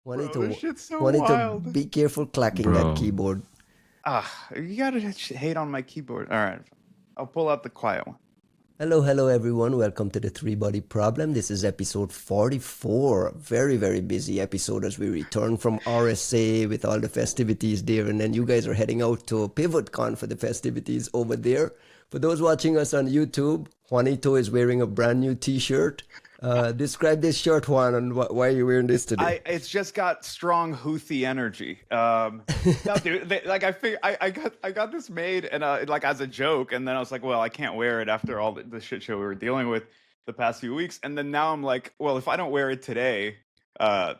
Bro, Juanito, this shit's so Juanito, wild. be careful clacking that Bro, keyboard. You gotta hate on my keyboard. All right, I'll pull out the quiet one. Hello, everyone. Welcome to the Three Body Problem. This is episode 44. Very, very busy episode as we return from RSA with all the festivities there. And then you guys are heading out to PivotCon for the festivities over there. For those watching us on YouTube, Juanito is wearing a brand new t-shirt. Describe this shirt, Juan, and why are you wearing this today? It's just got strong Houthi-energy. No, dude, I got this made and like as a joke, and then I was like, well, I can't wear it after all the shit show we were dealing with the past few weeks, and then now I'm like, well, if I don't wear it today,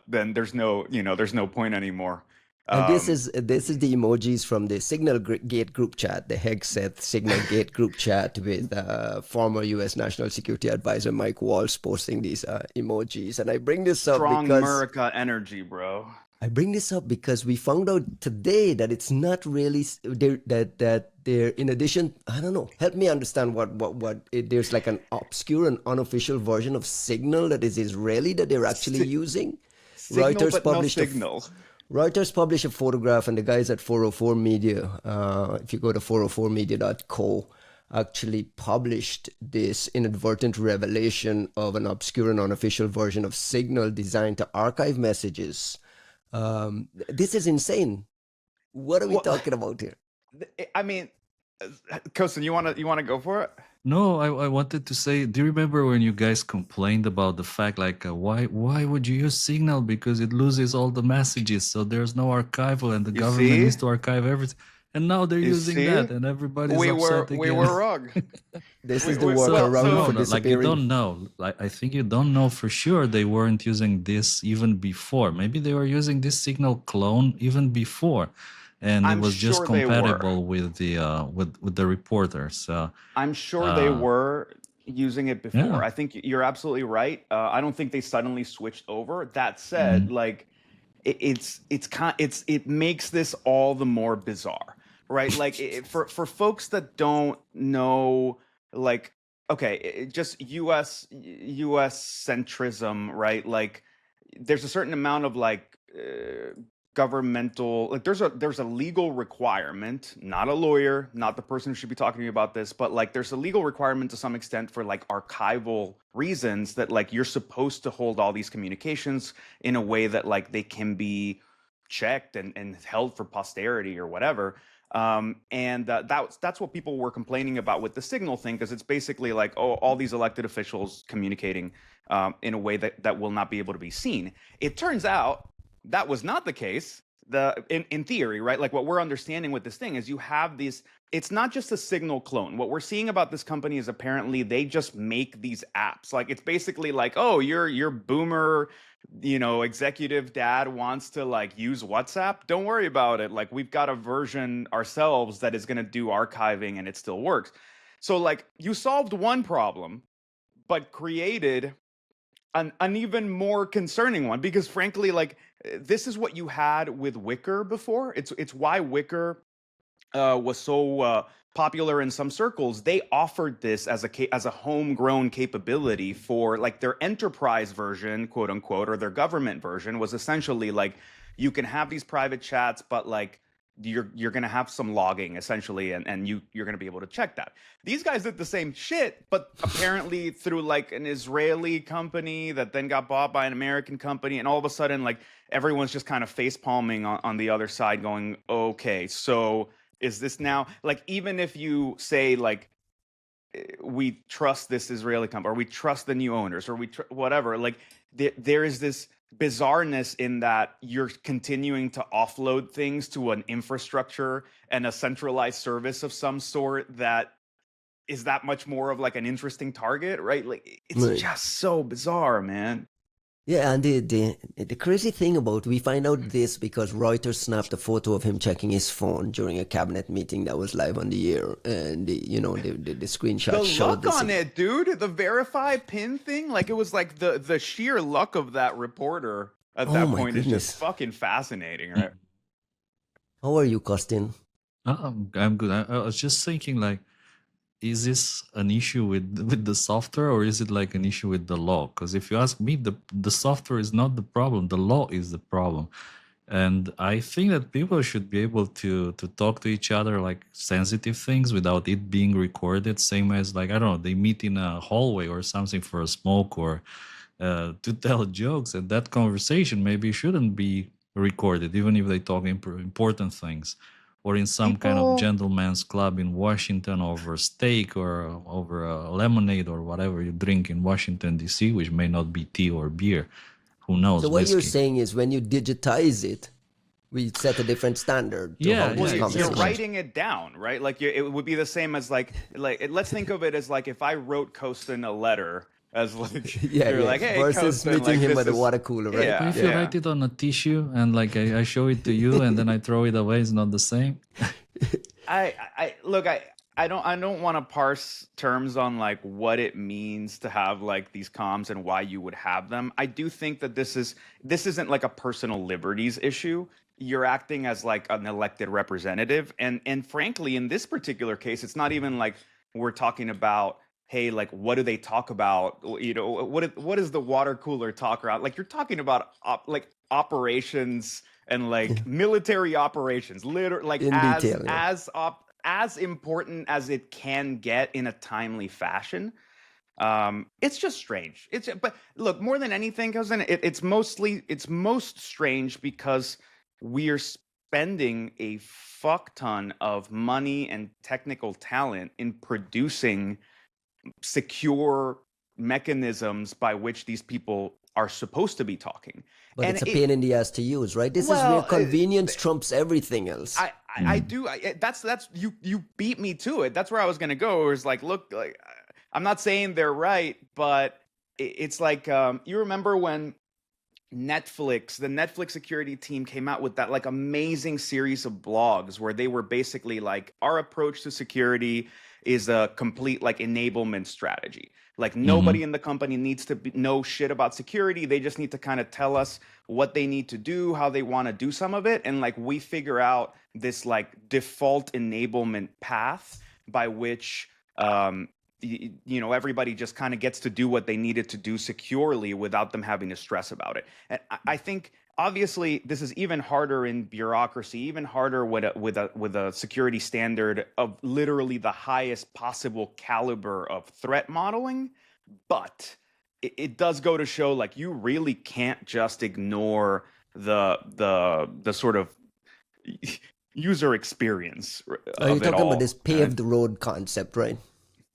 then there's no point anymore. And this is the emojis from the Signalgate group chat, the Hegseth Signalgate group chat with former U.S. National Security Advisor Mike Waltz posting these emojis. And I bring this up strong because America energy, bro. I bring this up because we found out today that it's not really that they're in addition. I don't know. Help me understand there's like an obscure and unofficial version of Signal that is Israeli that they're actually using. Signal, Reuters but published no Signal. Reuters published a photograph, and the guys at 404 Media, if you go to 404media.co, actually published this inadvertent revelation of an obscure and unofficial version of Signal designed to archive messages. This is insane. What are we talking about here? I mean, Costin, you wanna go for it? no, I wanted to say, do you remember when you guys complained about the fact, like, why would you use Signal? Because it loses all the messages, so there's no archival, and the government see? needs to archive everything. And now they're using see? that, and everybody's upset again. We were wrong. This is the we- workaround for no, like you disappearing. don't know. Like I think you don't know for sure they weren't using this even before. Maybe they were using this Signal clone even before, and I'm it was just sure they were. compatible with the with the reporters. I'm sure they were using it before. Yeah. I think you're absolutely right. I don't think they suddenly switched over. That said, like it makes this all the more bizarre, right? Like for folks that don't know, like, okay, just U.S. centrism, right? Like there's a certain amount of like governmental, like there's a legal requirement, not a lawyer, not the person who should be talking to you about this, but like there's a legal requirement to some extent for like archival reasons that like you're supposed to hold all these communications in a way that like they can be checked and held for posterity or whatever. That's what people were complaining about with the Signal thing, because it's basically like, oh, all these elected officials communicating in a way that will not be able to be seen. It turns out that was not the case. In theory, right? Like what we're understanding with this thing is you have these, it's not just a Signal clone. What we're seeing about this company is apparently they just make these apps. Like it's basically like, oh, your boomer, executive dad wants to like use WhatsApp. Don't worry about it. Like we've got a version ourselves that is going to do archiving and it still works. So like you solved one problem, but created an even more concerning one, because frankly, like this is what you had with Wicker before. It's why Wicker was so popular in some circles. They offered this as a homegrown capability for like their enterprise version, quote unquote, or their government version was essentially like you can have these private chats, but like you're going to have some logging essentially, and you're going to be able to check that. These guys did the same shit, but apparently through like an Israeli company that then got bought by an American company, and all of a sudden like everyone's just kind of face palming on the other side going, okay, so is this now, like, even if you say like we trust this Israeli company, or we trust the new owners, or whatever, like there is this bizarreness in that you're continuing to offload things to an infrastructure and a centralized service of some sort that is that much more of like an interesting target, right? Like it's just so bizarre, man. Yeah, and the crazy thing about, we find out this because Reuters snapped a photo of him checking his phone during a cabinet meeting that was live on the air, and the screenshot The showed luck this. on it, dude. The verify pin thing, like it was like the sheer luck of that reporter at that my point is goodness. just fucking fascinating, right? How are you, Costin? I'm good. I was just thinking, like, is this an issue with the software, or is it like an issue with the law? Because if you ask me, the software is not the problem, the law is the problem. And I think that people should be able to talk to each other like sensitive things without it being recorded. Same as like, I don't know, they meet in a hallway or something for a smoke or to tell jokes, and that conversation maybe shouldn't be recorded, even if they talk important things. Or in some kind of gentleman's club in Washington over steak or over a lemonade or whatever you drink in Washington, D.C., which may not be tea or beer. Who knows? So what whiskey. you're saying is when you digitize it, we set a different standard to how this you're conversation. writing it down, right? Like it would be the same as like let's think of it as like if I wrote Costin a letter as like like, hey, versus Costin, meeting like, him at the water cooler, right? Yeah, If you write it on a tissue and like I show it to you and then I throw it away, it's not the same. I don't want to parse terms on like what it means to have like these comms and why you would have them. I do think that this isn't like a personal liberties issue. You're acting as like an elected representative, and frankly, in this particular case, it's not even like we're talking about, hey, like what do they talk about? You know, what is the water cooler talk around? Like you're talking about operations and like military operations, literally like as important as it can get in a timely fashion. It's just strange. But look, more than anything, Cousin, it's most strange because we are spending a fuck ton of money and technical talent in producing secure mechanisms by which these people are supposed to be talking. But and it's a pain in the ass to use, right? This is where convenience trumps everything else. That's you beat me to it. That's where I was gonna go. It was like, look, like I'm not saying they're right, but it's like you remember when the Netflix security team came out with that like amazing series of blogs where they were basically like, our approach to security is a complete like enablement strategy. Like nobody in the company needs to know shit about security. They just need to kind of tell us what they need to do, how they want to do some of it. And like we figure out this like default enablement path by which, you know, everybody just kind of gets to do what they needed to do securely without them having to stress about it. And I think obviously this is even harder in bureaucracy, even harder with a security standard of literally the highest possible caliber of threat modeling. But it does go to show like you really can't just ignore the sort of user experience. You're talking about this paved road concept, right?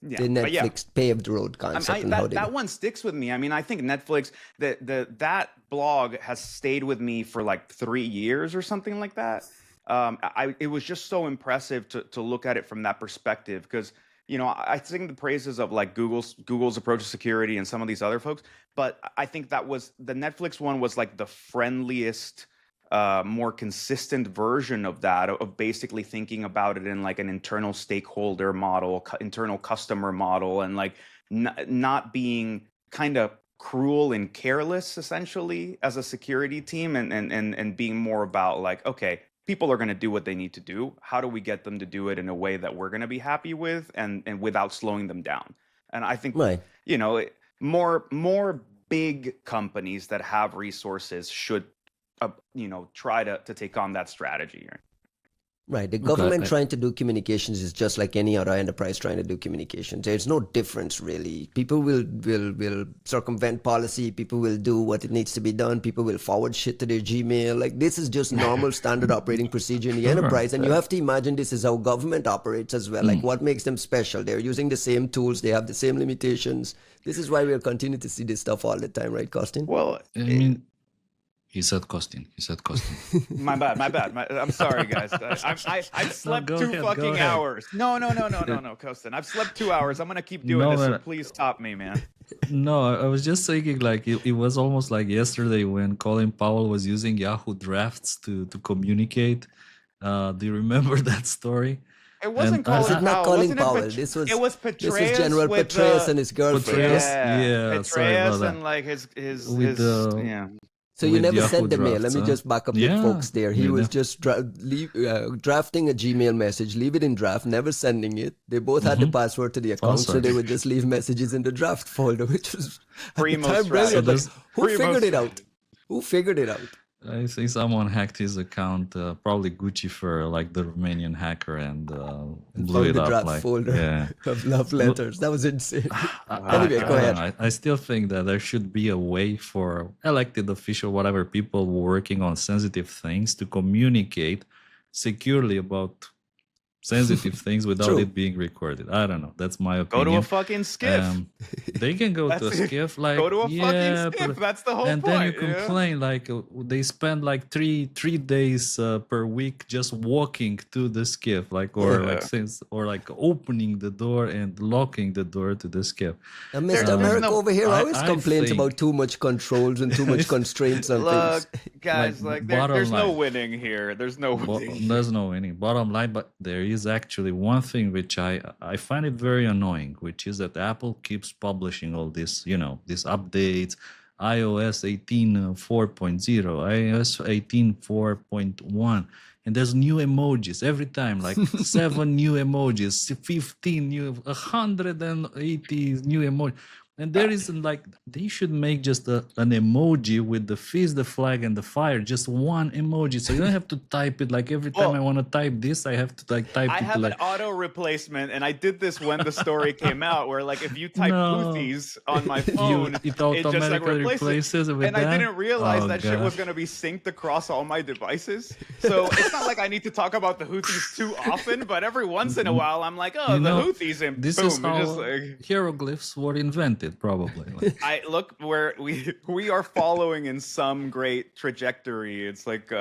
Yeah, the Netflix paved road concept. That one sticks with me. I mean, I think Netflix, that blog has stayed with me for like 3 years or something like that. It was just so impressive to look at it from that perspective because, you know, I sing the praises of like Google's approach to security and some of these other folks, but I think that was the Netflix one was like the friendliest, more consistent version of that, of basically thinking about it in like an internal stakeholder model, internal customer model, and like not being kind of cruel and careless essentially as a security team, and being more about like, okay, people are going to do what they need to do. How do we get them to do it in a way that we're going to be happy with and without slowing them down? And I think, you know, more big companies that have resources should you know, try to take on that strategy. Right. The government trying to do communications is just like any other enterprise trying to do communications. There's no difference really. People will circumvent policy. People will do what it needs to be done. People will forward shit to their Gmail. Like this is just normal standard operating procedure in the enterprise. And you have to imagine this is how government operates as well. Like what makes them special? They're using the same tools. They have the same limitations. This is why we'll continue to see this stuff all the time, right, Costin? Well, I mean, He said Costin. My bad. I'm sorry, guys. I've slept two fucking hours. No, Costin. I've slept 2 hours. I'm gonna keep doing this. So please stop me, man. No, I was just thinking like it was almost like yesterday when Colin Powell was using Yahoo Drafts to communicate. Do you remember that story? It wasn't Colin Powell. This was Petraeus. This was General Petraeus and his girlfriend. Petraeus and like his So you with never Yahoo sent the mail. Let Drafts, me huh? just back up the Yeah, folks there. He you was know. just drafting a Gmail message, leave it in draft, never sending it. They both had the password to the account, so Awesome. they would just leave messages in the draft folder, which was at the Primo time strategy. brilliant. Like, there's who Primo figured it out? strategy. Who figured it out? I think someone hacked his account, probably Gucci for like the Romanian hacker, and blew Found it the up. draft Like, folder yeah. of love letters. That was insane. I Anyway, go ahead. don't know. I still think that there should be a way for elected official, whatever people working on sensitive things, to communicate securely about sensitive things without True. it being recorded. I don't know. That's my Go opinion. to a fucking skiff. They can go to a That's it. skiff, like Go to a yeah, fucking skiff. That's the whole and point. then you yeah? complain like they spend like three days per week just walking to the skiff, like or like since or like opening the door and locking the door to the skiff. And There's Mr. America no- over here always I complains think- about too much controls and too much constraints on Look, things. guys, Like, like bottom there's no line. winning here. There's no winning. There's no winning. Bottom line, but there is actually one thing which I find it very annoying, which is that Apple keeps publishing all this, these updates, iOS 18.4.0, iOS 18.4.1, and there's new emojis every time, like 7 new emojis, 15 new, 180 new emojis. And there isn't like, they should make just an emoji with the fist, the flag, and the fire, just one emoji. So you don't have to type it like every time Well, I want to type this, I have to like type I it have like. an auto replacement, and I did this when the story came out, where like if you type No. Houthis on my phone, It it just like automatically replaces it. with And that? I didn't realize Oh, that shit was God. gonna be synced across all my devices. So it's not like I need to talk about the Houthis too often, but every once in a while I'm like, oh, You the know, Houthis, and This boom, is it's how just like. hieroglyphs were invented, probably. Like, I look where we are following in some great trajectory. It's like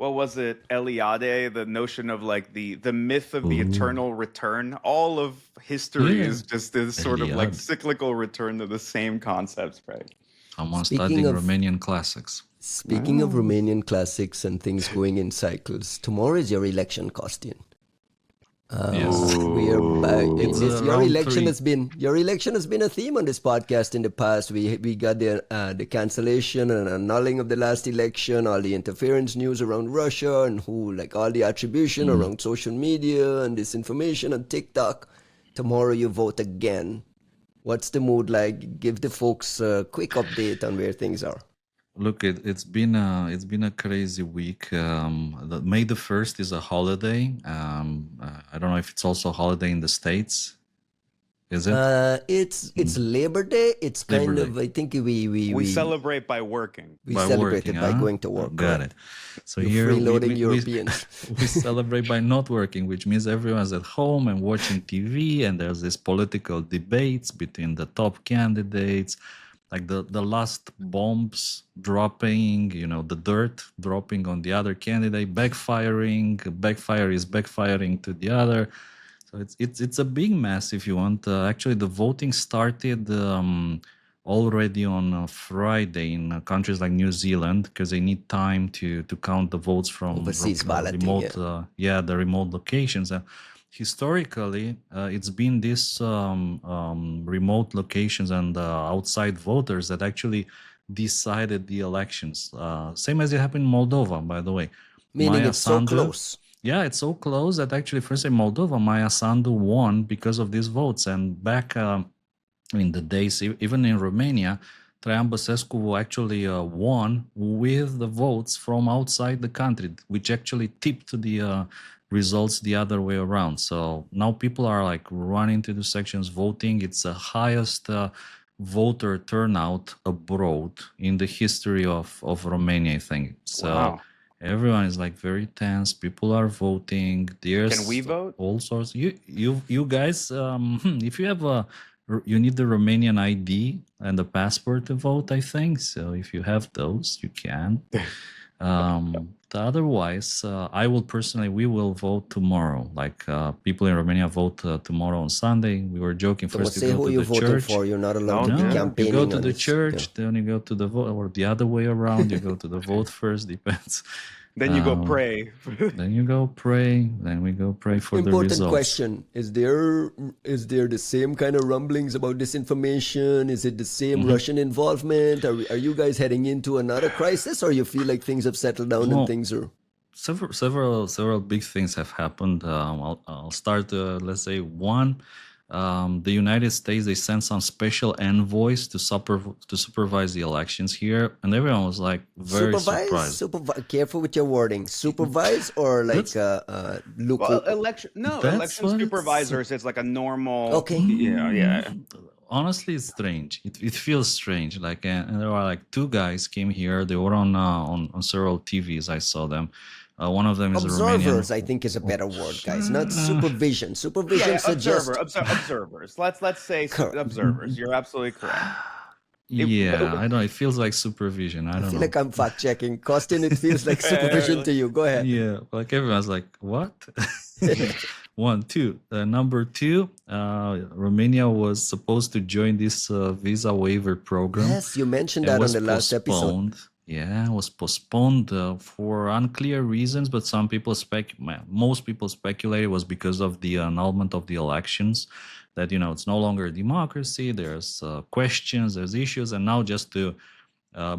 what was it, Eliade? The notion of like the myth of the eternal return. All of history Yeah. is just this sort of like Eliade. cyclical return to the same concepts, right? someone Speaking studying of- Romanian classics. Speaking of Romanian classics and things going in cycles, tomorrow is your election, Costin. Yes. We are back. It's Your round election 3. has been a theme on this podcast in the past. We got the cancellation and annulling of the last election, all the interference news around Russia, and all the attribution around social media and disinformation on TikTok. Tomorrow you vote again. What's the mood like? Give the folks a quick update on where things are. Look, it's been a crazy week. May the 1st is a holiday. I don't know if it's also a holiday in the States. Is it? It's Labor Day. It's kind Labor of, Day. I think we celebrate by working. we By celebrate working, it by huh? going to work. Got correct? it. So You here freeloading Europeans. we celebrate by not working, which means everyone's at home and watching TV, and there's this political debates between the top candidates, like the last bombs dropping, the dirt dropping on the other candidate, backfiring to the other. So it's a big mess if you want. Actually, the voting started already on Friday in countries like New Zealand, because they need time to count the votes from Overseas balloting, remote, the remote locations. Historically, it's been these remote locations and outside voters that actually decided the elections. Same as it happened in Moldova, by the way. Meaning Maya it's so Sandu- close. Yeah, it's so close that actually, first in Moldova, Maya Sandu won because of these votes. And back in the days, even in Romania, Traian Băsescu actually won with the votes from outside the country, which actually tipped the results the other way around. So now people are like running to the sections voting. It's the highest voter turnout abroad in the history of Romania, I think. So Wow. everyone is like very tense. People are voting. There's Can we vote? all sorts. You guys, if you have you need the Romanian ID and the passport to vote, I think. So if you have those, you can. Otherwise, we will vote tomorrow. Like people in Romania vote tomorrow on Sunday. We were joking. Don't First you say go who to you're the voting church. for. You're not allowed to No, be No, campaigning. you go to on the this. church, Yeah. then you go to the vote, or the other way around. You go to the vote first. Depends. Then you go Um, pray. then you go pray. Then we go pray for the Important results. question. Is there the same kind of rumblings about disinformation? Is it the same Russian involvement? Are you guys heading into another crisis, or you feel like things have settled down and Well, things are several big things have happened. I'll start. Let's say one. The United States, they sent some special envoys to supervise the elections here, and everyone was like very surprised. supervise? Careful with your wording. Supervise or like look? Well, election That's what it's- supervisors. It's like a normal. Okay. Yeah. Honestly, it's strange. It feels strange. Like, and there were like two guys came here. They were on several TVs. I saw them. One of them is a Romanian. Observers, I think, is a better word, guys. Not supervision. Supervision suggests Observers. Let's say observers. You're absolutely correct. Yeah, I know. It feels like supervision. I don't I feel know. like I'm fact checking. Costin, it feels like supervision to you. Go ahead. Yeah, like everyone's like, what? One, two. Number two, Romania was supposed to join this visa waiver program. Yes, you mentioned It that on was the last episode. postponed. Yeah, it was postponed for unclear reasons, but most people speculate it was because of the annulment of the elections, that, it's no longer a democracy, there's questions, there's issues, and now just to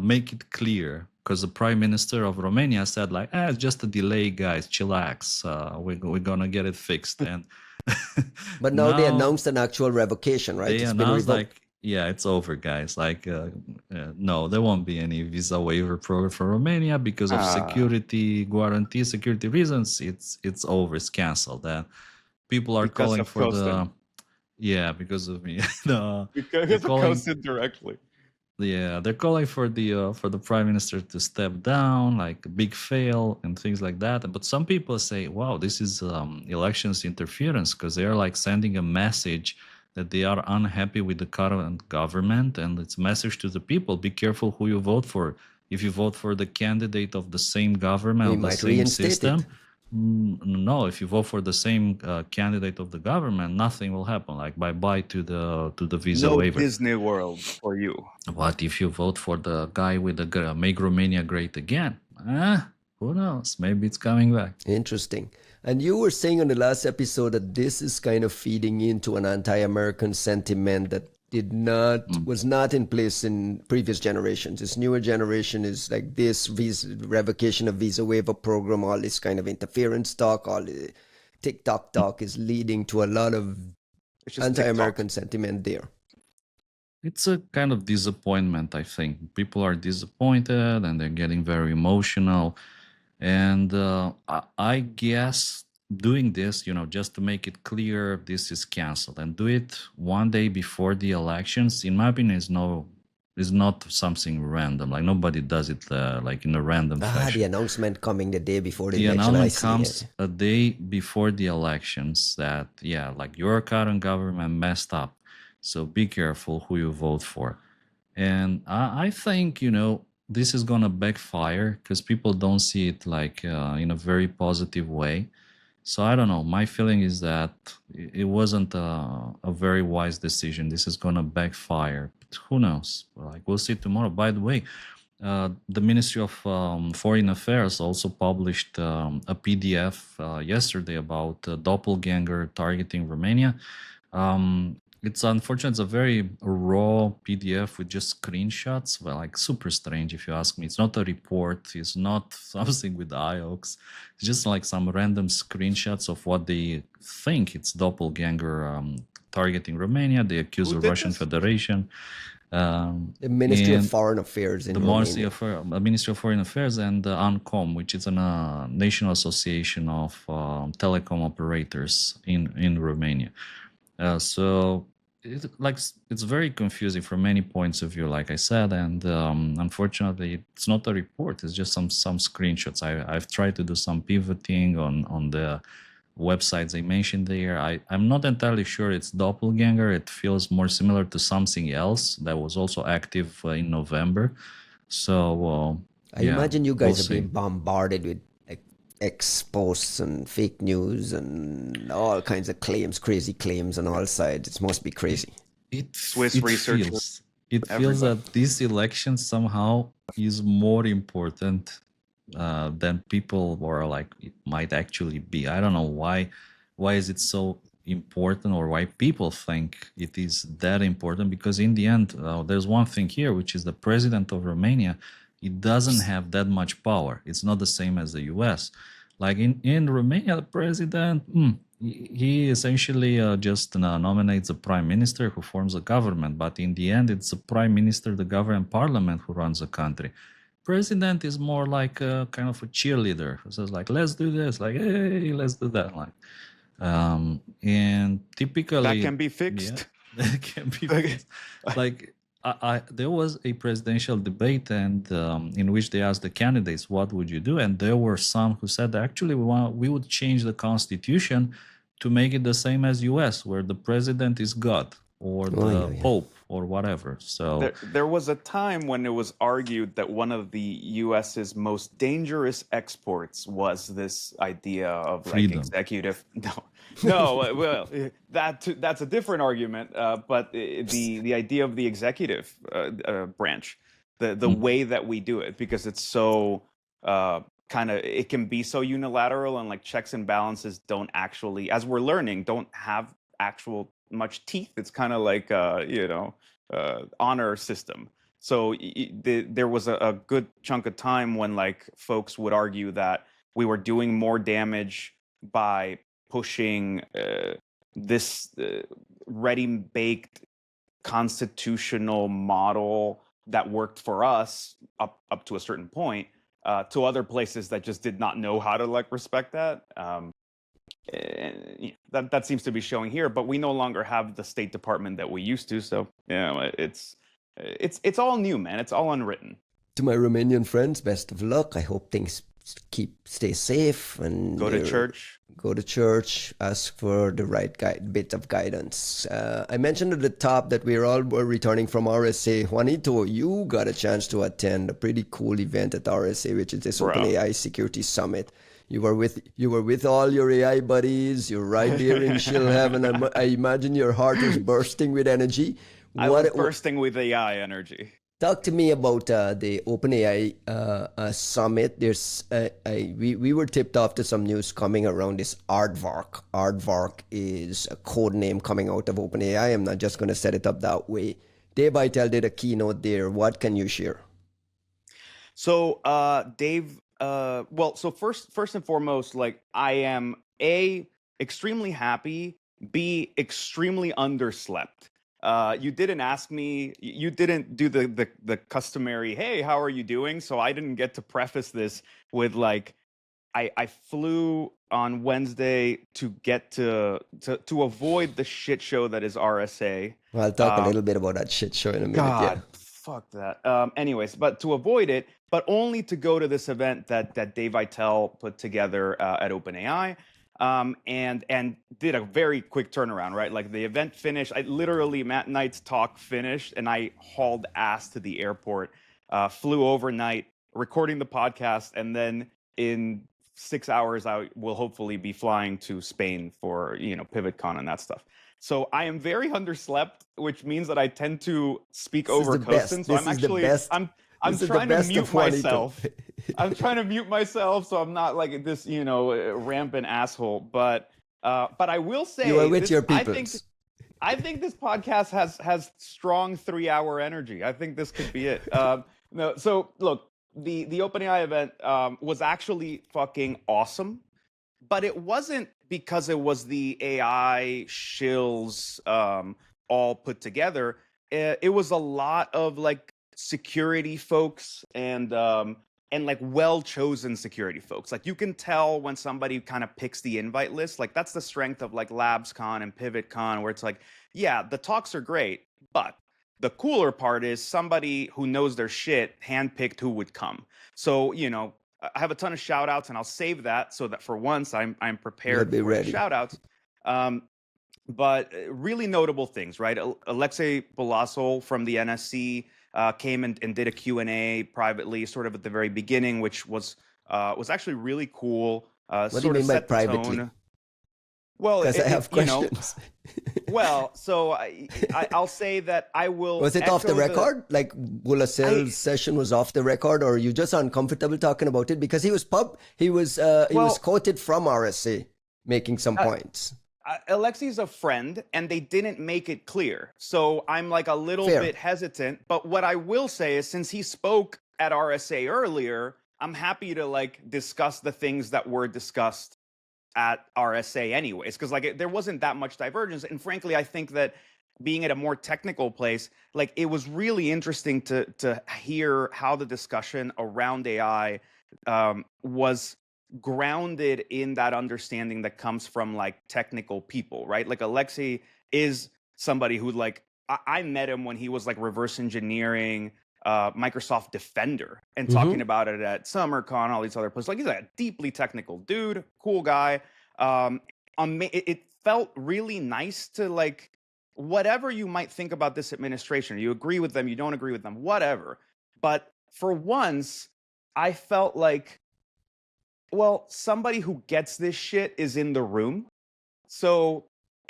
make it clear, because the Prime Minister of Romania said like, it's just a delay, guys, chillax, we're gonna get it fixed. And But now they announced an actual revocation, right? they It's been announced revoked. like, yeah, it's over, guys. Like, no, there won't be any visa waiver program for Romania because of security reasons. It's over. It's canceled. And people are Because calling of for Costin. because of me. Because of calling- Costin directly. Yeah, they're calling for the prime minister to step down, like a big fail and things like that. But some people say, wow, this is elections interference, because they are like sending a message that they are unhappy with the current government, and it's a message to the people: be careful who you vote for. If you vote for the candidate of the same government, We of the might same reinstate system, it. no, if you vote for the same candidate of the government, nothing will happen. Like, bye-bye to the visa No waiver. Disney World for you. What if you vote for the guy with the make Romania great again? Who knows? Maybe it's coming back. Interesting. And you were saying on the last episode that this is kind of feeding into an anti-American sentiment that was not in place in previous generations. This newer generation is like this revocation of visa waiver program, all this kind of interference talk, all the TikTok talk is leading to a lot of It's just anti-American sentiment there. It's a kind of disappointment, I think. People are disappointed and they're getting very emotional. And I guess doing this, just to make it clear, this is canceled, and do it one day before the elections, in my opinion, is not something random. Like, nobody does it like in a random fashion. The announcement coming the day before the The election. announcement comes a day before the elections that, like, your current government messed up. So be careful who you vote for. And I think, this is going to backfire because people don't see it like in a very positive way. So I don't know. My feeling is that it wasn't a very wise decision. This is going to backfire. But who knows? Like, we'll see tomorrow. By the way, the Ministry of Foreign Affairs also published a PDF yesterday about doppelganger targeting Romania. It's unfortunate. It's a very raw PDF with just screenshots. Well, like, super strange if you ask me. It's not a report. It's not something with IOX. It's just like some random screenshots of what they think it's doppelganger targeting Romania. They accuse the Russian Federation. The Ministry of Foreign Affairs in Romania. Ministry of Foreign Affairs and UNCOM, which is a national association of telecom operators in Romania. So it's very confusing from many points of view, like I said, and unfortunately, it's not a report. It's just some screenshots. I've tried to do some pivoting on the websites I mentioned there. I'm not entirely sure it's doppelganger. It feels more similar to something else that was also active in November. So I imagine you guys are being bombarded with X posts and fake news and all kinds of claims, crazy claims on all sides. It must be crazy. It feels that this election somehow is more important then people were like, it might actually be. I don't know why is it so important, or why people think it is that important, because in the end, there's one thing here, which is the president of Romania. It doesn't have that much power. It's not the same as the US. Like in Romania, the president, he essentially just nominates a prime minister who forms a government. But in the end, it's the prime minister, the government, parliament who runs the country. President is more like a kind of a cheerleader who says like, let's do this, like, hey, let's do that. Like, and typically that can be yeah, fixed. that can be fixed. Like, there was a presidential debate, and in which they asked the candidates, "What would you do?" And there were some who said, "Actually, we would change the constitution to make it the same as U.S., where the president is God or the Pope or whatever." So there was a time when it was argued that one of the U.S.'s most dangerous exports was this idea of freedom. Like executive. No, well, that's a different argument. But the idea of the executive branch, the way that we do it, because it's so kind of, it can be so unilateral, and like checks and balances don't actually, as we're learning, don't have actual much teeth. It's kind of like honor system. So there was a good chunk of time when like folks would argue that we were doing more damage by pushing this ready-baked constitutional model that worked for us up to a certain point to other places that just did not know how to like respect that. That seems to be showing here, but we no longer have the State Department that we used to. So it's all new, man. It's all unwritten. To my Romanian friends, best of luck. I hope things stay safe, and go to church. Go to church. Ask for the right bit of guidance. I mentioned at the top that were returning from RSA. Juanito, you got a chance to attend a pretty cool event at RSA, which is this OpenAI Security Summit. You were with all your AI buddies. You're right there in chill heaven. I imagine your heart is bursting with energy. I was bursting with AI energy. Talk to me about the OpenAI summit. We were tipped off to some news coming around this Aardvark. Aardvark is a code name coming out of OpenAI. I'm not just going to set it up that way. Dave Aitel did a keynote there. What can you share? So, Dave. So first and foremost, like, I am extremely happy, B, extremely underslept. You didn't ask me, you didn't do the customary, hey, how are you doing? So I didn't get to preface this with like, I flew on Wednesday to get to avoid the shit show that is RSA. Well, I'll talk a little bit about that shit show in a minute. God, fuck that. Anyways, but to avoid it, but only to go to this event that Dave Aitel put together at OpenAI, and did a very quick turnaround, right? Like the event finished, Matt Knight's talk finished, and I hauled ass to the airport, flew overnight, recording the podcast, and then in 6 hours, I will hopefully be flying to Spain for, PivotCon and that stuff. So I am very underslept, which means that I tend to speak over Costin. So I'm trying to mute myself. I'm trying to mute myself so I'm not like this, rampant asshole. But I will say, you are with your peoples. I think this podcast has strong 3-hour energy. I think this could be it. No, so look, the OpenAI event was actually fucking awesome, but it wasn't because it was the AI shills all put together. It was a lot of like security folks and like well-chosen security folks. Like you can tell when somebody kind of picks the invite list. Like that's the strength of like LabsCon and PivotCon, where it's like, yeah, the talks are great, but the cooler part is somebody who knows their shit handpicked who would come. So, I have a ton of shout outs, and I'll save that so that for once I'm prepared for the shout outs. But really notable things, right? Alexei Bulazel from the NSC came and did a Q&A privately, sort of at the very beginning, which was actually really cool. What do you mean by privately? Well, Because I have you know, questions. well, so I'll say that I will Was it off the echo record? Like I Bulazel's session was off the record, or are you just uncomfortable talking about it? Because he was well, quoted from RSA making some points. Alexei's a friend, and they didn't make it clear. So I'm like a little Fair. bit hesitant. But what I will say is, since he spoke at RSA earlier, I'm happy to like discuss the things that were discussed at RSA anyways, because like there wasn't that much divergence. And frankly, I think that being at a more technical place, like it was really interesting to hear how the discussion around AI was grounded in that understanding that comes from like technical people, right? Like Alexei is somebody who like I met him when he was like reverse engineering Microsoft Defender and talking about it at SummerCon, all these other places. Like he's like a deeply technical dude, cool guy. It felt really nice to like whatever you might think about this administration. You agree with them, you don't agree with them, whatever. But for once, I felt like, well, somebody who gets this shit is in the room. So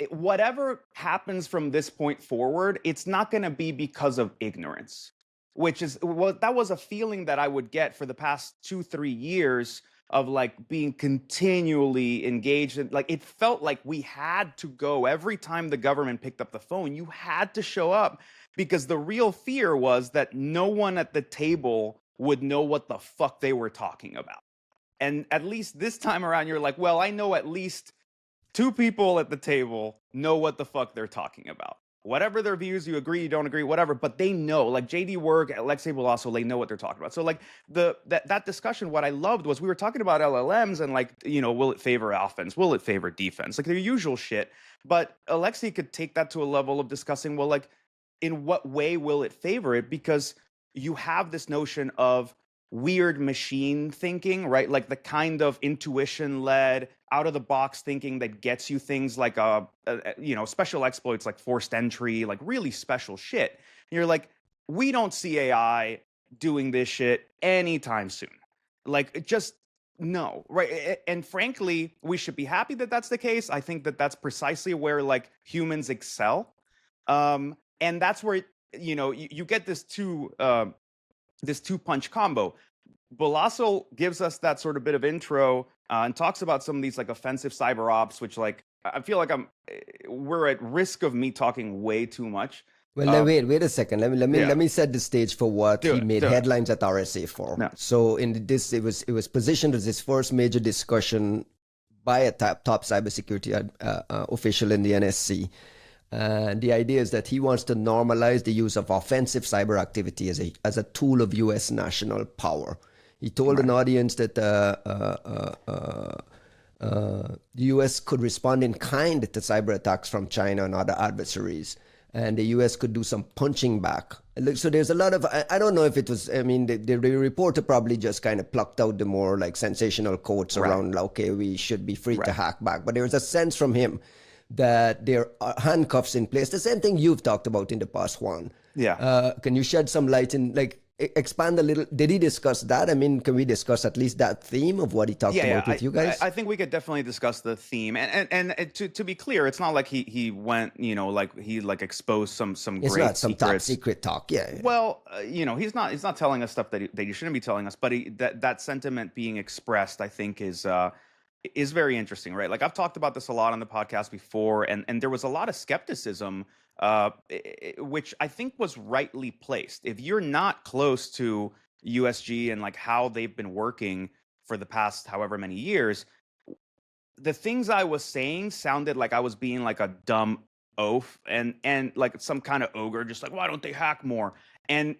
whatever happens from this point forward, it's not going to be because of ignorance, which is well, that was a feeling that I would get for the past 2-3 years of like being continually engaged in, like it felt like we had to go every time the government picked up the phone. You had to show up because the real fear was that no one at the table would know what the fuck they were talking about. And at least this time around, you're like, well, I know at least 2 people at the table know what the fuck they're talking about. Whatever their views, you agree, you don't agree, whatever, but they know, like JD Work, Alexei Bulazel, they know what they're talking about. So like that discussion, what I loved was we were talking about LLMs and like, you know, will it favor offense? Will it favor defense? Like the usual shit. But Alexei could take that to a level of discussing, well, like in what way will it favor it? Because you have this notion of weird machine thinking, right? Like the kind of intuition led, out of the box thinking that gets you things like you know, special exploits like forced entry, like really special shit. And you're like, we don't see AI doing this shit anytime soon. Like just no, right? And frankly, we should be happy that that's the case. I think that that's precisely where like humans excel. And that's where, you know, you get this this 2-punch combo. Bulazel gives us that sort of bit of intro and talks about some of these like offensive cyber ops, which like I feel like we're at risk of me talking way too much. Well, wait a second. Let me set the stage for what he made headlines at RSA for. No. So in this, it was positioned as his first major discussion by a top cybersecurity official in the NSC. The idea is that he wants to normalize the use of offensive cyber activity as a tool of U.S. national power. He told an audience that the U.S. could respond in kind to cyber attacks from China and other adversaries, and the U.S. could do some punching back. So there's a lot of, I don't know if it was, I mean, the reporter probably just kind of plucked out the more like sensational quotes around, okay, we should be free to hack back. But there was a sense from him that there are handcuffs in place. The same thing you've talked about in the past, Juan. Yeah. Can you shed some light in, like, expand a little? Did he discuss that? I mean, can we discuss at least that theme of what he talked about with you guys? I think we could definitely discuss the theme. And to be clear, it's not like he went, you know, like he like exposed some it's great not some top secrets. secret talk. Yeah. Well, you know, he's not telling us stuff that you shouldn't be telling us, but that sentiment being expressed, I think is very interesting, right? Like I've talked about this a lot on the podcast before, and there was a lot of skepticism, which I think was rightly placed. If you're not close to USG and like how they've been working for the past however many years, the things I was saying sounded like I was being like a dumb oaf and like some kind of ogre, just like, why don't they hack more? And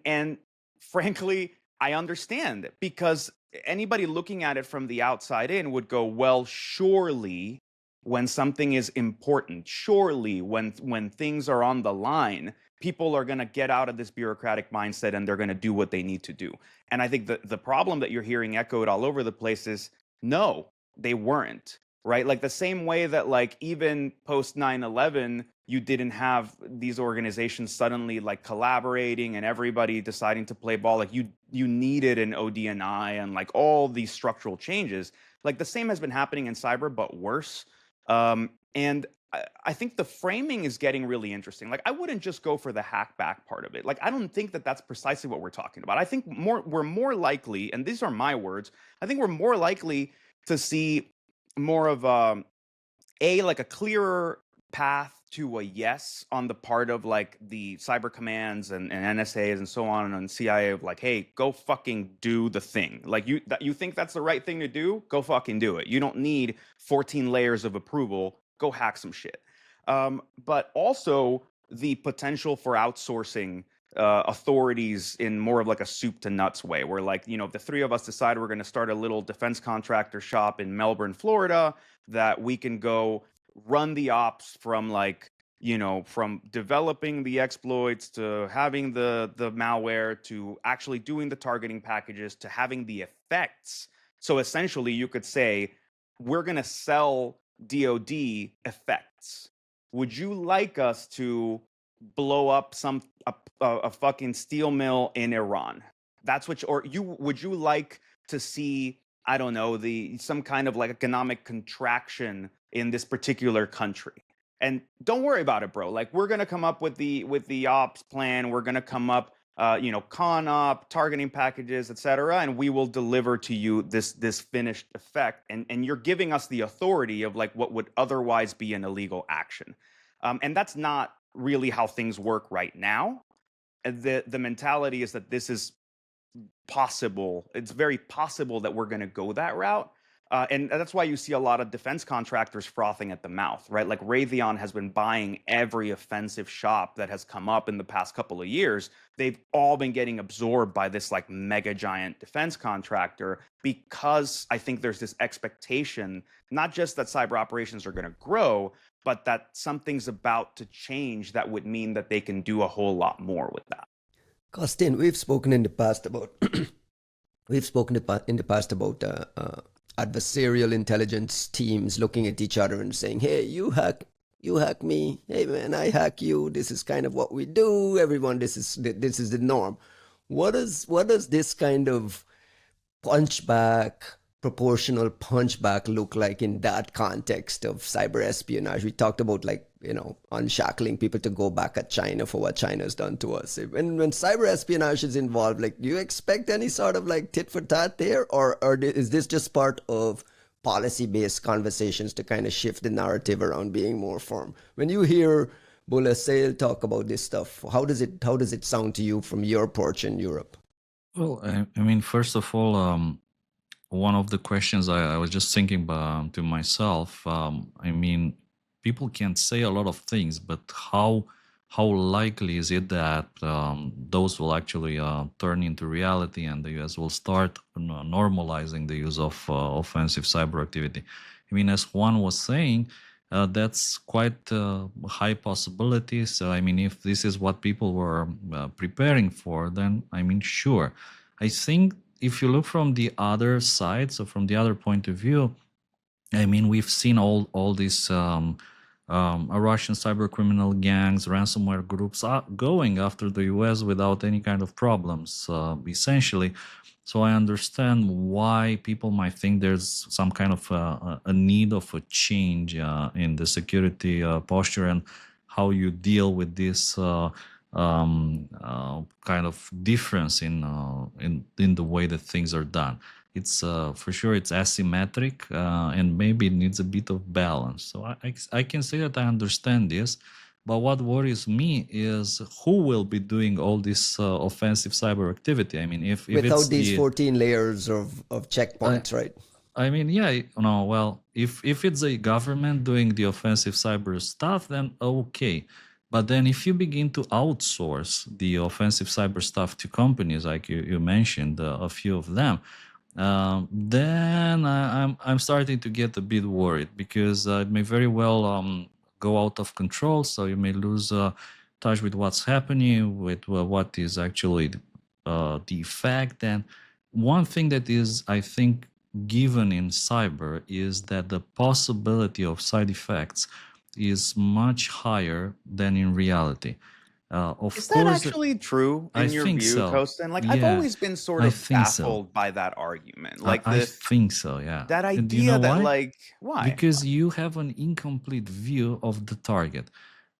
frankly, I understand because anybody looking at it from the outside in would go, well, surely when something is important, surely when things are on the line, people are going to get out of this bureaucratic mindset and they're going to do what they need to do. And I think the problem that you're hearing echoed all over the place is, no, they weren't, right? Like the same way that like even post 9/11, you didn't have these organizations suddenly like collaborating and everybody deciding to play ball. Like you needed an ODNI and like all these structural changes. Like the same has been happening in cyber, but worse. And I think the framing is getting really interesting. Like, I wouldn't just go for the hack back part of it. Like, I don't think that that's precisely what we're talking about. I think we're more likely, and these are my words, I think we're more likely to see more of like a clearer path to a yes on the part of like the cyber commands and NSAs and so on and CIA of like, hey, go fucking do the thing. Like, you think that's the right thing to do? Go fucking do it. You don't need 14 layers of approval. Go hack some shit. But also the potential for outsourcing authorities in more of like a soup to nuts way, where like, the three of us decide we're going to start a little defense contractor shop in Melbourne, Florida, that we can go run the ops from like, from developing the exploits to having the malware to actually doing the targeting packages to having the effects. So essentially you could say, we're going to sell DoD effects. Would you like us to blow up a fucking steel mill in Iran? That's what would you like to see, I don't know, some kind of like economic contraction in this particular country? And don't worry about it, bro. Like, we're gonna come up with the ops plan. We're gonna come up, con op, targeting packages, etc., and we will deliver to you this finished effect. And you're giving us the authority of like what would otherwise be an illegal action. And that's not really how things work right now. The mentality is that this is possible. It's very possible that we're going to go that route. And that's why you see a lot of defense contractors frothing at the mouth, right? Like, Raytheon has been buying every offensive shop that has come up in the past couple of years. They've all been getting absorbed by this like mega giant defense contractor, because I think there's this expectation, not just that cyber operations are going to grow, but that something's about to change that would mean that they can do a whole lot more with that. Costin, we've spoken in the past about adversarial intelligence teams looking at each other and saying, "Hey, you hack me. Hey, man, I hack you. This is kind of what we do. Everyone, this is the norm." What does this kind of proportional punchback look like in that context of cyber espionage? We talked about like, unshackling people to go back at China for what China's done to us. When cyber espionage is involved, like, do you expect any sort of like tit for tat there, or is this just part of policy-based conversations to kind of shift the narrative around being more firm? When you hear Bulazel talk about this stuff, how does it sound to you from your porch in Europe? Well, I mean, first of all, one of the questions I was just thinking to myself, I mean, people can say a lot of things, but how likely is it that those will actually turn into reality and the US will start normalizing the use of offensive cyber activity? I mean, as Juan was saying, that's quite high possibility. So, I mean, if this is what people were preparing for, then, I mean, sure. I think if you look from the other side, so from the other point of view, I mean, we've seen all these Russian cyber criminal gangs, ransomware groups going after the US without any kind of problems, essentially. So I understand why people might think there's some kind of a need of a change in the security posture and how you deal with this kind of difference in the way that things are done. It's for sure it's asymmetric and maybe it needs a bit of balance. So I can say that I understand this, but what worries me is who will be doing all this offensive cyber activity. I mean, if without it's these 14 layers of checkpoints, right? I mean, yeah, no, well, if it's a government doing the offensive cyber stuff, then okay. But then if you begin to outsource the offensive cyber stuff to companies, like you mentioned, a few of them, then I'm starting to get a bit worried, because it may very well go out of control. So you may lose touch with what's happening, with what is actually the effect. And one thing that is, I think, given in cyber is that the possibility of side effects is much higher than in reality. Of Is that course, actually true I in your think view, so. Costin? Like, I've Yeah, always been sort I of think so. baffled by that argument. I, Like I think so, yeah. that And do you idea know that why? like, why? Because you have an incomplete view of the target.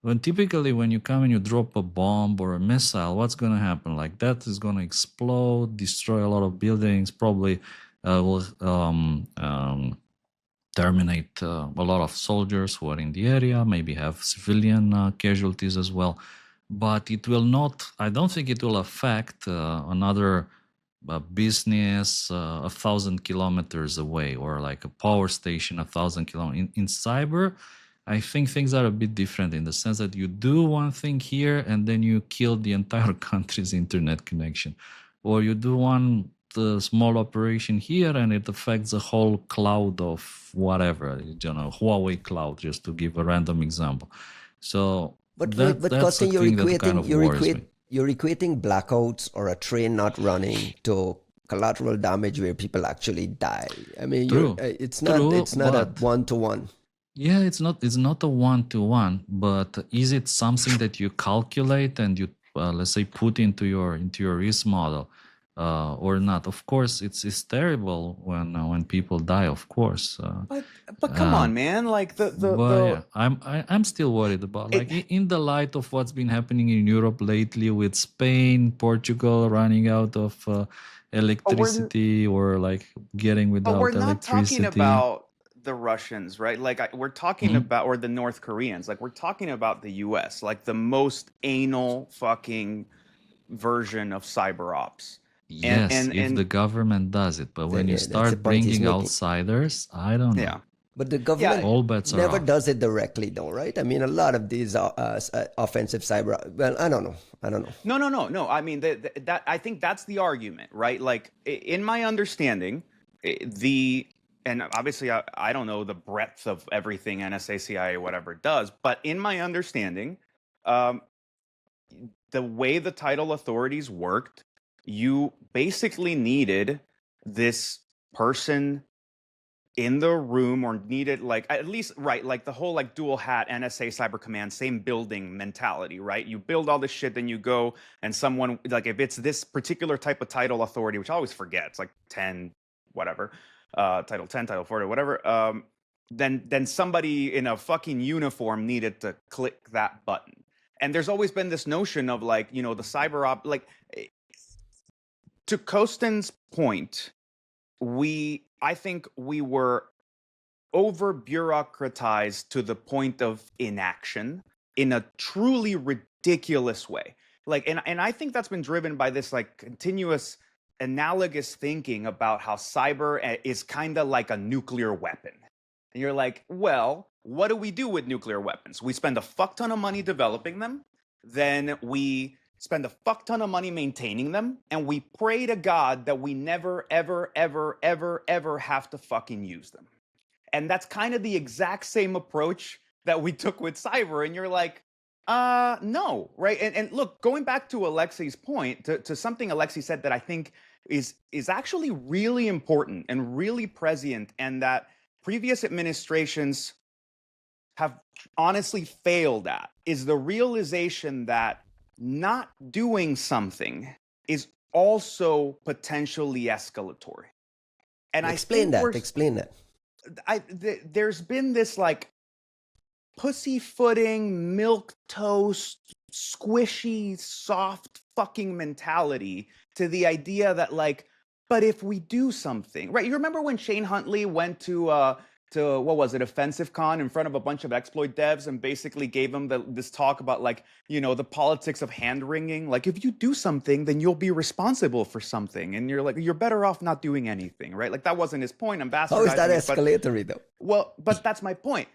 When typically when you come and you drop a bomb or a missile, what's going to happen? Like that is going to explode, destroy a lot of buildings, probably will terminate a lot of soldiers who are in the area, maybe have civilian casualties as well. But it will not, I don't think it will affect another business 1,000 kilometers away, or like a power station 1,000 kilometers. In cyber, I think things are a bit different in the sense that you do one thing here and then you kill the entire country's internet connection, or you do one small operation here and it affects the whole cloud of whatever, Huawei cloud, just to give a random example. So But wait, that's the Costin, thing that kind of worries me. you're equating blackouts or a train not running to collateral damage where people actually die. I mean, True, it's true, not a but one to one. yeah, it's not a one-to-one, but is it something that you calculate and you let's say put into your risk model or not? Of course, it's terrible when people die, of course. But come Uh, on, man. Like but yeah, I'm still worried about, it, like, in the light of what's been happening in Europe lately with Spain, Portugal running out of but we're electricity, or like getting But we're without not talking electricity. about the Russians, right? Like we're talking Mhm. about, or the North Koreans. Like we're talking about the U.S., like the most anal fucking version of cyber ops. And Yes, and if and the government does it, but when you That's the start point he's bringing making. outsiders, I don't know. yeah, But the yeah. government All bets are never off. does it directly, though, right? I mean, a lot of these offensive cyber. Well, I don't know. I don't know. No. I mean that I think that's the argument, right? Like in my understanding, the and obviously I don't know the breadth of everything NSA, CIA, whatever it does, but in my understanding, um, the way the title authorities worked, you basically needed this person in the room, or needed like at least, right, like the whole like dual hat NSA cyber command, same building mentality, right? You build all this shit, then you go and someone, like if it's this particular type of title authority, which I always forget, it's like 10 whatever, title 10, title 40, whatever, then somebody in a fucking uniform needed to click that button. And there's always been this notion of like, the cyber op, like to Costin's point, I think we were over bureaucratized to the point of inaction in a truly ridiculous way. Like, and I think that's been driven by this like continuous analogous thinking about how cyber is kind of like a nuclear weapon. And you're like, well, what do we do with nuclear weapons? We spend a fuck ton of money developing them, then we spend a fuck ton of money maintaining them, and we pray to God that we never, ever, ever, ever, ever have to fucking use them. And that's kind of the exact same approach that we took with cyber. And you're like, no, right? And look, going back to Alexei's point, to something Alexei said that I think is actually really important and really prescient, and that previous administrations have honestly failed at, is the realization that not doing something is also potentially escalatory. And I Explain think that. Explain that. there's been this like pussyfooting, milk toast, squishy, soft fucking mentality to the idea that like, but if we do something, right? You remember when Shane Huntley went to what was it, Offensive Con, in front of a bunch of exploit devs and basically gave them this talk about like, the politics of hand wringing. Like if you do something, then you'll be responsible for something, and you're like, you're better off not doing anything, right? Like that wasn't his point. I'm How is that bastardizing it, but escalatory, though? well, but that's my point.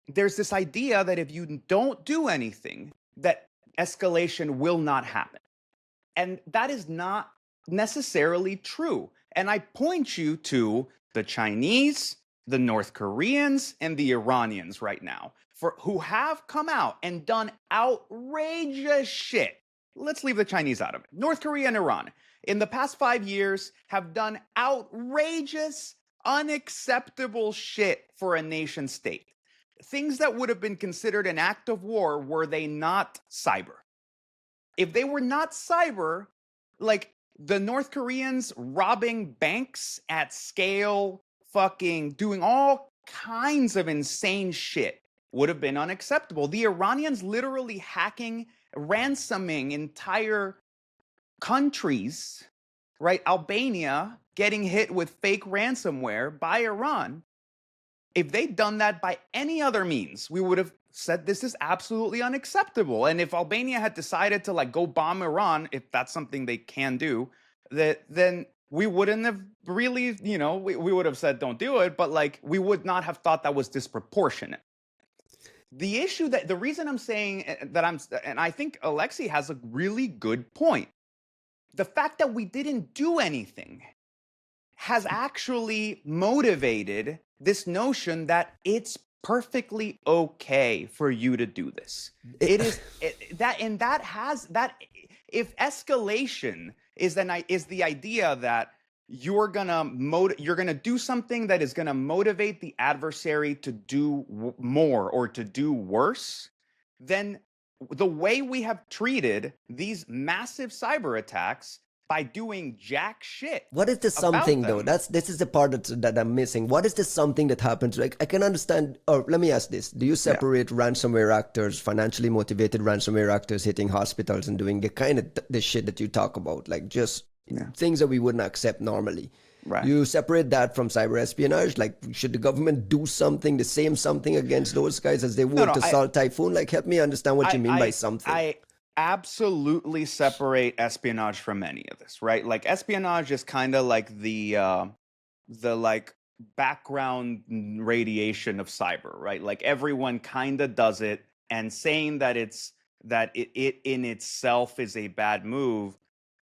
There's this idea that if you don't do anything, that escalation will not happen. And that is not necessarily true. And I point you to the Chinese, the North Koreans, and the Iranians right now, who have come out and done outrageous shit. Let's leave the Chinese out of it. North Korea and Iran, in the past 5 years, have done outrageous, unacceptable shit for a nation state. Things that would have been considered an act of war were they not cyber. If they were not cyber, like the North Koreans robbing banks at scale, fucking doing all kinds of insane shit would have been unacceptable. The Iranians literally hacking, ransoming entire countries, right? Albania getting hit with fake ransomware by Iran. If they'd done that by any other means, we would have said this is absolutely unacceptable. And if Albania had decided to like go bomb Iran, if that's something they can do, then we wouldn't have really, you know, we would have said don't do it, but like we would not have thought that was disproportionate. The issue that the reason I'm saying that and I think Alexei has a really good point. The fact that we didn't do anything has actually motivated this notion that it's perfectly okay for you to do this. It is that if escalation is the idea that you're gonna do something that is gonna motivate the adversary to do more or to do worse, then the way we have treated these massive cyber attacks by doing jack shit. What is the something though? This is the part that I'm missing. What is the something that happens? Like I can understand, or let me ask this. Do you separate ransomware actors, financially motivated ransomware actors hitting hospitals and doing the kind of the shit that you talk about, like just things that we wouldn't accept normally? Right. You separate that from cyber espionage. Like, should the government do something, the same something against those guys as they would to Salt Typhoon? Like, help me understand what you mean by something. I absolutely separate espionage from any of this, right? Like, espionage is kind of like the like background radiation of cyber, right? Like everyone kind of does it, and saying that it in itself is a bad move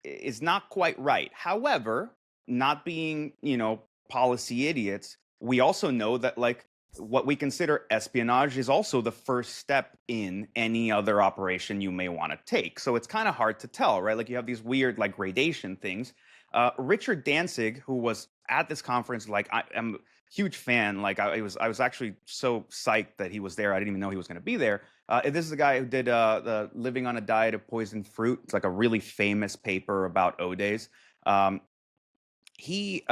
is not quite right. However, not being, you know, policy idiots, we also know that like what we consider espionage is also the first step in any other operation you may want to take. So it's kind of hard to tell, right? Like you have these weird like gradation things. Richard Danzig, who was at this conference, like I'm a huge fan. Like I was actually so psyched that he was there. I didn't even know he was going to be there. This is the guy who did the Living on a Diet of Poisoned Fruit. It's like a really famous paper about O-Days. He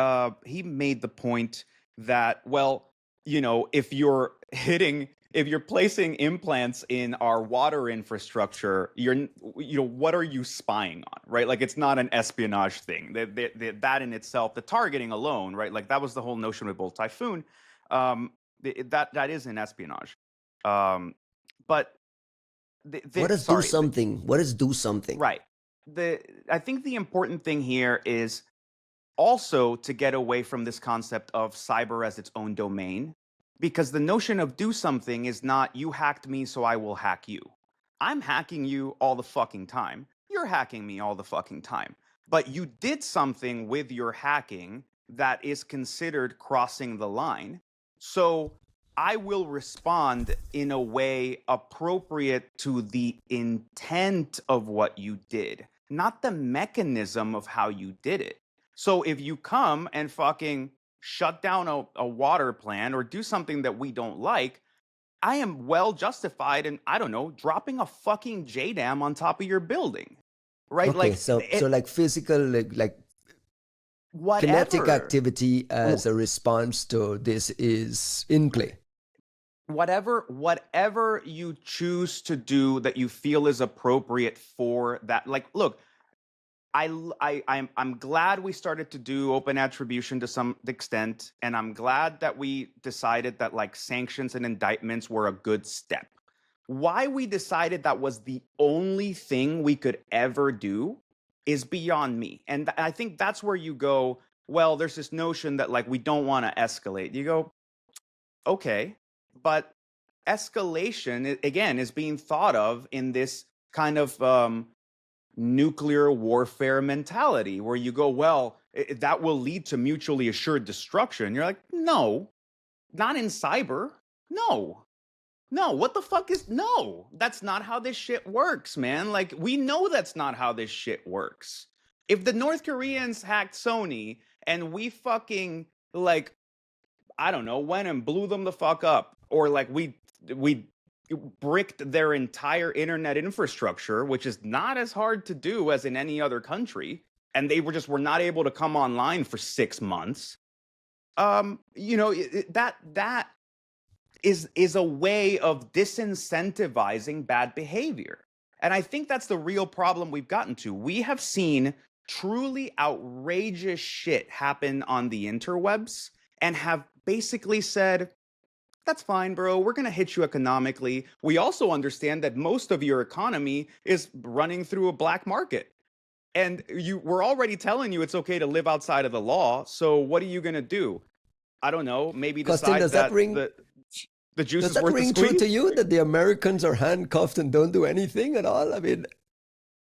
made the point that, well, you know, if you're placing implants in our water infrastructure, what are you spying on, right? Like it's not an espionage thing. That in itself, the targeting alone, right? Like that was the whole notion with Bolt Typhoon. That is an espionage. But what does do something? What is do something? Right. I think the important thing here is also to get away from this concept of cyber as its own domain, because the notion of do something is not you hacked me, so I will hack you. I'm hacking you all the fucking time. You're hacking me all the fucking time. But you did something with your hacking that is considered crossing the line. So I will respond in a way appropriate to the intent of what you did, not the mechanism of how you did it. So if you come and fucking shut down a water plant or do something that we don't like, I am well justified in, I don't know, dropping a fucking JDAM on top of your building, right? Okay, like so like physical, like kinetic activity as a response to this is in play. Whatever you choose to do that you feel is appropriate for that. Like, look, I'm glad we started to do open attribution to some extent, and I'm glad that we decided that like sanctions and indictments were a good step. Why we decided that was the only thing we could ever do is beyond me. And I think that's where you go, well, there's this notion that like we don't want to escalate. You go, okay, but escalation again is being thought of in this kind of nuclear warfare mentality where you go, well, that will lead to mutually assured destruction. You're like, no, not in cyber. No, what the fuck is, no, that's not how this shit works, man. Like, we know that's not how this shit works. If the North Koreans hacked Sony and we fucking, like, I don't know, went and blew them the fuck up, or like we bricked their entire internet infrastructure, which is not as hard to do as in any other country, and they were not able to come online for 6 months. That is a way of disincentivizing bad behavior. And I think that's the real problem we've gotten to. We have seen truly outrageous shit happen on the interwebs and have basically said, that's fine, bro. We're going to hit you economically. We also understand that most of your economy is running through a black market. And we're already telling you it's okay to live outside of the law. So what are you going to do? I don't know. Maybe Costin, decide does that the juice is worth the ring squeeze? true to you that the Americans are handcuffed and don't do anything at all? I mean,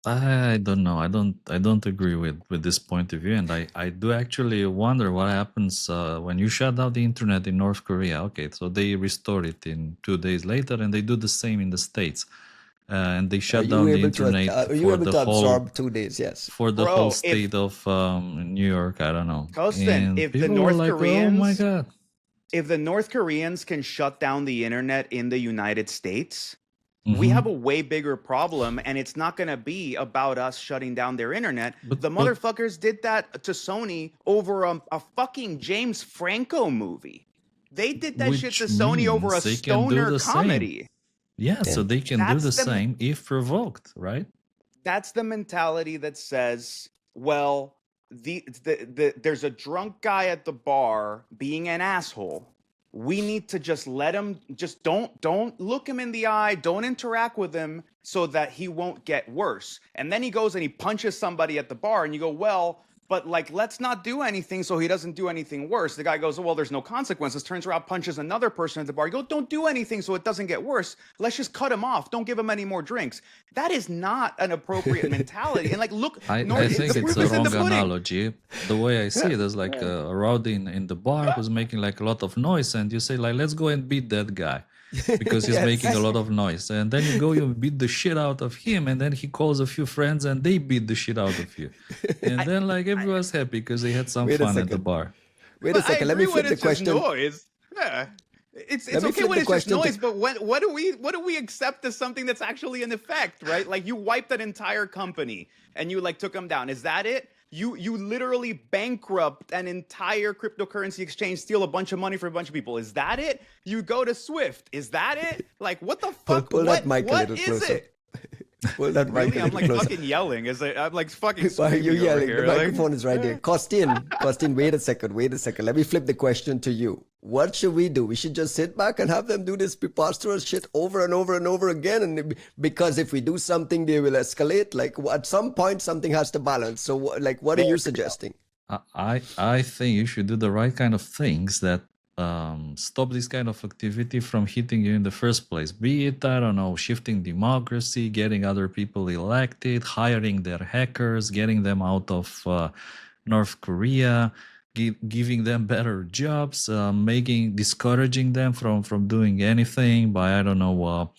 I don't know. I don't agree with this point of view, and I do actually wonder what happens when you shut down the internet in North Korea. Okay, so they restore it in 2 days later, and they do the same in the States, and they shut down the internet are you for able the to whole absorb 2 days? Yes. for the Bro, whole state of New York. I don't know. Costin, And if the people North were like, "Oh my Koreans, god!" if the North Koreans can shut down the internet in the United States, we Mhm. have a way bigger problem, and it's not going to be about us shutting down their internet. But The motherfuckers did that to Sony over a fucking James Franco movie. They did that shit which to Sony over a means they can do stoner the same. comedy. Yeah, so Yeah. they can do That's the the same if provoked, right? that's the mentality that says, well, there's a drunk guy at the bar being an asshole. We need to just let him, just don't look him in the eye, don't interact with him so that he won't get worse. And then he goes and he punches somebody at the bar, and you go, well, but like, let's not do anything so he doesn't do anything worse. The guy goes, well, there's no consequences. Turns around, punches another person at the bar. You go, don't do anything so it doesn't get worse. Let's just cut him off. Don't give him any more drinks. That is not an appropriate mentality. And like, look, I think the it's proof a is in wrong the pudding. analogy. The way I see it is like a rowdy in the bar who's making like a lot of noise, and you say like, let's go and beat that guy because he's Yes. making a lot of noise. And then you go, you beat the shit out of him, and then he calls a few friends and they beat the shit out of you. And then like everyone's happy because they had some Wait a fun at the second. bar. Wait a But I second. Let me agree flip when the it's just question. noise. Yeah. It's Let me okay flip when the it's just question to- noise, but what do we accept as something that's actually an effect, right? Like you wiped an entire company and you like took them down. Is that it? You literally bankrupt an entire cryptocurrency exchange, steal a bunch of money for a bunch of people. Is that it? You go to Swift. Is that it? Like what the fuck? Pull that mic a what little is closer. it? Pull that mic Really? a I'm little like closer. fucking yelling. I'm like fucking Why are you screaming over yelling? here. The Like, microphone is right there. Costin, wait a second. Let me flip the question to you. What should we do? We should just sit back and have them do this preposterous shit over and over and over again. And because if we do something, they will escalate. Like at some point, something has to balance. So, what are you suggesting? I think you should do the right kind of things that stop this kind of activity from hitting you in the first place. Be it, I don't know, shifting democracy, getting other people elected, hiring their hackers, getting them out of North Korea, giving them better jobs, discouraging them from doing anything by, I don't know,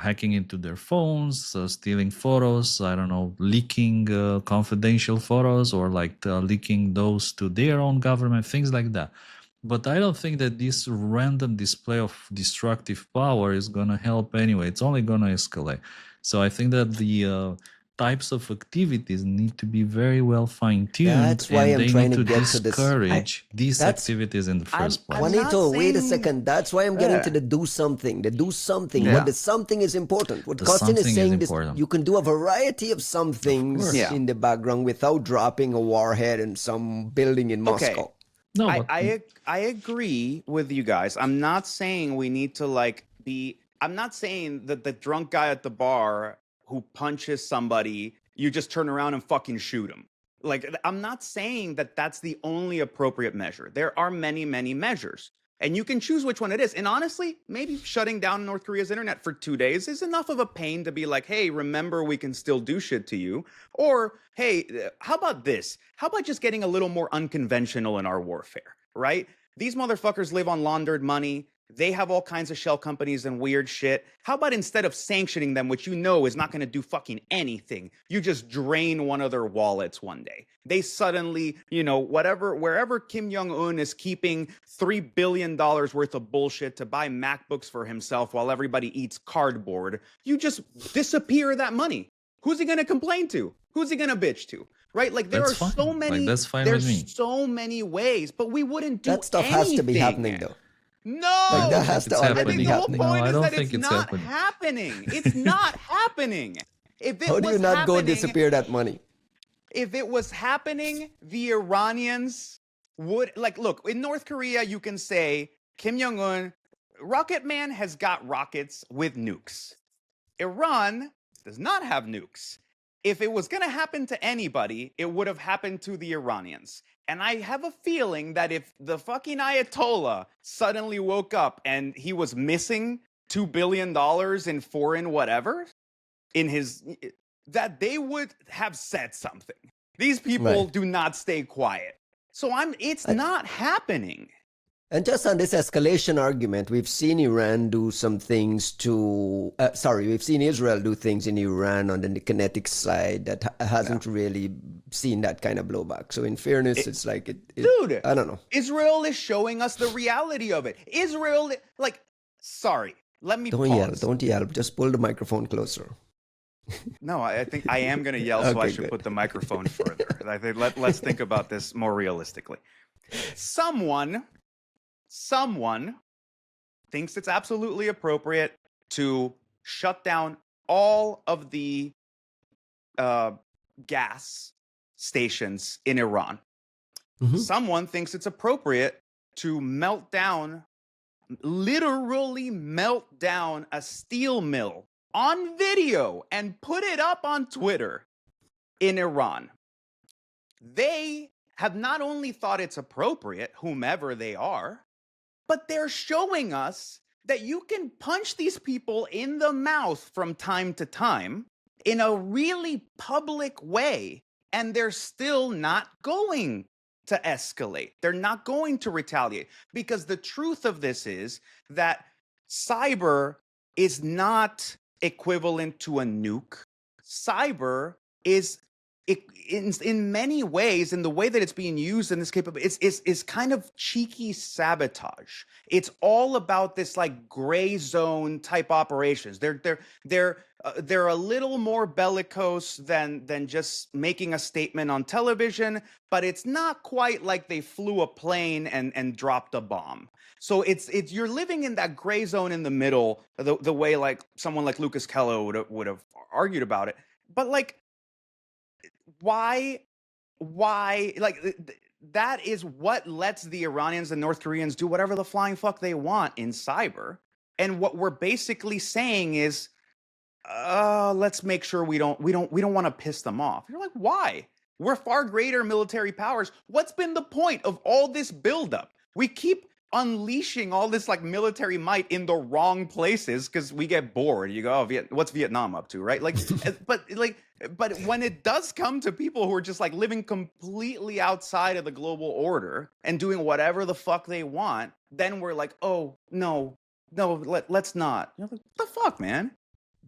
hacking into their phones, stealing photos, I don't know, leaking confidential photos, or like leaking those to their own government, things like that. But I don't think that this random display of destructive power is going to help anyway. It's only going to escalate. So I think that the types of activities need to be very well fine-tuned. That's why and I'm they trying need to get to this. discourage these That's- activities in the first place. I'm not Juanito, wait a saying- second. That's why I'm getting Yeah. to the do something. The do something. Yeah. What the something is important. What The Costin is something is saying is important. you can do a variety of some things course. Yeah. in the background without dropping a warhead in some building in Okay. Moscow. No, I, but I agree with you guys. I'm not saying we need to like be. I'm not saying that the drunk guy at the bar who punches somebody, you just turn around and fucking shoot him. Like I'm not saying that that's the only appropriate measure. There are many, many measures, and you can choose which one it is. And honestly, maybe shutting down North Korea's internet for 2 days is enough of a pain to be like, hey, remember we can still do shit to you. Or hey, how about this? How about just getting a little more unconventional in our warfare, right? These motherfuckers live on laundered money. They have all kinds of shell companies and weird shit. How about instead of sanctioning them, which you know is not going to do fucking anything, you just drain one of their wallets one day? They suddenly, wherever Kim Jong-un is keeping $3 billion worth of bullshit to buy MacBooks for himself while everybody eats cardboard, you just disappear that money. Who's he going to complain to? Who's he going to bitch to? Right? Like there That's are so fine. many, Like, that's fine with me. there's so many ways, but we wouldn't do That stuff has to be happening, though. No, Like, that has to It's already I think be the whole happening. point No, I is don't that think it's it's not happening. happening. It's not happening. If it How do was you not go happening, disappear that money? if it was happening, the Iranians would look, in North Korea, you can say Kim Jong-un, Rocket Man has got rockets with nukes. Iran does not have nukes. If it was going to happen to anybody, it would have happened to the Iranians. And I have a feeling that if the fucking Ayatollah suddenly woke up and he was missing $2 billion in foreign whatever, that they would have said something. These people Right. do not stay quiet. So it's not happening. And just on this escalation argument, we've seen Iran do some things we've seen Israel do things in Iran on the kinetic side that hasn't really seen that kind of blowback. So in fairness, it's like, Dude, I don't know. Israel is showing us the reality of it. Israel, sorry, let me pause. Don't yell. Just pull the microphone closer. No, I think I am going to yell, so I Okay, should good. put the microphone further. I think let's think about this more realistically. Someone thinks it's absolutely appropriate to shut down all of the gas stations in Iran. Mhm. Someone thinks it's appropriate to literally melt down a steel mill on video and put it up on Twitter in Iran. They have not only thought it's appropriate, whomever they are, but they're showing us that you can punch these people in the mouth from time to time in a really public way, and they're still not going to escalate. They're not going to retaliate, because the truth of this is that cyber is not equivalent to a nuke. Cyber is, in many ways, in the way that it's being used in this capability, is kind of cheeky sabotage. It's all about this like gray zone type operations. They're a little more bellicose than just making a statement on television, but it's not quite like they flew a plane and dropped a bomb. So it's you're living in that gray zone in the middle, the way like someone like Lucas Kello would have argued about it. But like, why that is what lets the Iranians and North Koreans do whatever the flying fuck they want in cyber. And what we're basically saying is, let's make sure we don't want to piss them off. You're like, why? We're far greater military powers. What's been the point of all this buildup? We keep unleashing all this like military might in the wrong places because we get bored. You go, oh, what's Vietnam up to, right? Like, but when it does come to people who are just like living completely outside of the global order and doing whatever the fuck they want, then we're like, oh no, let's not. You're like, what the fuck, man?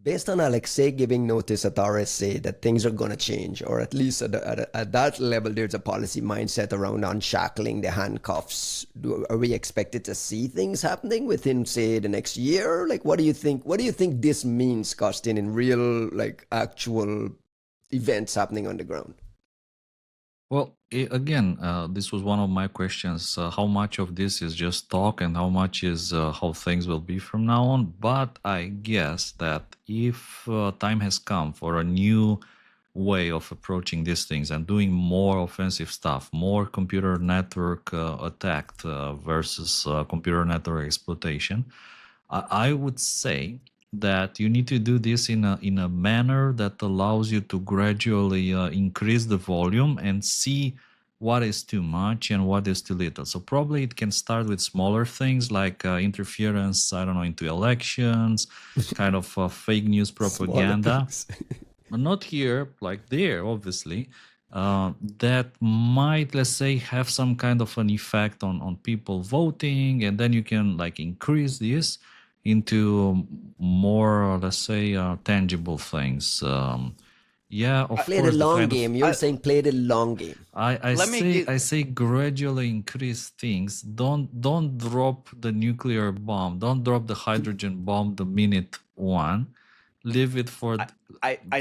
Based on Alexei giving notice at RSA that things are going to change, or at least at that level, there's a policy mindset around unshackling the handcuffs. Are we expected to see things happening within, say, the next year? Like, what do you think? What do you think this means, Costin, in real, like, actual events happening on the ground? Well, again, this was one of my questions. How much of this is just talk and how much is how things will be from now on? But I guess that if time has come for a new way of approaching these things and doing more offensive stuff, more computer network attacked versus computer network exploitation, I would say that you need to do this in a manner that allows you to gradually increase the volume and see what is too much and what is too little. So probably it can start with smaller things like interference, I don't know, into elections, kind of fake news propaganda. But not here, like there, obviously. that might, let's say, have some kind of an effect on people voting, and then you can like increase this into more, let's say, tangible things. Yeah, of Play the course, the long kind of game. You're saying play the long game. I Let me say get. I say gradually increase things. Don't drop the nuclear bomb. Don't drop the hydrogen bomb the minute one. Leave it I for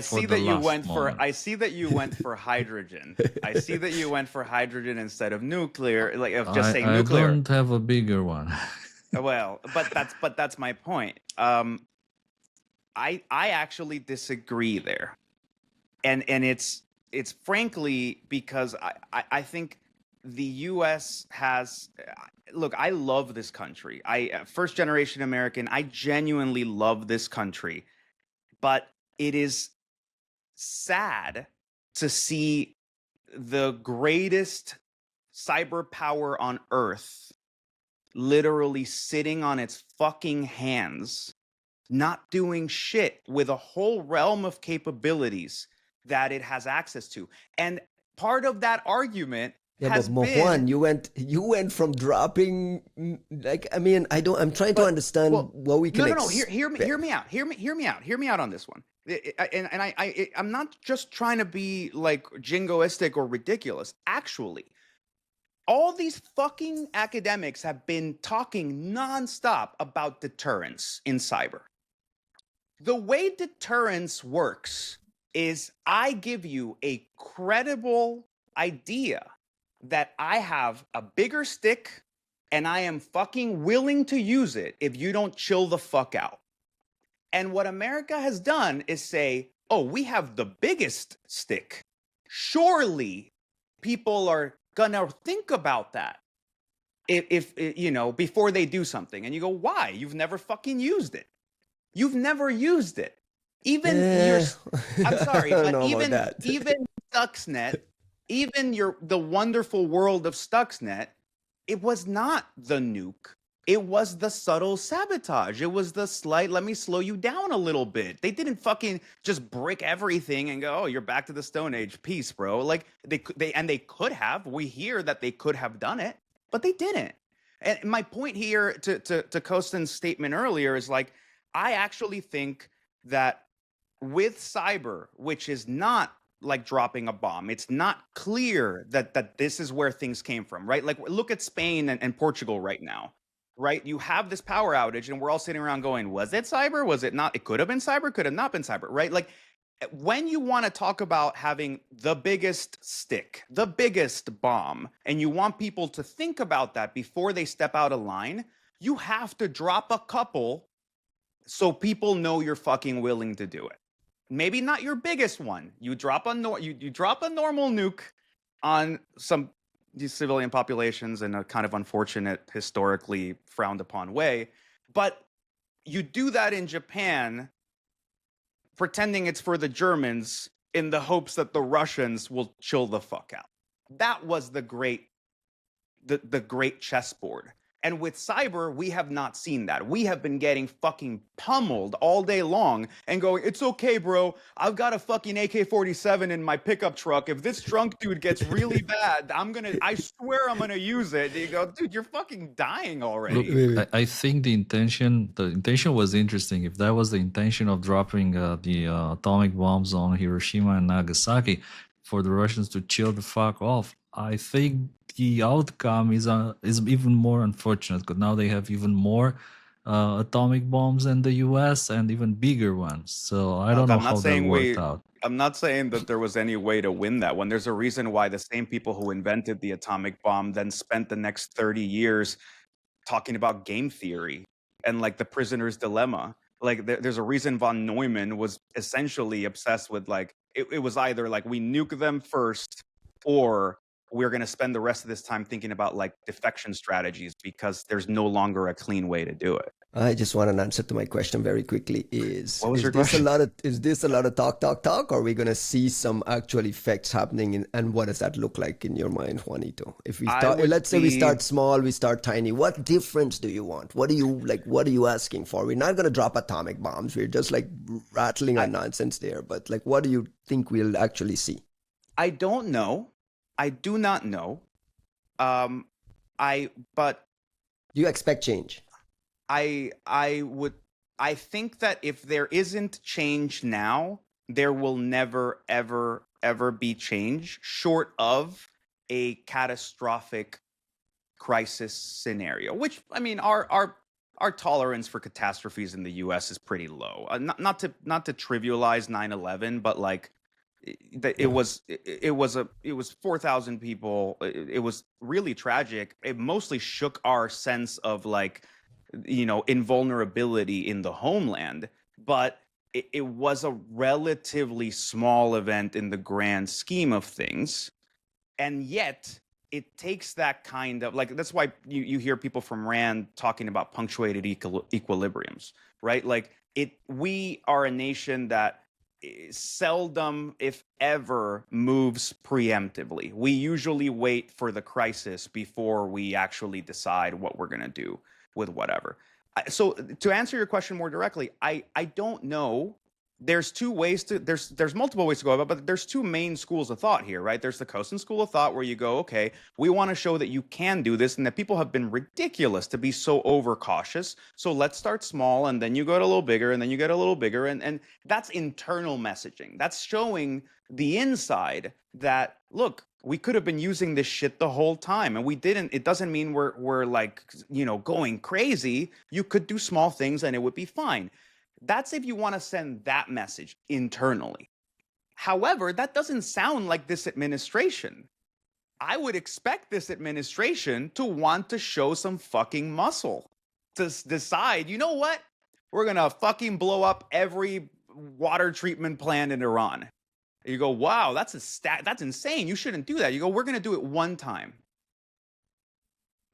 see the that you last went for moment. I see that you went for hydrogen. I see that you went for hydrogen instead of nuclear, like of just saying I nuclear. don't have a bigger one. Well, but that's my point. I actually disagree there, and it's frankly because I think the U.S. has. Look, I love this country. I first generation American. I genuinely love this country, but it is sad to see the greatest cyber power on earth literally sitting on its fucking hands, not doing shit with a whole realm of capabilities that it has access to. And part of that argument Yeah, has but been Juan, you went from dropping like I mean I'm trying to but understand well what we can no expect. hear me out hear me out on this one. I'm not just trying to be like jingoistic or ridiculous. Actually, all these fucking academics have been talking nonstop about deterrence in cyber. The way deterrence works is I give you a credible idea that I have a bigger stick and I am fucking willing to use it if you don't chill the fuck out. And what America has done is say, oh, we have the biggest stick. Surely people are gonna think about that if you know, before they do something. And you go, why? You've never fucking used it. You've never used it. Even your, Eh, I'm sorry, I don't but know about that. even Stuxnet, even the wonderful world of Stuxnet, it was not the nuke. It was the subtle sabotage. It was the slight, let me slow you down a little bit. They didn't fucking just break everything and go, oh, you're back to the Stone Age. Peace, bro. Like they could have. We hear that they could have done it, but they didn't. And my point here to Costin's statement earlier is like, I actually think that with cyber, which is not like dropping a bomb, it's not clear that this is where things came from, right? Like look at Spain and Portugal right now, right? You have this power outage, and we're all sitting around going, was it cyber? Was it not? It could have been cyber, could have not been cyber, right? Like when you want to talk about having the biggest stick, the biggest bomb, and you want people to think about that before they step out of line, you have to drop a couple so people know you're fucking willing to do it. Maybe not your biggest one. You drop a you drop a normal nuke on some civilian populations in a kind of unfortunate, historically frowned upon way, but you do that in Japan, pretending it's for the Germans in the hopes that the Russians will chill the fuck out. That was the great chessboard. And with cyber, we have not seen that. We have been getting fucking pummeled all day long and going, it's okay, bro. I've got a fucking AK-47 in my pickup truck. If this drunk dude gets really bad, I swear I'm gonna use it. And you go, dude, you're fucking dying already. Look, Wait, wait. I think the intention was interesting. If that was the intention of dropping the atomic bombs on Hiroshima and Nagasaki for the Russians to chill the fuck off, I think the outcome is even more unfortunate, because now they have even more atomic bombs in the U.S. and even bigger ones. So I don't know how that worked out. I'm not saying that there was any way to win that one. There's a reason why the same people who invented the atomic bomb then spent the next 30 years talking about game theory and like the prisoner's dilemma. Like there's a reason von Neumann was essentially obsessed with like, it was either like we nuke them first, or we're going to spend the rest of this time thinking about like defection strategies, because there's no longer a clean way to do it. I just want an answer to my question very quickly. Is What was your this question? is this a lot of talk, or are we gonna see some actual effects happening? And what does that look like in your mind, Juanito? If we start, let's say we start small, we start tiny. What difference do you want? What do you like? What are you asking for? We're not gonna drop atomic bombs. We're just like rattling on nonsense there. But like, what do you think we'll actually see? I don't know. I do not know. But You expect change? I think that if there isn't change now, there will never ever be change short of a catastrophic crisis scenario, which I mean our tolerance for catastrophes in the US is pretty low. Not to trivialize 9/11, but like it was 4,000 people. It was really tragic. It mostly shook our sense of like invulnerability in the homeland, but it was a relatively small event in the grand scheme of things. And yet it takes that kind of like, that's why you hear people from Rand talking about punctuated equilibriums, right? Like we are a nation that seldom, if ever, moves preemptively. We usually wait for the crisis before we actually decide what we're going to do with whatever. So to answer your question more directly, I don't know. There's multiple ways to go about it, but there's two main schools of thought here, right? There's the Costin school of thought where you go, okay, we want to show that you can do this and that people have been ridiculous to be so overcautious. So let's start small and then you go a little bigger and then you get a little bigger. And that's internal messaging. That's showing the inside that, look, we could have been using this shit the whole time and we didn't. It doesn't mean we're like, going crazy. You could do small things and it would be fine. That's if you want to send that message internally. However, that doesn't sound like this administration. I would expect this administration to want to show some fucking muscle, to decide, you know what? We're going to fucking blow up every water treatment plant in Iran. You go, wow, that's insane. You shouldn't do that. You go, we're going to do it one time.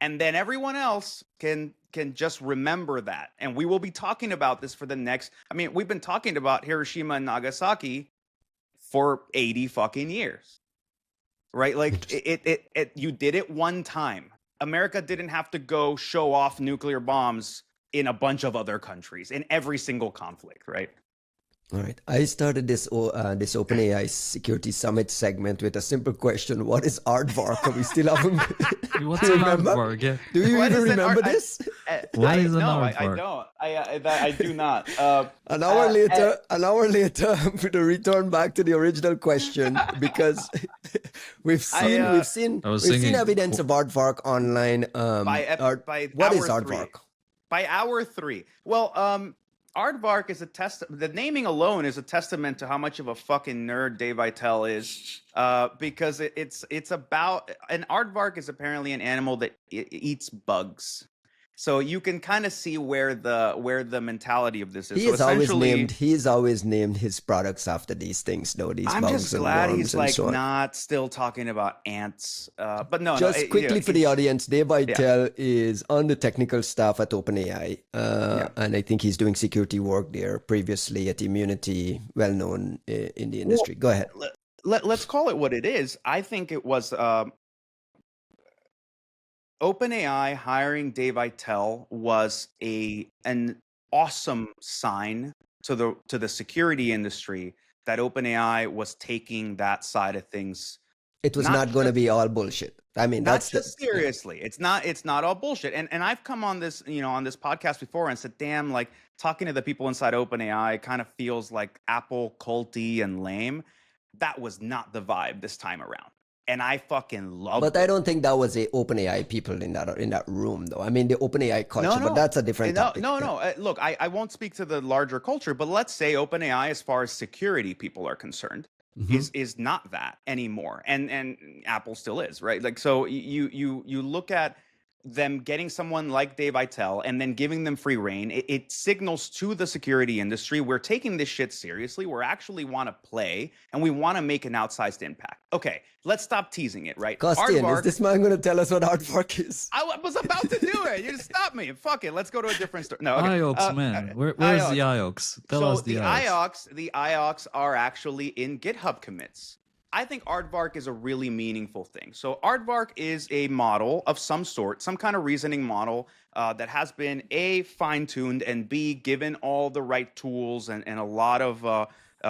And then everyone else can just remember that. And we will be talking about this for the next, we've been talking about Hiroshima and Nagasaki for 80 fucking years, right? Like you did it one time. America didn't have to go show off nuclear bombs in a bunch of other countries in every single conflict, right? All right. I started this OpenAI Security Summit segment with a simple question. What is Aardvark? We still haven't... What's an Aardvark? Yeah. Do you even remember this? What is an Aardvark? I don't. I do not. An hour later, I'm going to return back to the original question because we've seen evidence of Aardvark online. What is Aardvark? By hour 3. Well, Aardvark is the naming alone is a testament to how much of a fucking nerd Dave Vitale is, because it's about an Aardvark is apparently an animal that eats bugs. So you can kind of see where the mentality of this is. He's always named his products after these things, though. I'm bugs just glad and he's like so not still talking about ants. But no, just quickly for the audience, Dave Vitale is on the technical staff at OpenAI, and I think he's doing security work there previously at Immunity, well known in the industry. Go ahead. Let's call it what it is. I think it was. OpenAI hiring Dave Vitale was an awesome sign to the security industry that OpenAI was taking that side of things. It was not going to be all bullshit. Seriously. It's not all bullshit. And I've come on this, on this podcast before and said, damn, like talking to the people inside OpenAI kind of feels like Apple culty and lame. That was not the vibe this time around. And I fucking love it. But I don't think that was the OpenAI people in that room, though. I mean, the OpenAI culture, but that's a different topic. No. Look, I won't speak to the larger culture, but let's say OpenAI, as far as security people are concerned, is not that anymore. And Apple still is, right? Like, so you look at them getting someone like Dave Vitale and then giving them free reign. It signals to the security industry, we're taking this shit seriously. We actually want to play and we want to make an outsized impact. Okay, let's stop teasing it, right? Costin, is this man going to tell us what Aardvark is? I was about to do it. You just stopped me. Fuck it. Let's go to a different story. No, okay. IOX, man. Where's the IOX? Tell us the IOX. The IOX are actually in GitHub commits. I think Aardvark is a really meaningful thing. So Aardvark is a model of some sort, some kind of reasoning model that has been A, fine-tuned, and B, given all the right tools and a lot of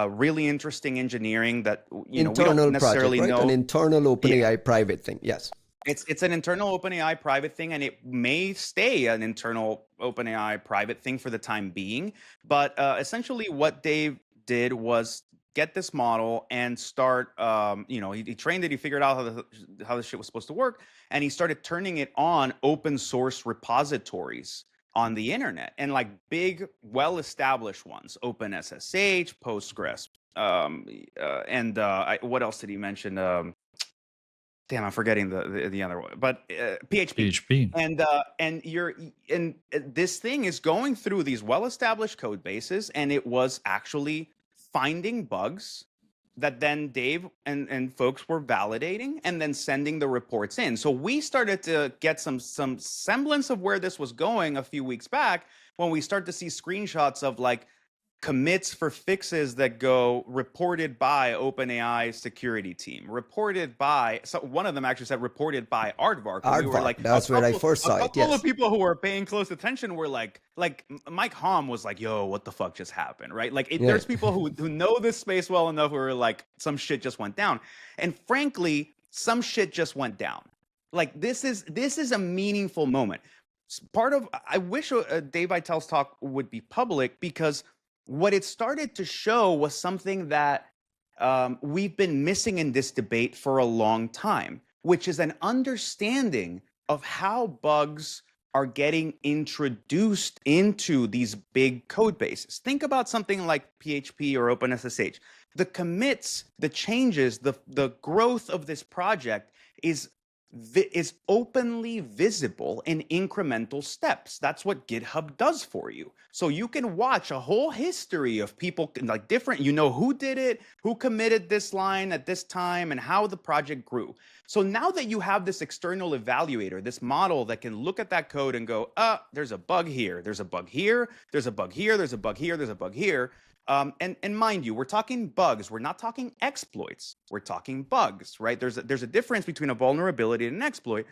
really interesting engineering that we don't Internal necessarily project, right? know. An internal OpenAI private thing. Yes. It's an internal OpenAI private thing, and it may stay an internal OpenAI private thing for the time being. But essentially, what Dave did was get this model and start. He trained it. He figured out how this shit was supposed to work, and he started turning it on open source repositories on the internet, and like big, well-established ones: OpenSSH, Postgres, what else did he mention? Damn, I'm forgetting the other one, but PHP. And this thing is going through these well-established code bases, and it was actually finding bugs that then Dave and folks were validating and then sending the reports in. So we started to get some semblance of where this was going a few weeks back when we start to see screenshots of like commits for fixes that go reported by OpenAI's security team, reported by, so one of them actually said reported by Aardvark. Aardvark, we were like, that's where I first saw it. A couple of people who were paying close attention were like Mike Hom was like, yo, what the fuck just happened, right? Like there's people who know this space well enough who are like, some shit just went down. And frankly, some shit just went down. Like this is a meaningful moment. Part of, I wish Dave Vitel's talk would be public, because what it started to show was something that we've been missing in this debate for a long time, which is an understanding of how bugs are getting introduced into these big code bases. Think about something like PHP or OpenSSH. The commits, the changes, the growth of this project is openly visible in incremental steps. That's what GitHub does for you. So you can watch a whole history of people, like different, who did it, who committed this line at this time, and how the project grew. So now that you have this external evaluator, this model that can look at that code and go, there's a bug here, there's a bug here, there's a bug here, there's a bug here, there's a bug here. And mind you, we're talking bugs. We're not talking exploits. We're talking bugs, right? There's a difference between a vulnerability and an exploit.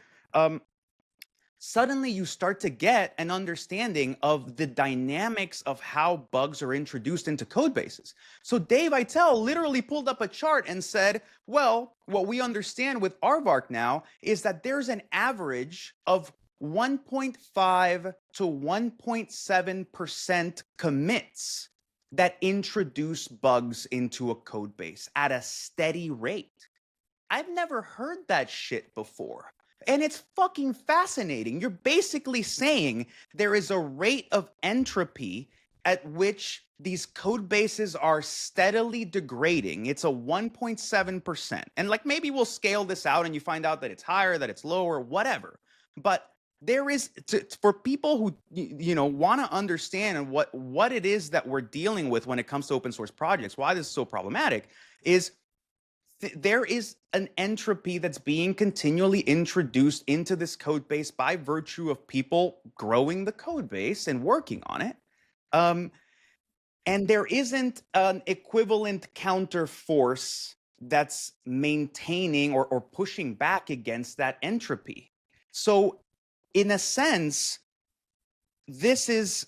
Suddenly you start to get an understanding of the dynamics of how bugs are introduced into code bases. So Dave Vitel literally pulled up a chart and said, well, what we understand with Aardvark now is that there's an average of 1.5 to 1.7% commits that introduce bugs into a code base at a steady rate. I've never heard that shit before. And it's fucking fascinating. You're basically saying there is a rate of entropy at which these code bases are steadily degrading. It's a 1.7%. And like maybe we'll scale this out and you find out that it's higher, that it's lower, whatever. But there is, for people who want to understand what it is that we're dealing with when it comes to open source projects, why this is so problematic, is there is an entropy that's being continually introduced into this code base by virtue of people growing the code base and working on it. And there isn't an equivalent counter force that's maintaining or pushing back against that entropy. So in a sense, this is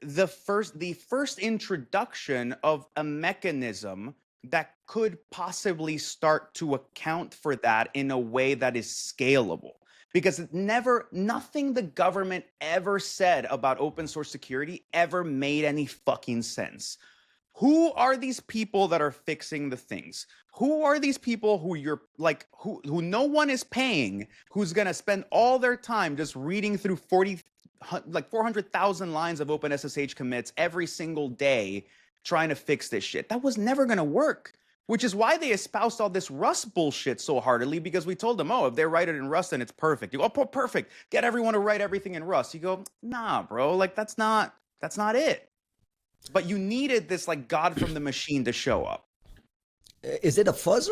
the first introduction of a mechanism that could possibly start to account for that in a way that is scalable. Because nothing the government ever said about open source security ever made any fucking sense. Who are these people that are fixing the things? Who are these people who you're like, who no one is paying, who's going to spend all their time just reading through 400,000 lines of OpenSSH commits every single day trying to fix this shit? That was never going to work, which is why they espoused all this Rust bullshit so heartily, because we told them, if they write it in Rust, then it's perfect. You go, perfect. Get everyone to write everything in Rust. You go, nah, bro, like that's not it. But you needed this like God from the machine to show up. Is it a fuzzer?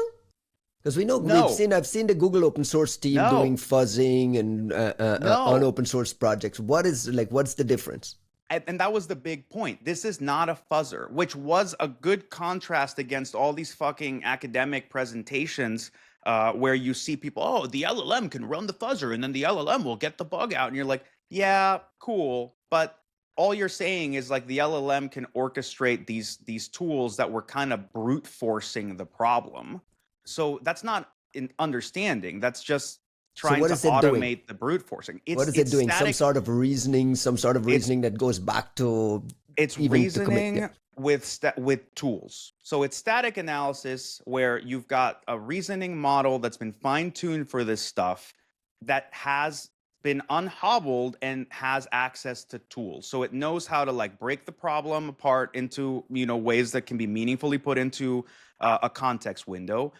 Because we know I've seen the Google open source team doing fuzzing and on open source projects. What's the difference? And that was the big point. This is not a fuzzer, which was a good contrast against all these fucking academic presentations where you see people, the LLM can run the fuzzer and then the LLM will get the bug out. And you're like, yeah, cool. But all you're saying is like the LLM can orchestrate these tools that were kind of brute forcing the problem. So that's not in understanding. That's just So trying what to is it doing? automate the brute forcing. What is it It's doing? Some static. sort of reasoning, It's that goes back to it's even to commit. reasoning with tools. So it's static analysis where you've got a reasoning model that's been fine-tuned for this stuff that has been unhobbled and has access to tools. So it knows how to like break the problem apart into, ways that can be meaningfully put into a context window.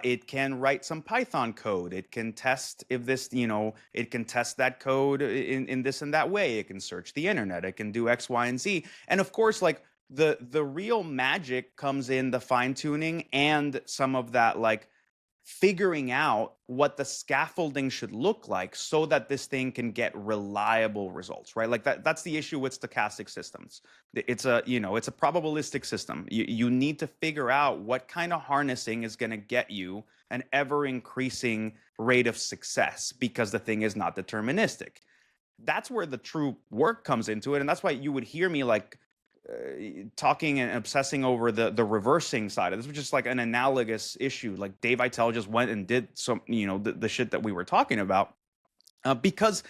It can write some Python code. It can test if this, it can test that code in this and that way. It can search the internet. It can do X, Y, and Z. And of course, like the real magic comes in the fine tuning and some of that like figuring out what the scaffolding should look like so that this thing can get reliable results, right? Like that's the issue with stochastic systems. It's a probabilistic system. You need to figure out what kind of harnessing is going to get you an ever increasing rate of success because the thing is not deterministic. That's where the true work comes into it. And that's why you would hear me like talking and obsessing over the reversing side of this, which is like an analogous issue. Like Dave Vitale just went and did some, the shit that we were talking about, because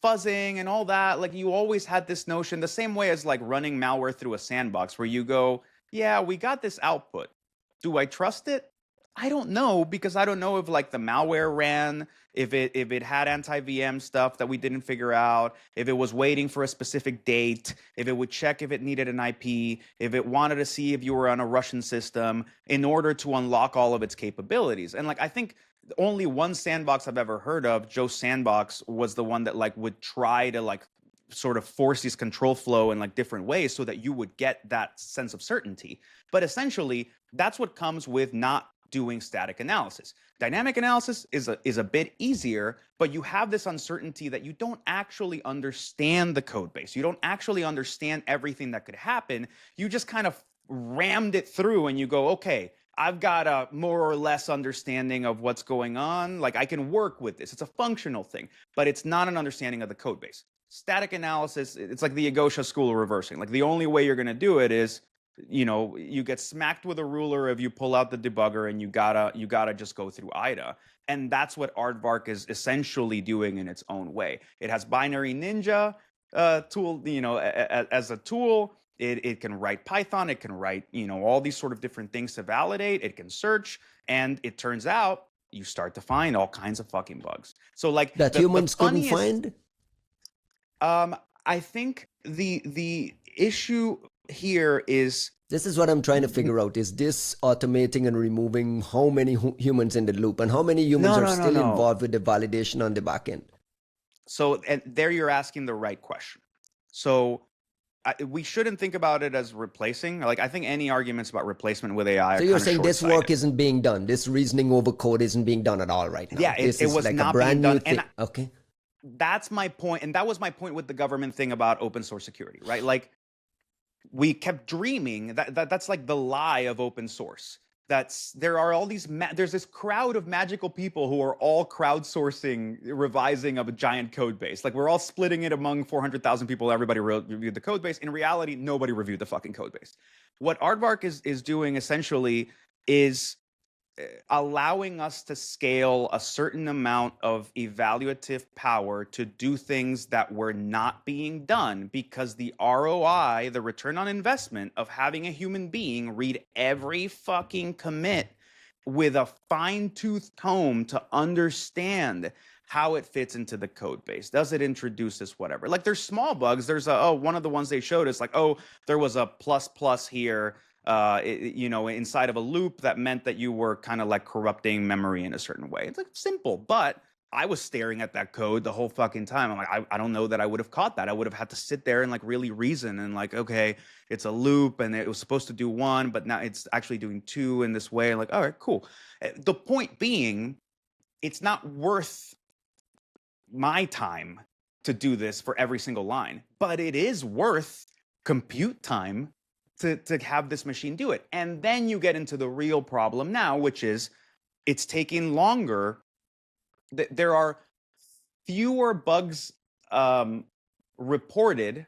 fuzzing and all that, like you always had this notion, the same way as like running malware through a sandbox where you go, yeah, we got this output. Do I trust it? I don't know, because I don't know if like the malware ran, if it had anti-VM stuff that we didn't figure out, if it was waiting for a specific date, if it would check if it needed an IP, if it wanted to see if you were on a Russian system in order to unlock all of its capabilities. And like I think only one sandbox I've ever heard of, Joe Sandbox, was the one that like would try to like sort of force these control flow in like different ways so that you would get that sense of certainty. But essentially, that's what comes with not doing static analysis. Dynamic analysis is a bit easier, but you have this uncertainty that you don't actually understand the code base. You don't actually understand everything that could happen. You just kind of rammed it through and you go, okay, I've got a more or less understanding of what's going on. Like I can work with this. It's a functional thing, but it's not an understanding of the code base. Static analysis, it's like the Agosha school of reversing. Like the only way you're going to do it is, you get smacked with a ruler if you pull out the debugger, and you gotta just go through IDA. And that's what Aardvark is essentially doing in its own way. It has binary ninja tool, as a tool. It can write Python. It can write, all these sort of different things to validate. It can search, and it turns out you start to find all kinds of fucking bugs. So like that humans couldn't find. I think the issue here is, this is what I'm trying to figure out. Is this automating and removing how many humans in the loop, and how many humans are still involved with the validation on the back end? So, and there you're asking the right question. So we shouldn't think about it as replacing. Like I think any arguments about replacement with AI. So you're saying this work isn't being done. This reasoning over code isn't being done at all right now. Yeah, it was like not a brand being done. Okay. That's my point. And that was my point with the government thing about open source security, right? Like we kept dreaming that's like the lie of open source. There are all these, there's this crowd of magical people who are all crowdsourcing, revising of a giant code base. Like we're all splitting it among 400,000 people. Everybody reviewed the code base. In reality, nobody reviewed the fucking code base. What Aardvark is doing essentially is allowing us to scale a certain amount of evaluative power to do things that were not being done, because the ROI, the return on investment of having a human being read every fucking commit with a fine-tooth comb to understand how it fits into the code base. Does it introduce this, whatever? Like there's small bugs. There's one of the ones they showed is like, there was a plus here, inside of a loop that meant that you were kind of like corrupting memory in a certain way. It's like simple, but I was staring at that code the whole fucking time. I'm like, I don't know that I would have caught that. I would have had to sit there and like really reason and like, okay, it's a loop and it was supposed to do one, but now it's actually doing two in this way. Like, all right, cool. The point being, it's not worth my time to do this for every single line, but it is worth compute time to have this machine do it. And then you get into the real problem now, which is it's taking longer. There are fewer bugs reported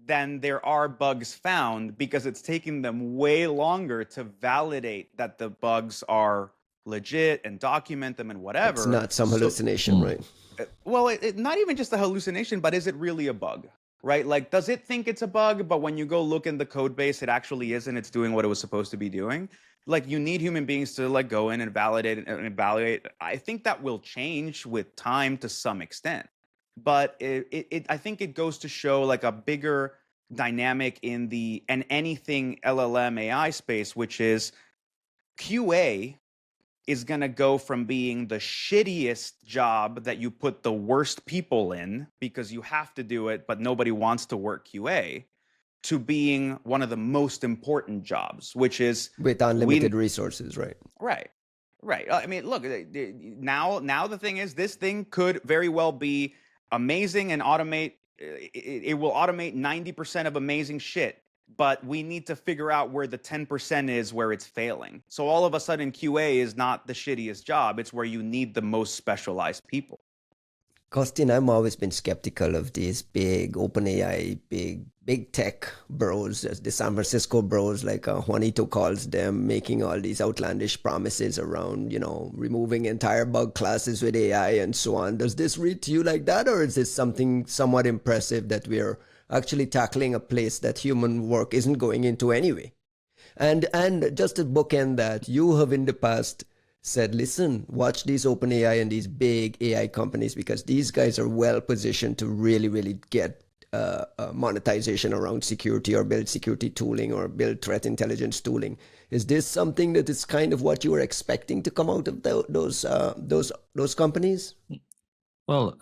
than there are bugs found because it's taking them way longer to validate that the bugs are legit and document them and whatever. It's not some hallucination, right? Well, not even just a hallucination, but is it really a bug? Right? Like, does it think it's a bug, but when you go look in the code base, it actually isn't. It's doing what it was supposed to be doing. Like, you need human beings to like go in and validate and evaluate. I think that will change with time to some extent, but I think it goes to show like a bigger dynamic in the and anything LLM AI space, which is QA is going to go from being the shittiest job that you put the worst people in because you have to do it, but nobody wants to work QA, to being one of the most important jobs, which is with unlimited resources, right? Right. I mean, look, now the thing is, this thing could very well be amazing and automate. It will automate 90% of amazing shit. But we need to figure out where the 10% is where it's failing. So all of a sudden, QA is not the shittiest job. It's where you need the most specialized people. Costin, I've always been skeptical of these big OpenAI, big tech bros, the San Francisco bros, like Juanito calls them, making all these outlandish promises around, removing entire bug classes with AI and so on. Does this read to you like that, or is this something somewhat impressive that we're actually tackling a place that human work isn't going into anyway? And just to bookend that, you have in the past said, listen, watch these OpenAI and these big AI companies because these guys are well positioned to really, really get monetization around security or build security tooling or build threat intelligence tooling. Is this something that is kind of what you were expecting to come out of those companies? Well,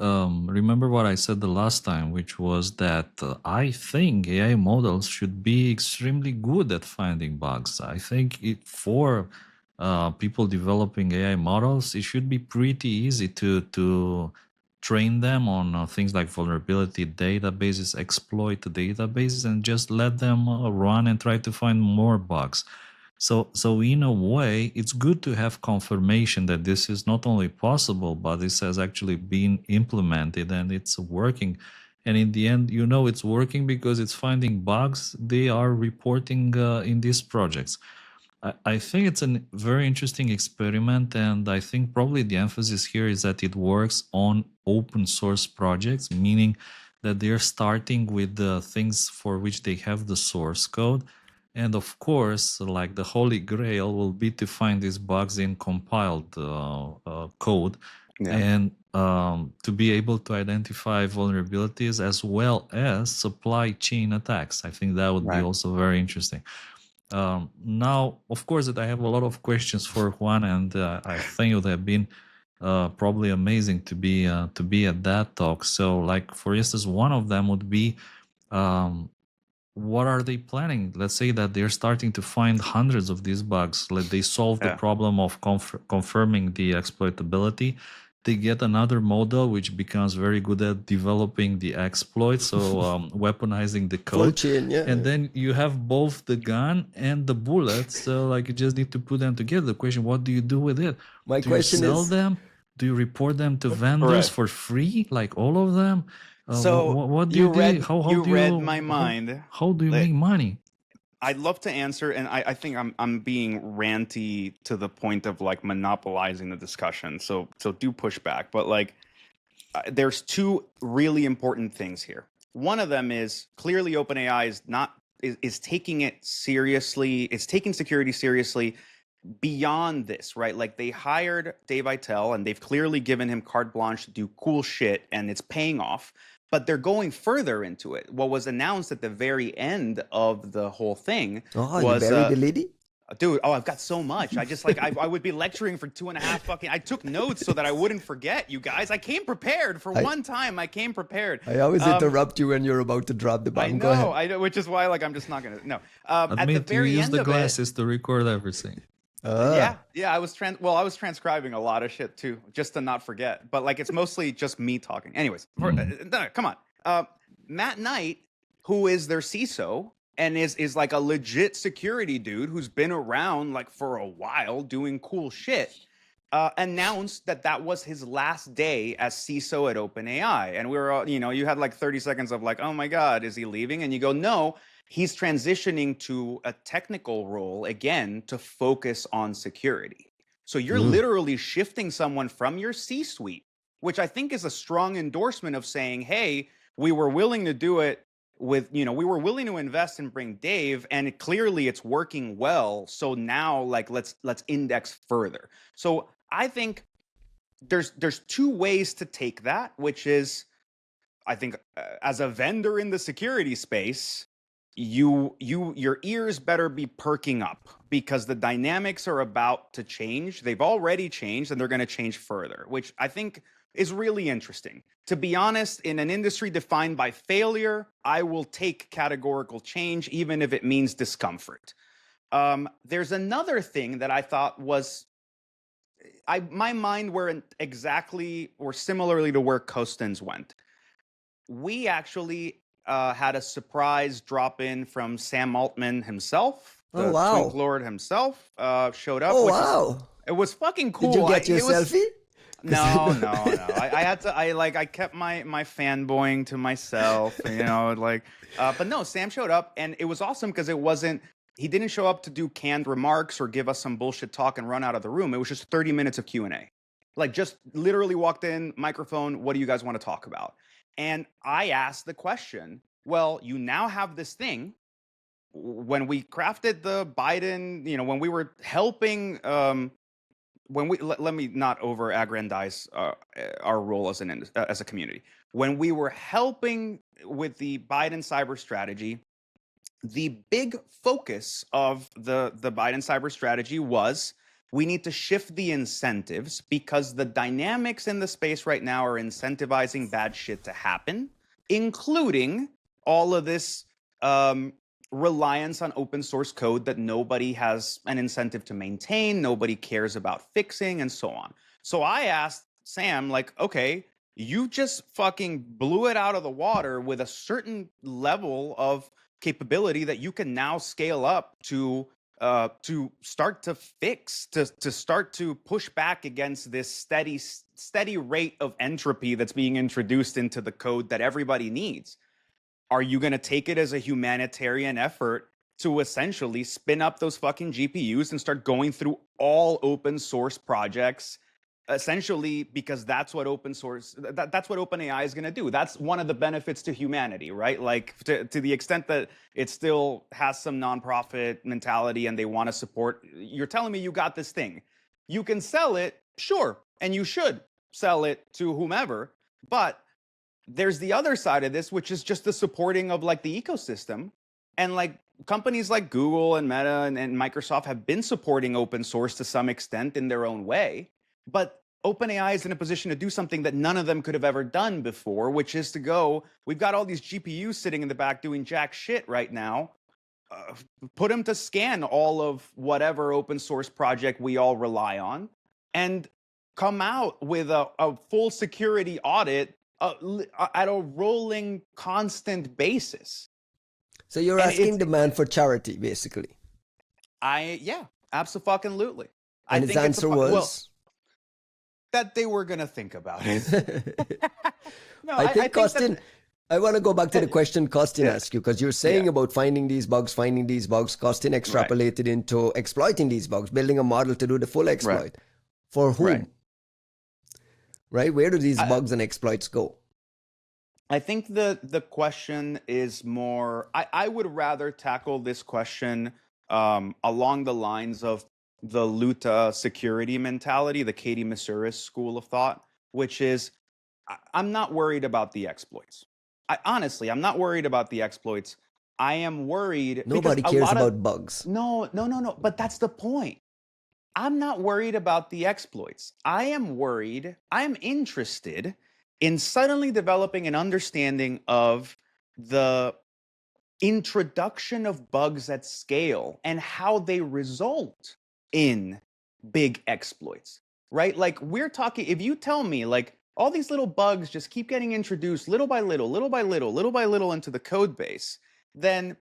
remember what I said the last time, which was that I think AI models should be extremely good at finding bugs. I think for people developing AI models, it should be pretty easy to train them on things like vulnerability databases, exploit the databases, and just let them run and try to find more bugs. So in a way, it's good to have confirmation that this is not only possible, but this has actually been implemented and it's working. And in the end, it's working because it's finding bugs they are reporting in these projects. I think it's a very interesting experiment, and I think probably the emphasis here is that it works on open source projects, meaning that they're starting with the things for which they have the source code. And of course, like the holy grail will be to find these bugs in compiled code, and to be able to identify vulnerabilities as well as supply chain attacks. I think that would be also very interesting. Now, of course, that I have a lot of questions for Juan, and I think it would have been probably amazing to be at that talk. So, like for instance, one of them would be, what are they planning? Let's say that they're starting to find hundreds of these bugs. Let they solve the problem of confirming the exploitability. They get another model which becomes very good at developing the exploit, so weaponizing the code. And then you have both the gun and the bullets, so like you just need to put them together. The question, what do you do with it? My do question you sell is, them? Do you report them to vendors for free, like all of them? So what do you do? How you do read my mind. How do you make money? I'd love to answer, and I think I'm being ranty to the point of like monopolizing the discussion. So do push back. But like, there's two really important things here. One of them is clearly OpenAI is taking it seriously. It's taking security seriously beyond this, right? Like they hired Dave Aitel, and they've clearly given him carte blanche to do cool shit, and it's paying off. But they're going further into it. What was announced at the very end of the whole thing was you buried the lady? Dude, I've got so much. I just like I would be lecturing for 2.5 fucking. I took notes so that I wouldn't forget, you guys. I came prepared for one time. I came prepared. I always interrupt you when you're about to drop the bomb. Go ahead. I know, which is why like I'm just not gonna. No, at the very you use end the of glasses to record everything. Yeah, I was transcribing a lot of shit too, just to not forget. But like, it's mostly just me talking. Anyways, come on. Matt Knight, who is their CISO and is like a legit security dude who's been around like for a while doing cool shit. announced that that was his last day as CISO at OpenAI. And we were all, you had like 30 seconds of like, oh my God, is he leaving? And you go, no, he's transitioning to a technical role again to focus on security. So you're literally shifting someone from your C-suite, which I think is a strong endorsement of saying, hey, we were willing to do it with, we were willing to invest and bring Dave, and clearly it's working well. So now like, let's index further. So I think there's two ways to take that, which is, I think as a vendor in the security space, your ears better be perking up because the dynamics are about to change. They've already changed and they're going to change further, which I think is really interesting. To be honest, in an industry defined by failure, I will take categorical change, even if it means discomfort. There's another thing that I thought was, my mind went exactly or similarly to where Costin's went. We actually had a surprise drop in from Sam Altman himself. The Twink Lord himself showed up. Oh, wow. It was fucking cool. Did you get your selfie? No. I had to. I kept my fanboying to myself. But no, Sam showed up, and it was awesome because it wasn't. He didn't show up to do canned remarks or give us some bullshit talk and run out of the room. It was just 30 minutes of Q&A. Like just literally walked in, microphone. What do you guys want to talk about? And I asked the question. Well, you now have this thing. When we crafted the Biden, when we were helping. Let me not over aggrandize our role as a community. When we were helping with the Biden cyber strategy, the big focus of the Biden cyber strategy was we need to shift the incentives because the dynamics in the space right now are incentivizing bad shit to happen, including all of this reliance on open source code that nobody has an incentive to maintain, nobody cares about fixing, and so on. So I asked Sam, like, okay, you just fucking blew it out of the water with a certain level of capability that you can now scale up to start to fix, to start to push back against this steady rate of entropy that's being introduced into the code that everybody needs. Are you going to take it as a humanitarian effort to essentially spin up those fucking GPUs and start going through all open source projects, essentially because that's what open source, that's what OpenAI is going to do. That's one of the benefits to humanity, right? Like to the extent that it still has some nonprofit mentality and they want to support, you're telling me you got this thing. You can sell it, sure, and you should sell it to whomever, but there's the other side of this, which is just the supporting of like the ecosystem. And like companies like Google and Meta and Microsoft have been supporting open source to some extent in their own way. But OpenAI is in a position to do something that none of them could have ever done before, which is to go, we've got all these GPUs sitting in the back doing jack shit right now. Put them to scan all of whatever open source project we all rely on and come out with a full security audit at a rolling, constant basis. So you're asking the man for charity, basically. Yeah, absolutely. And his answer was that they were going to think about it. No, I think Costin, I want to go back to the question Costin asked you, because you're saying about finding these bugs. Costin extrapolated into exploiting these bugs, building a model to do the full exploit. Right. For whom? Right? Where do these bugs and exploits go? I think the question is more, I would rather tackle this question along the lines of the Luta security mentality, the Katie Masuris school of thought, which is, I'm not worried about the exploits. Honestly, I'm not worried about the exploits. I am worried. Nobody cares about bugs. No. But that's the point. I'm not worried about the exploits. I am interested in suddenly developing an understanding of the introduction of bugs at scale and how they result in big exploits, right? Like we're talking, if you tell me like all these little bugs just keep getting introduced little by little into the code base, then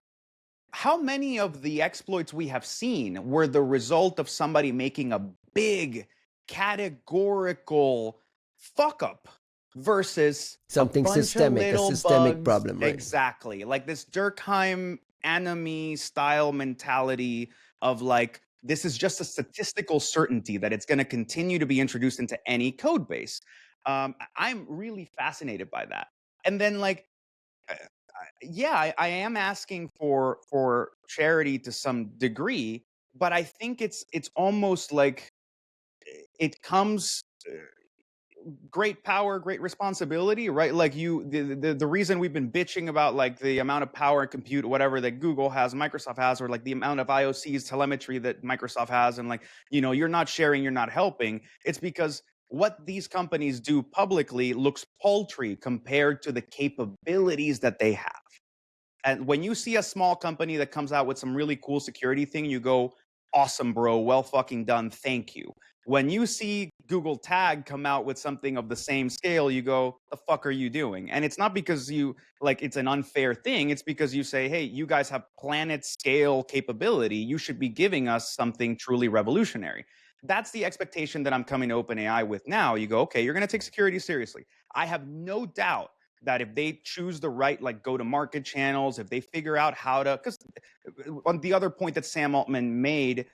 how many of the exploits we have seen were the result of somebody making a big categorical fuck up versus something a bunch systemic, of little a systemic bugs. problem, right? Exactly. Like this Durkheim enemy style mentality of like, this is just a statistical certainty that it's going to continue to be introduced into any code base. I'm really fascinated by that. And then like, yeah, I am asking for charity to some degree, but I think it's almost like it comes great power, great responsibility, right? Like the reason we've been bitching about like the amount of power and compute, whatever that Google has, Microsoft has, or like the amount of IOCs telemetry that Microsoft has, and like, you know, you're not sharing, you're not helping. It's because what these companies do publicly looks paltry compared to the capabilities that they have. And when you see a small company that comes out with some really cool security thing, you go, awesome, bro, well fucking done, thank you. When you see Google Tag come out with something of the same scale, you go, the fuck are you doing? And it's not because you like it's an unfair thing. It's because you say, hey, you guys have planet scale capability. You should be giving us something truly revolutionary. That's the expectation that I'm coming to OpenAI with now. You go, okay, you're going to take security seriously. I have no doubt that if they choose the right like go to market channels, if they figure out how to, because on the other point that Sam Altman made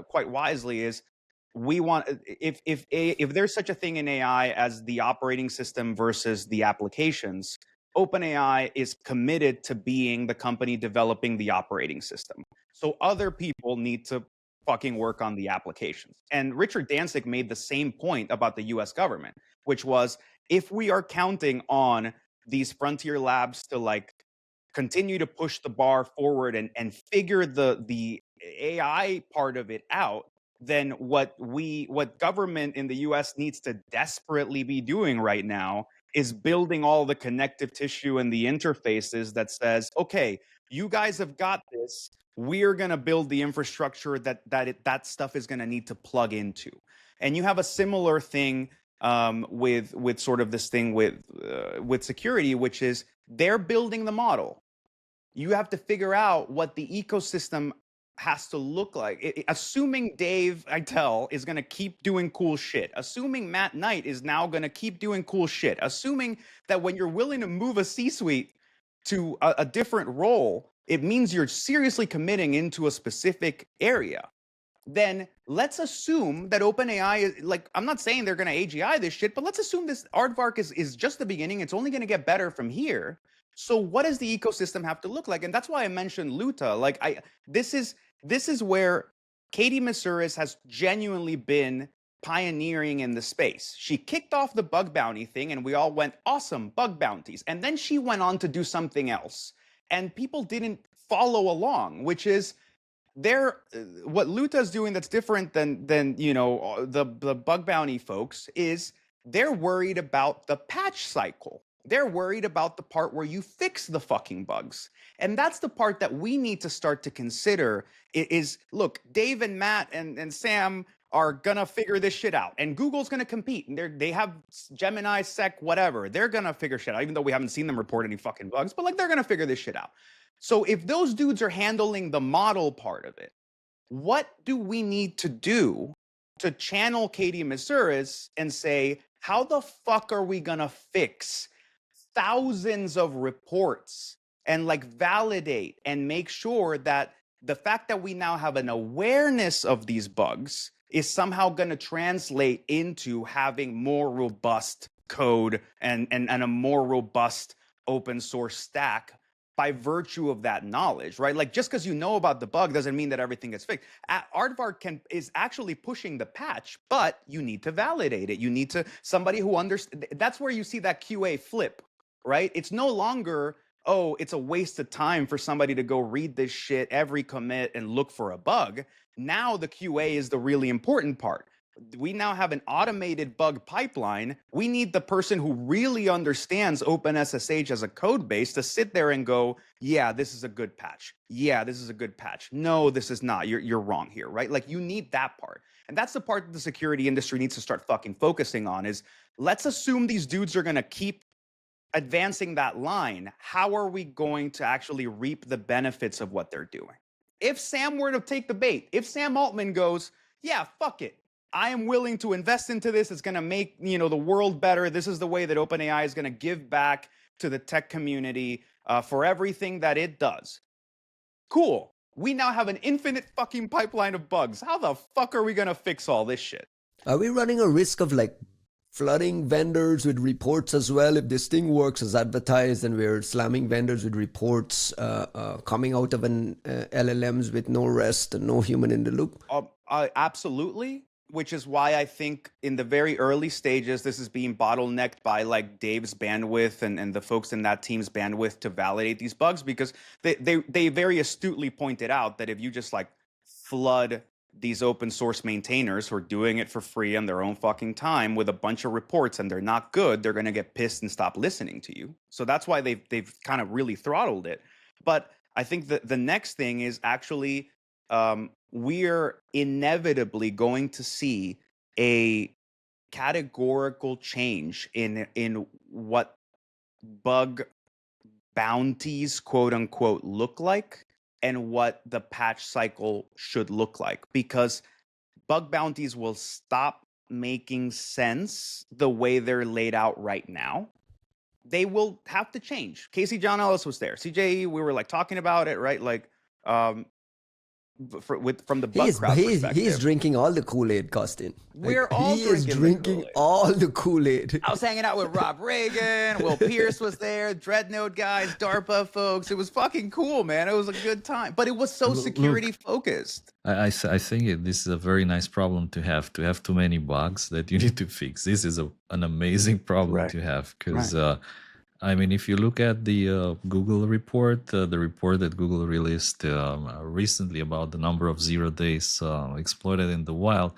quite wisely is we want if there's such a thing in AI as the operating system versus the applications, OpenAI is committed to being the company developing the operating system. So other people need to fucking work on the applications. And Richard Danzig made the same point about the US government, which was if we are counting on these frontier labs to like continue to push the bar forward and figure the AI part of it out, then what government in the US needs to desperately be doing right now is building all the connective tissue and the interfaces that says, okay, you guys have got this. We're going to build the infrastructure that stuff is going to need to plug into. And you have a similar thing with sort of this thing with security, which is they're building the model. You have to figure out what the ecosystem has to look like. Assuming Dave Eitel is going to keep doing cool shit, assuming Matt Knight is now going to keep doing cool shit, assuming that when you're willing to move a C-suite to a different role, it means you're seriously committing into a specific area. Then let's assume that OpenAI is like, I'm not saying they're going to AGI this shit, but let's assume this Aardvark is just the beginning. It's only going to get better from here. So what does the ecosystem have to look like? And that's why I mentioned Luta. Like this is where Katie Masuris has genuinely been pioneering in the space. She kicked off the bug bounty thing and we all went, awesome, bug bounties. And then she went on to do something else. And people didn't follow along, which is what Luta's doing that's different than you know the bug bounty folks is they're worried about the patch cycle. They're worried about the part where you fix the fucking bugs. And that's the part that we need to start to consider is look, Dave and Matt and Sam are gonna figure this shit out. And Google's gonna compete. And they have Gemini, Sec, whatever. They're gonna figure shit out, even though we haven't seen them report any fucking bugs, but like they're gonna figure this shit out. So if those dudes are handling the model part of it, what do we need to do to channel Katie Masuris and say, how the fuck are we gonna fix thousands of reports and like validate and make sure that the fact that we now have an awareness of these bugs is somehow going to translate into having more robust code and a more robust open source stack by virtue of that knowledge, right? Like just because you know about the bug doesn't mean that everything gets fixed. Aardvark is actually pushing the patch, but you need to validate it. You need to somebody who understands. That's where you see that QA flip, right? It's no longer, oh, it's a waste of time for somebody to go read this shit every commit and look for a bug. Now the QA is the really important part. We now have an automated bug pipeline. We need the person who really understands OpenSSH as a code base to sit there and go, yeah, this is a good patch. Yeah, this is a good patch. No, this is not. You're wrong here, right? Like you need that part. And that's the part that the security industry needs to start fucking focusing on is let's assume these dudes are going to keep advancing that line. How are we going to actually reap the benefits of what they're doing? If Sam were to take the bait, if Sam Altman goes, yeah, fuck it. I am willing to invest into this. It's going to make, the world better. This is the way that OpenAI is going to give back to the tech community for everything that it does. Cool. We now have an infinite fucking pipeline of bugs. How the fuck are we going to fix all this shit? Are we running a risk of like flooding vendors with reports as well? If this thing works as advertised and we're slamming vendors with reports coming out of an LLMs with no rest and no human in the loop? Absolutely. Which is why I think in the very early stages, this is being bottlenecked by like Dave's bandwidth and the folks in that team's bandwidth to validate these bugs, because they very astutely pointed out that if you just like flood these open source maintainers who are doing it for free on their own fucking time with a bunch of reports and they're not good, they're going to get pissed and stop listening to you. So that's why they've kind of really throttled it. But I think that the next thing is actually we're inevitably going to see a categorical change in what bug bounties, quote unquote, look like and what the patch cycle should look like, because bug bounties will stop making sense the way they're laid out right now. They will have to change. Casey John Ellis was there. CJE, we were like talking about it, right? Like from the bug crowd perspective. He's drinking all the Kool-Aid, Costin. We're all drinking all the Kool-Aid. I was hanging out with Rob Reagan, Will Pierce was there, Dreadnought guys, DARPA folks. It was fucking cool, man. It was a good time, but it was so security focused. I think this is a very nice problem to have too many bugs that you need to fix. This is an amazing problem to have, because I mean, if you look at the Google report, the report that Google released recently about the number of 0 days exploited in the wild,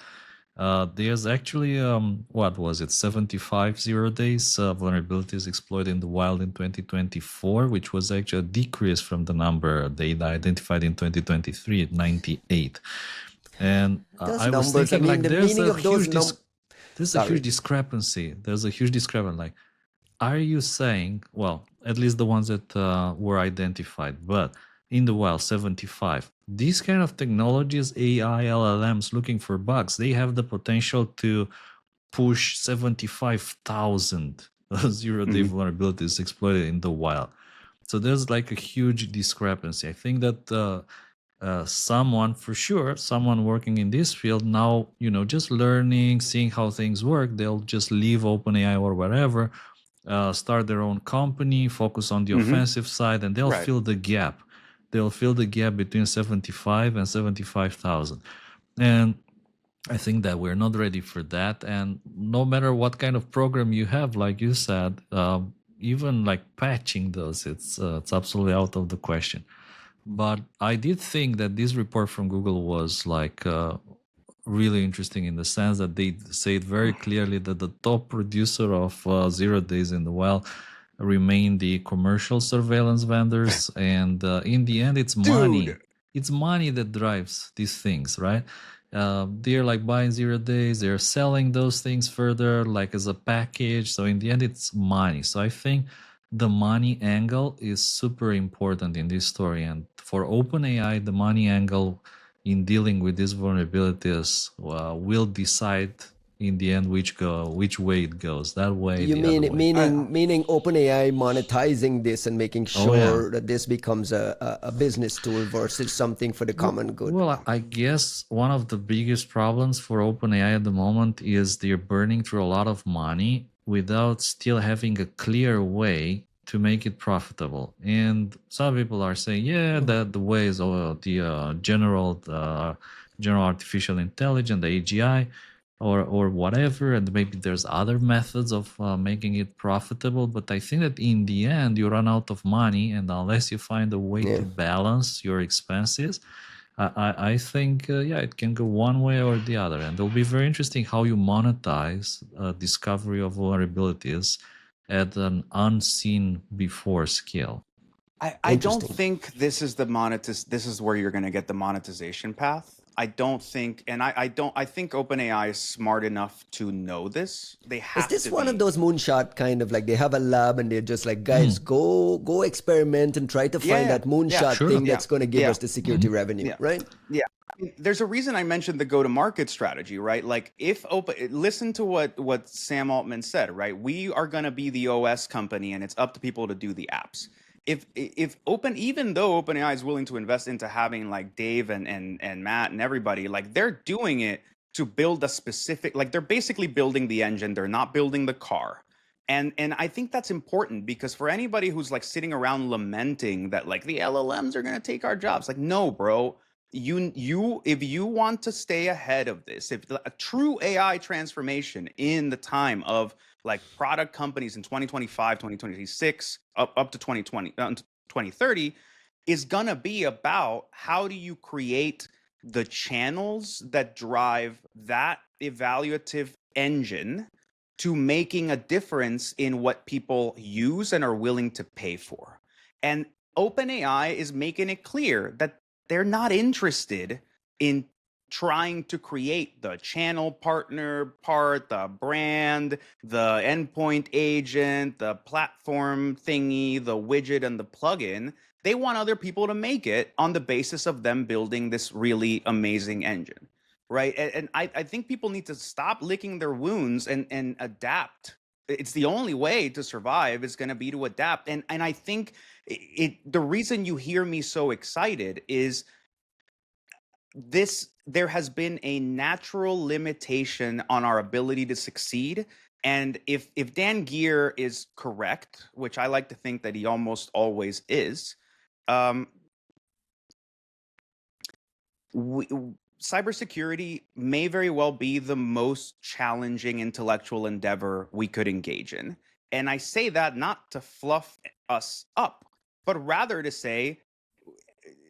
there's actually, 75 0 days vulnerabilities exploited in the wild in 2024, which was actually a decrease from the number they identified in 2023 at 98. And I was thinking, like, there's a huge discrepancy. There's a huge discrepancy. Like, are you saying, well, at least the ones that were identified, but in the wild, 75, these kind of technologies, AI, LLMs looking for bugs, they have the potential to push 75,000 0-day vulnerabilities exploited in the wild. So there's like a huge discrepancy. I think that someone working in this field now, just learning, seeing how things work, they'll just leave OpenAI or whatever, start their own company, focus on the offensive side, and they'll fill the gap. They'll fill the gap between 75 and 75,000. And I think that we're not ready for that. And no matter what kind of program you have, like you said, even like patching those, it's absolutely out of the question. But I did think that this report from Google was like really interesting in the sense that they say it very clearly that the top producer of 0 days in the wild remain the commercial surveillance vendors, and in the end it's money. It's money that drives these things, right? They're like buying 0 days, they're selling those things further like as a package, so in the end it's money. So I think the money angle is super important in this story, and for OpenAI the money angle in dealing with these vulnerabilities will decide in the end which way it goes. That way, meaning OpenAI monetizing this and making sure that this becomes a business tool versus something for the common good. Well, I guess one of the biggest problems for OpenAI at the moment is they're burning through a lot of money without still having a clear way to make it profitable. And some people are saying, that the way is the general artificial intelligence, the AGI, or whatever, and maybe there's other methods of making it profitable. But I think that in the end, you run out of money, and unless you find a way to balance your expenses, I think, it can go one way or the other. And it'll be very interesting how you monetize discovery of vulnerabilities at an unseen before scale. I don't think this is this is where you're going to get the monetization path. I don't think, and I think OpenAI is smart enough to know this. They have. Is this one of those moonshot kind of like they have a lab and they're just like, guys, go experiment and try to find that moonshot thing that's going to give us the security revenue, right? Yeah. There's a reason I mentioned the go-to-market strategy, right? Like if listen to what Sam Altman said, right? We are going to be the OS company, and it's up to people to do the apps. If even though OpenAI is willing to invest into having like Dave and Matt and everybody, like they're doing it to build a specific, like they're basically building the engine. They're not building the car. And I think that's important, because for anybody who's like sitting around lamenting that like the LLMs are going to take our jobs, like, no, bro. If you want to stay ahead of this, if a true AI transformation in the time of like product companies in 2025, 2026, up to 2030 is gonna be about how do you create the channels that drive that evaluative engine to making a difference in what people use and are willing to pay for. And OpenAI is making it clear that they're not interested in trying to create the channel partner part, the brand, the endpoint agent, the platform thingy, the widget, and the plugin. They want other people to make it on the basis of them building this really amazing engine, right? And I think people need to stop licking their wounds and adapt. It's the only way to survive is going to be to adapt. And I think the reason you hear me so excited is there has been a natural limitation on our ability to succeed. And if Dan Geer is correct, which I like to think that he almost always is, cybersecurity may very well be the most challenging intellectual endeavor we could engage in. And I say that not to fluff us up, but rather to say,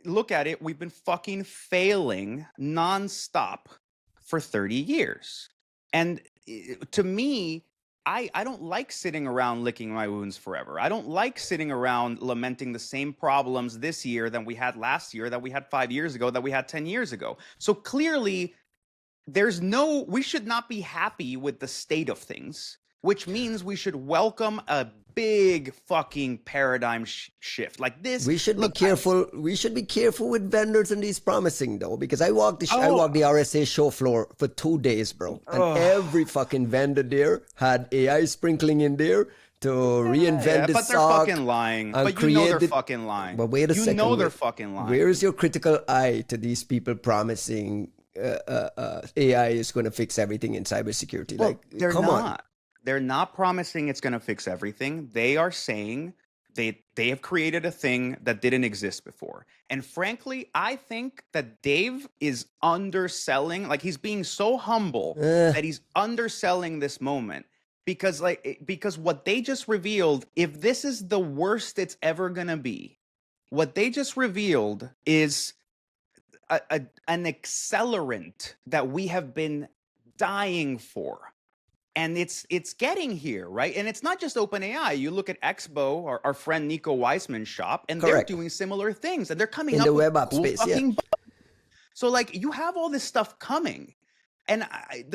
look at it, we've been fucking failing nonstop for 30 years. And to me, I don't like sitting around licking my wounds forever. I don't like sitting around lamenting the same problems this year that we had last year, that we had 5 years ago, that we had 10 years ago. So clearly, we should not be happy with the state of things, which means we should welcome a big fucking paradigm shift like this. We should be careful. We should be careful with vendors and these promising, though, because I walked the RSA show floor for 2 days, bro, and every fucking vendor there had AI sprinkling in there to reinvent the but they're fucking lying. But you know they're fucking lying. But wait a second. You know they're fucking lying. Where is your critical eye to these people promising AI is going to fix everything in cybersecurity? Well, like, they're come not. on. They're not promising it's going to fix everything. They are saying they have created a thing that didn't exist before. And frankly, I think that Dave is underselling, like he's being so humble that he's underselling this moment, because what they just revealed, if this is the worst it's ever going to be, what they just revealed is an accelerant that we have been dying for. And it's getting here, right? And it's not just OpenAI. You look at Expo, our friend Nico Weissman's shop, and Correct. They're doing similar things. And they're coming in up the with web app cool space, fucking yeah. So like you have all this stuff coming. And I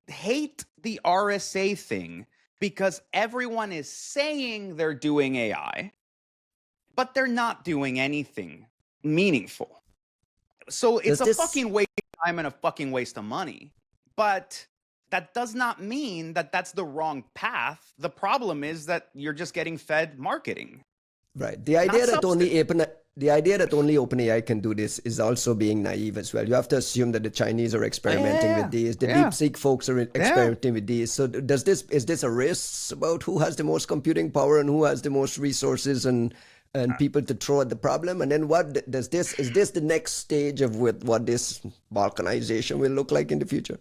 hate the RSA thing because everyone is saying they're doing AI, but they're not doing anything meaningful. So it's a fucking waste of time and a fucking waste of money. But that does not mean that that's the wrong path. The problem is that you're just getting fed marketing. Right. The idea that only OpenAI can do this is also being naive as well. You have to assume that the Chinese are experimenting with these. The DeepSeek folks are experimenting with these. So is this a race about who has the most computing power and who has the most resources and people to throw at the problem? And then is this the next stage of what this balkanization will look like in the future?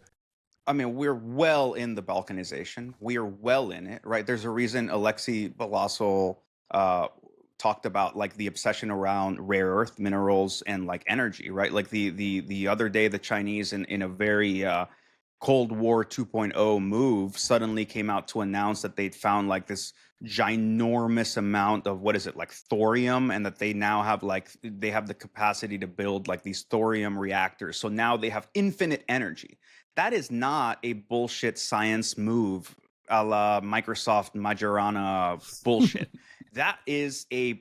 I mean, we're well in the balkanization. We are well in it, right? There's a reason Alexei Bulazel talked about like the obsession around rare earth minerals and like energy, right? Like the other day, the Chinese in a very Cold War 2.0 move suddenly came out to announce that they'd found like this ginormous amount of like thorium, and that they now have they have the capacity to build like these thorium reactors. So now they have infinite energy. That is not a bullshit science move a la Microsoft Majorana bullshit. that is a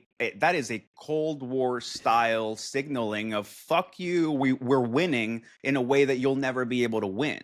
Cold War style signaling of fuck you, we're winning in a way that you'll never be able to win.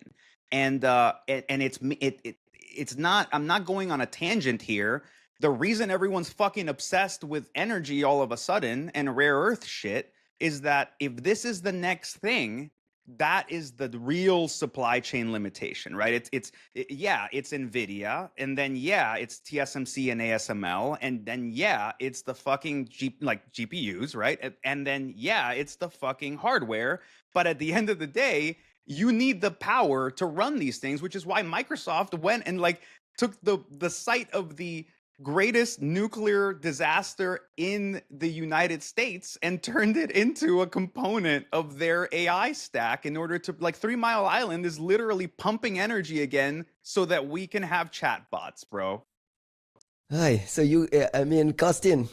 And it's not, I'm not going on a tangent here. The reason everyone's fucking obsessed with energy all of a sudden and rare earth shit is that if this is the next thing, that is the real supply chain limitation, right? It's Nvidia, and then it's TSMC and ASML, and then it's the fucking GPUs, right? And then it's the fucking hardware. But at the end of the day, you need the power to run these things, which is why Microsoft went and like took the site of the greatest nuclear disaster in the United States and turned it into a component of their AI stack in order to, like, 3 Mile Island is literally pumping energy again so that we can have chatbots, bro. Hi. So Costin,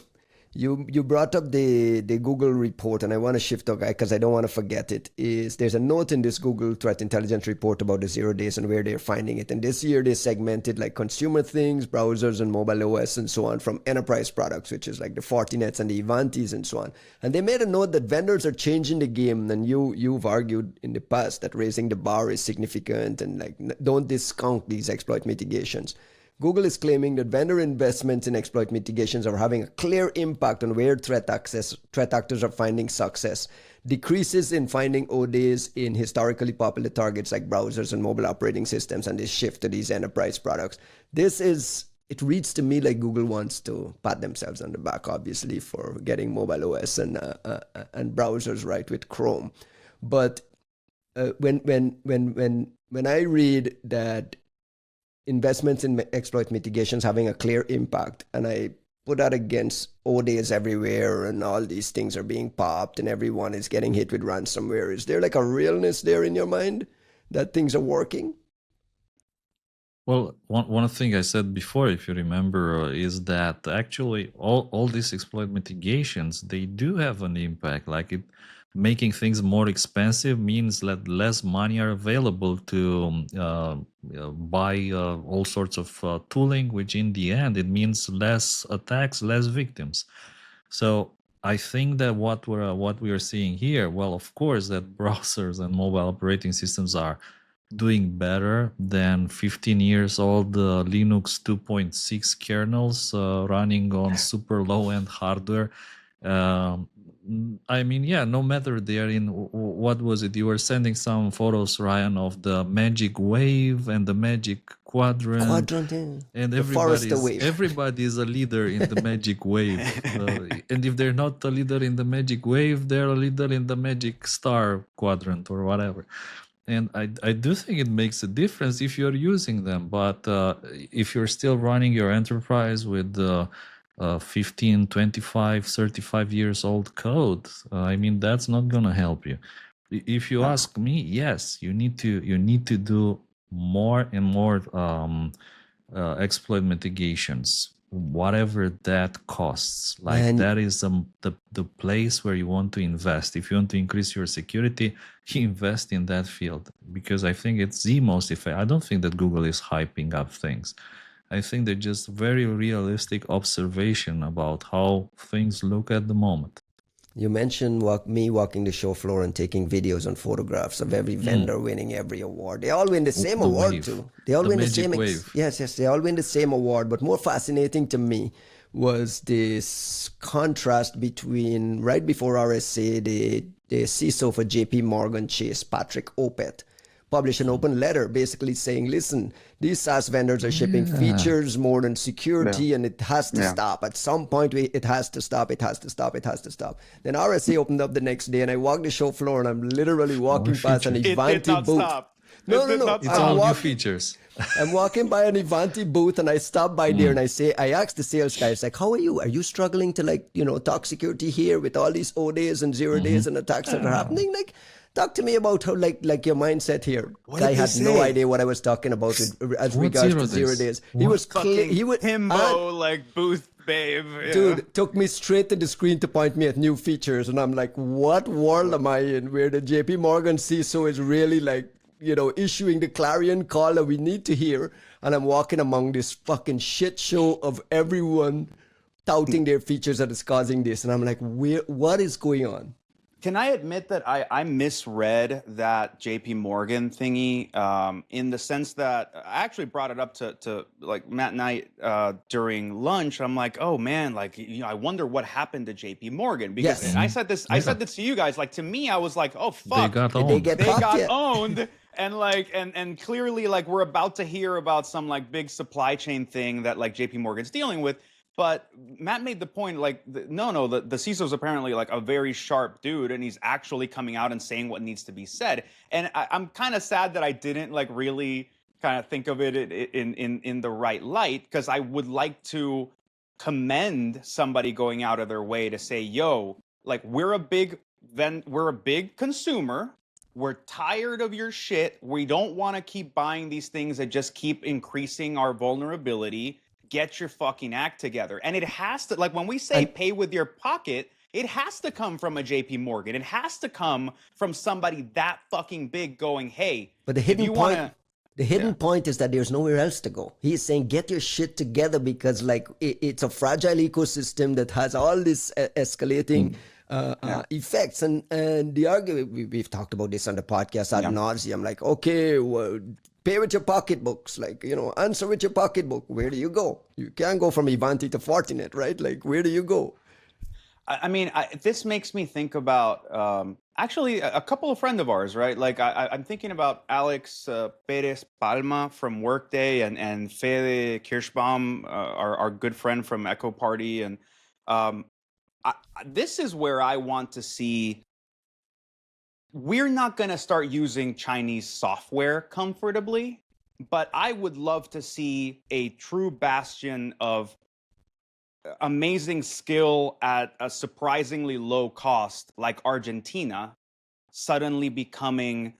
you brought up the Google report, and I want to shift because I don't want to forget it. There's a note in this Google threat intelligence report about the 0 days and where they're finding it. And this year they segmented like consumer things, browsers, and mobile OS and so on from enterprise products, which is like the Fortinets and the Ivantis and so on. And they made a note that vendors are changing the game. And you've argued in the past that raising the bar is significant and like don't discount these exploit mitigations. Google is claiming that vendor investments in exploit mitigations are having a clear impact on where threat actors are finding success. Decreases in finding ODs in historically popular targets like browsers and mobile operating systems, and this shift to these enterprise products. It reads to me like Google wants to pat themselves on the back, obviously, for getting mobile OS and browsers right with Chrome. But when I read that investments in exploit mitigations having a clear impact, and I put that against ODs everywhere and all these things are being popped and everyone is getting hit with ransomware, is there like a realness there in your mind that things are working? Well, one thing I said before, if you remember, is that actually all these exploit mitigations, they do have an impact. Like making things more expensive means that less money are available to buy all sorts of tooling, which in the end, it means less attacks, less victims. So I think that what we are seeing here, well, of course, that browsers and mobile operating systems are doing better than 15 years old Linux 2.6 kernels running on super low-end hardware. I mean, no matter they're in, what was it? You were sending some photos, Ryan, of the magic wave and the magic quadrant. And everybody is a leader in the magic wave. And if they're not a leader in the magic wave, they're a leader in the magic star quadrant or whatever. And I do think it makes a difference if you're using them. But if you're still running your enterprise with 15, 25, 35 years old code, I mean, that's not going to help you. If you ask me, yes, you need to do more and more exploit mitigations, whatever that costs. Like that is the place where you want to invest. If you want to increase your security, invest in that field, because I think it's the most effective. I don't think that Google is hyping up things. I think they're just very realistic observation about how things look at the moment. You mentioned me walking the show floor and taking videos and photographs of every vendor winning every award. They all win the same award too. They all win the same. Yes, they all win the same award. But more fascinating to me was this contrast between right before RSA, the CISO for JP Morgan Chase, Patrick Opeth, published an open letter basically saying, listen, these SaaS vendors are shipping features more than security, and it has to stop. At some point, it has to stop. It has to stop. It has to stop. Then RSA opened up the next day, and I walked the show floor, and I'm literally walking past an Ivanti booth. No. It's all new features. I'm walking by an Ivanti booth, and I stop by there, and I asked the sales guy, it's like, how are you? Are you struggling to talk security here with all these 0 days and 0 days and attacks that are happening? Like, talk to me about how like your mindset here. I had no idea what I was talking about as regards to 0 days. He was himbo like booth babe. Dude, took me straight to the screen to point me at new features, and I'm like, what world am I in where the JP Morgan CISO is really like, issuing the clarion call that we need to hear, and I'm walking among this fucking shit show of everyone touting their features that is causing this. And I'm like, what is going on? Can I admit that I misread that JP Morgan thingy in the sense that I actually brought it up to like Matt Knight during lunch. I'm like, oh man, like, you know, I wonder what happened to JP Morgan, because Yes. and I said this to you guys. Like, to me, I was like, oh fuck, They got Did owned. they get they fucked got yet? owned. And like, and clearly, like, we're about to hear about some like big supply chain thing that like JP Morgan's dealing with. But Matt made the point, like, the CISO is apparently like a very sharp dude, and he's actually coming out and saying what needs to be said. And I'm kind of sad that I didn't like really kind of think of it in the right light, because I would like to commend somebody going out of their way to say, yo, like, we're a big consumer. We're tired of your shit. We don't want to keep buying these things that just keep increasing our vulnerability. Get your fucking act together. And it has to, like, when we say pay with your pocket, it has to come from a JP Morgan. It has to come from somebody that fucking big going, hey, But the hidden point is that there's nowhere else to go. He's saying, get your shit together, because like it's a fragile ecosystem that has all this escalating effects. And the argument, we've talked about this on the podcast ad nauseum, like, okay, well, pay with your pocketbooks, like, you know, answer with your pocketbook. Where do you go? You can't go from Ivanti to Fortinet, right? Like, where do you go? I mean, this makes me think about actually a couple of friends of ours, right? Like, I'm thinking about Alex Perez Palma from Workday and Fede Kirschbaum, our good friend from Echo Party. And this is where I want to see. We're not going to start using Chinese software comfortably, but I would love to see a true bastion of amazing skill at a surprisingly low cost, like Argentina, suddenly becoming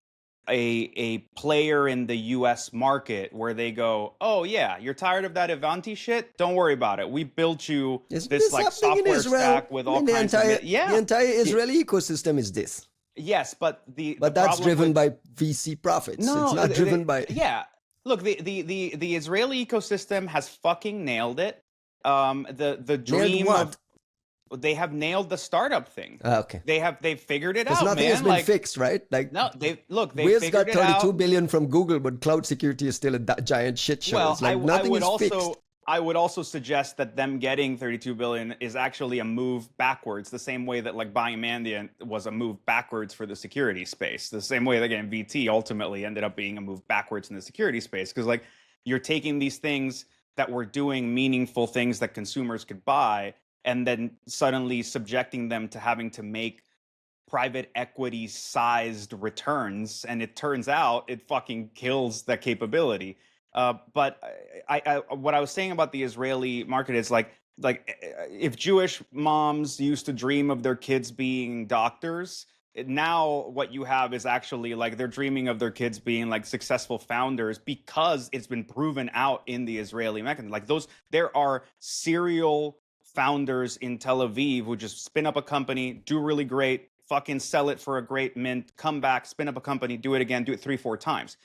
a player in the US market, where they go, oh yeah, you're tired of that Ivanti shit? Don't worry about it. We built you this like software stack with all kinds of the entire Israeli ecosystem is this. Yes, but that's driven by VC profits. No, it's not driven by. Yeah, look, the Israeli ecosystem has fucking nailed it. The dream of they have nailed the startup thing. Okay, they've figured it out. Nothing has been fixed, right? Like, no, they Wiz got 32 billion from Google, but cloud security is still a giant shit show. Well, it's like nothing is fixed. I would also suggest that them getting 32 billion is actually a move backwards, the same way that like buying Mandiant was a move backwards for the security space. The same way that again VT ultimately ended up being a move backwards in the security space, because like you're taking these things that were doing meaningful things that consumers could buy, and then suddenly subjecting them to having to make private equity sized returns, and it turns out it fucking kills that capability. But I what I was saying about the Israeli market is like if Jewish moms used to dream of their kids being doctors, now what you have is actually like they're dreaming of their kids being like successful founders, because it's been proven out in the Israeli mechanism. Like there are serial founders in Tel Aviv who just spin up a company, do really great, fucking sell it for a great mint, come back, spin up a company, do it again, do it 3-4 times.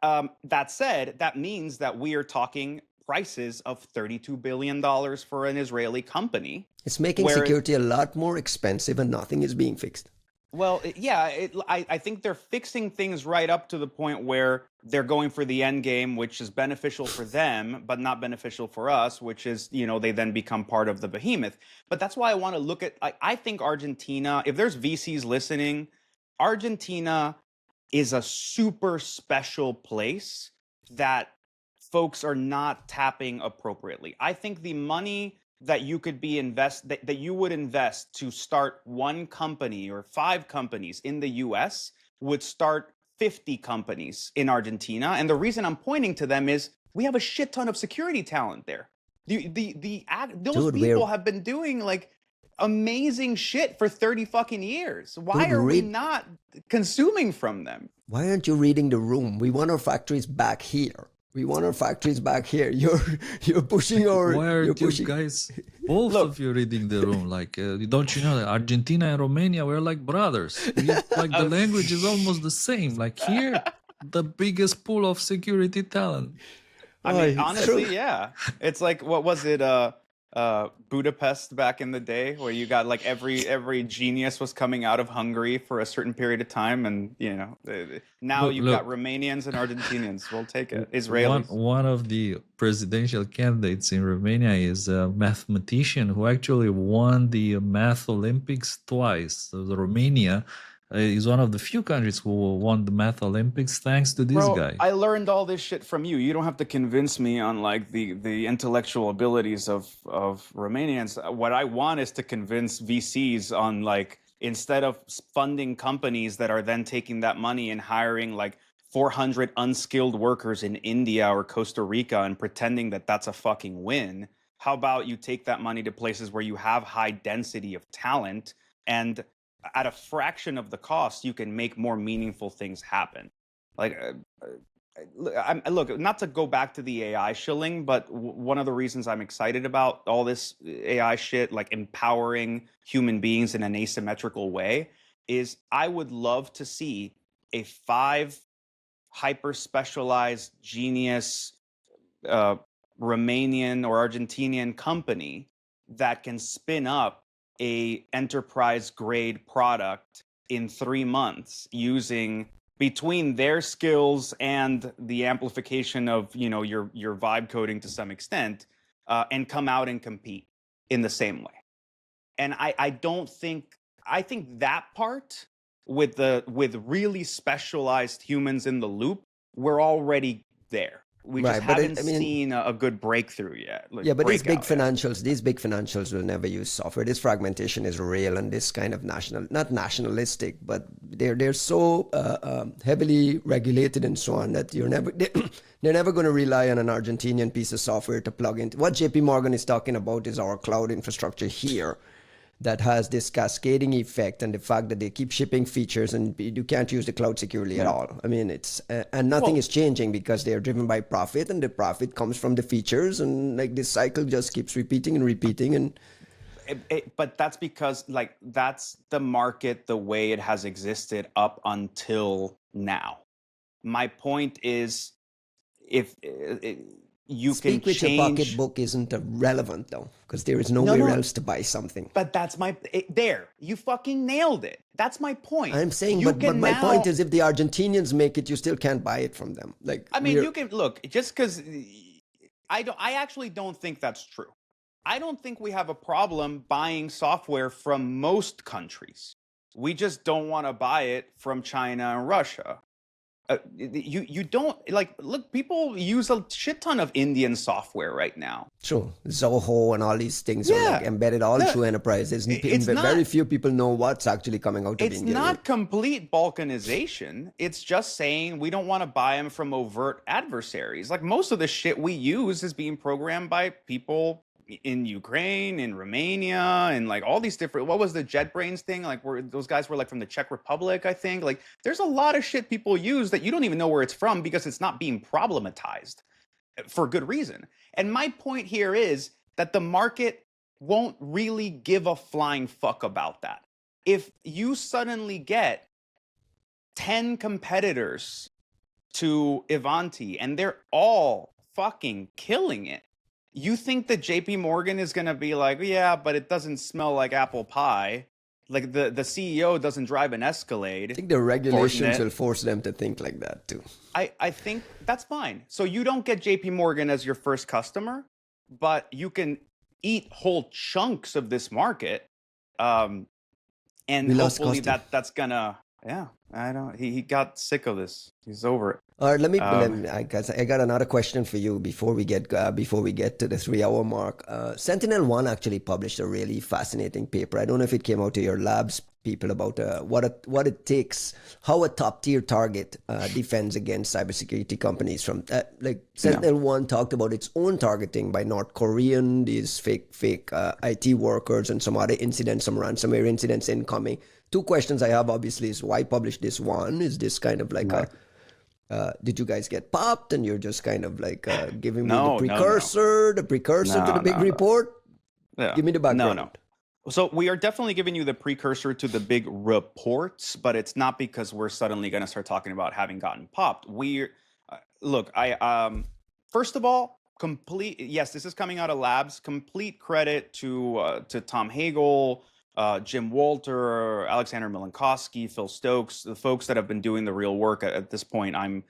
That said, that means that we are talking prices of $32 billion for an Israeli company. It's making security a lot more expensive, and nothing is being fixed. Well, yeah, I think they're fixing things right up to the point where they're going for the end game, which is beneficial for them, but not beneficial for us, which is, you know, they then become part of the behemoth. But that's why I want to look at, I think Argentina, if there's VCs listening, Argentina is a super special place that folks are not tapping appropriately. I think the money that you could be that you would invest to start one company or 5 companies in the US would start 50 companies in Argentina. And the reason I'm pointing to them is we have a shit ton of security talent there. Those people have been doing like amazing shit for 30 fucking years. Why are we not consuming from them? Why aren't you reading the room? We want our factories back here. We want our factories back here. You're pushing our. Why are you guys, both of you, reading the room? Like, don't you know that Argentina and Romania were like brothers? Like the language is almost the same. Like here, the biggest pool of security talent. I mean, honestly, yeah. It's like, what was it? Budapest back in the day, where you got like every genius was coming out of Hungary for a certain period of time, and now Look, you've got look. Romanians and Argentinians. We'll take it. One Israelis. one of the presidential candidates in Romania is a mathematician who actually won the math Olympics twice. So Romania is one of the few countries who won the math Olympics thanks to this Bro, guy. I learned all this shit from you. You don't have to convince me on like the intellectual abilities of Romanians. What I want is to convince VCs on like instead of funding companies that are then taking that money and hiring like 400 unskilled workers in India or Costa Rica and pretending that that's a fucking win. How about you take that money to places where you have high density of talent and at a fraction of the cost, you can make more meaningful things happen. Like, look, not to go back to the AI shilling, but one of the reasons I'm excited about all this AI shit, like empowering human beings in an asymmetrical way, is I would love to see a 5 hyper specialized genius Romanian or Argentinian company that can spin up a enterprise grade product in 3 months using between their skills and the amplification of your vibe coding to some extent, and come out and compete in the same way. And I don't think I think that part with really specialized humans in the loop, we're already there. We just Right, but haven't I mean, seen a good breakthrough yet. Like yeah, but these big breakout yet. financials will never use software. This fragmentation is real, and this kind of not nationalistic, but they're so heavily regulated and so on that they're never going to rely on an Argentinian piece of software to plug into. What JP Morgan is talking about is our cloud infrastructure here that has this cascading effect, and the fact that they keep shipping features and you can't use the cloud securely at all. I mean, it's and nothing is changing because they're driven by profit, and the profit comes from the features, and like this cycle just keeps repeating and repeating. And But that's because like that's the market the way it has existed up until now. My point is, if you can speak with your change. pocketbook isn't relevant though, because there is nowhere else to buy something. But that's there. You fucking nailed it. That's my point. I'm saying, you but my point is, if the Argentinians make it, you still can't buy it from them. Like, I mean, you can look just because I actually don't think that's true. I don't think we have a problem buying software from most countries. We just don't want to buy it from China and Russia. You don't like look. People use a shit ton of Indian software right now. True, Zoho and all these things are like embedded all through enterprises. Very few people know what's actually coming out of India. It's not complete balkanization. It's just saying we don't want to buy them from overt adversaries. Like most of the shit we use is being programmed by people in Ukraine, in Romania, and like all these different. What was the JetBrains thing? Like, those guys were like from the Czech Republic, I think. Like, there's a lot of shit people use that you don't even know where it's from because it's not being problematized for good reason. And my point here is that the market won't really give a flying fuck about that. If you suddenly get 10 competitors to Ivanti and they're all fucking killing it, you think that JP Morgan is going to be like, yeah, but it doesn't smell like apple pie. Like the CEO doesn't drive an Escalade. I think the regulations will force them to think like that too. I think that's fine. So you don't get JP Morgan as your first customer, but you can eat whole chunks of this market. And hopefully that's gonna, I don't, he got sick of this. He's over it. All right, I got another question for you before we get to the 3-hour mark. SentinelOne actually published a really fascinating paper. I don't know if it came out to your labs people about what it takes, how a top tier target defends against cybersecurity companies from SentinelOne talked about its own targeting by North Korean, these fake IT workers, and some other incidents, some ransomware incidents incoming. 2 questions I have obviously is why publish this one? Is this kind of like did you guys get popped and you're just kind of like giving me the precursor to the big report? Yeah. Give me the background. No. So we are definitely giving you the precursor to the big reports, but it's not because we're suddenly going to start talking about having gotten popped. First of all, complete, yes, this is coming out of labs. Complete credit to Tom Hagel, Jim Walter, Alexander Milenkowski, Phil Stokes, the folks that have been doing the real work. At this point, I'm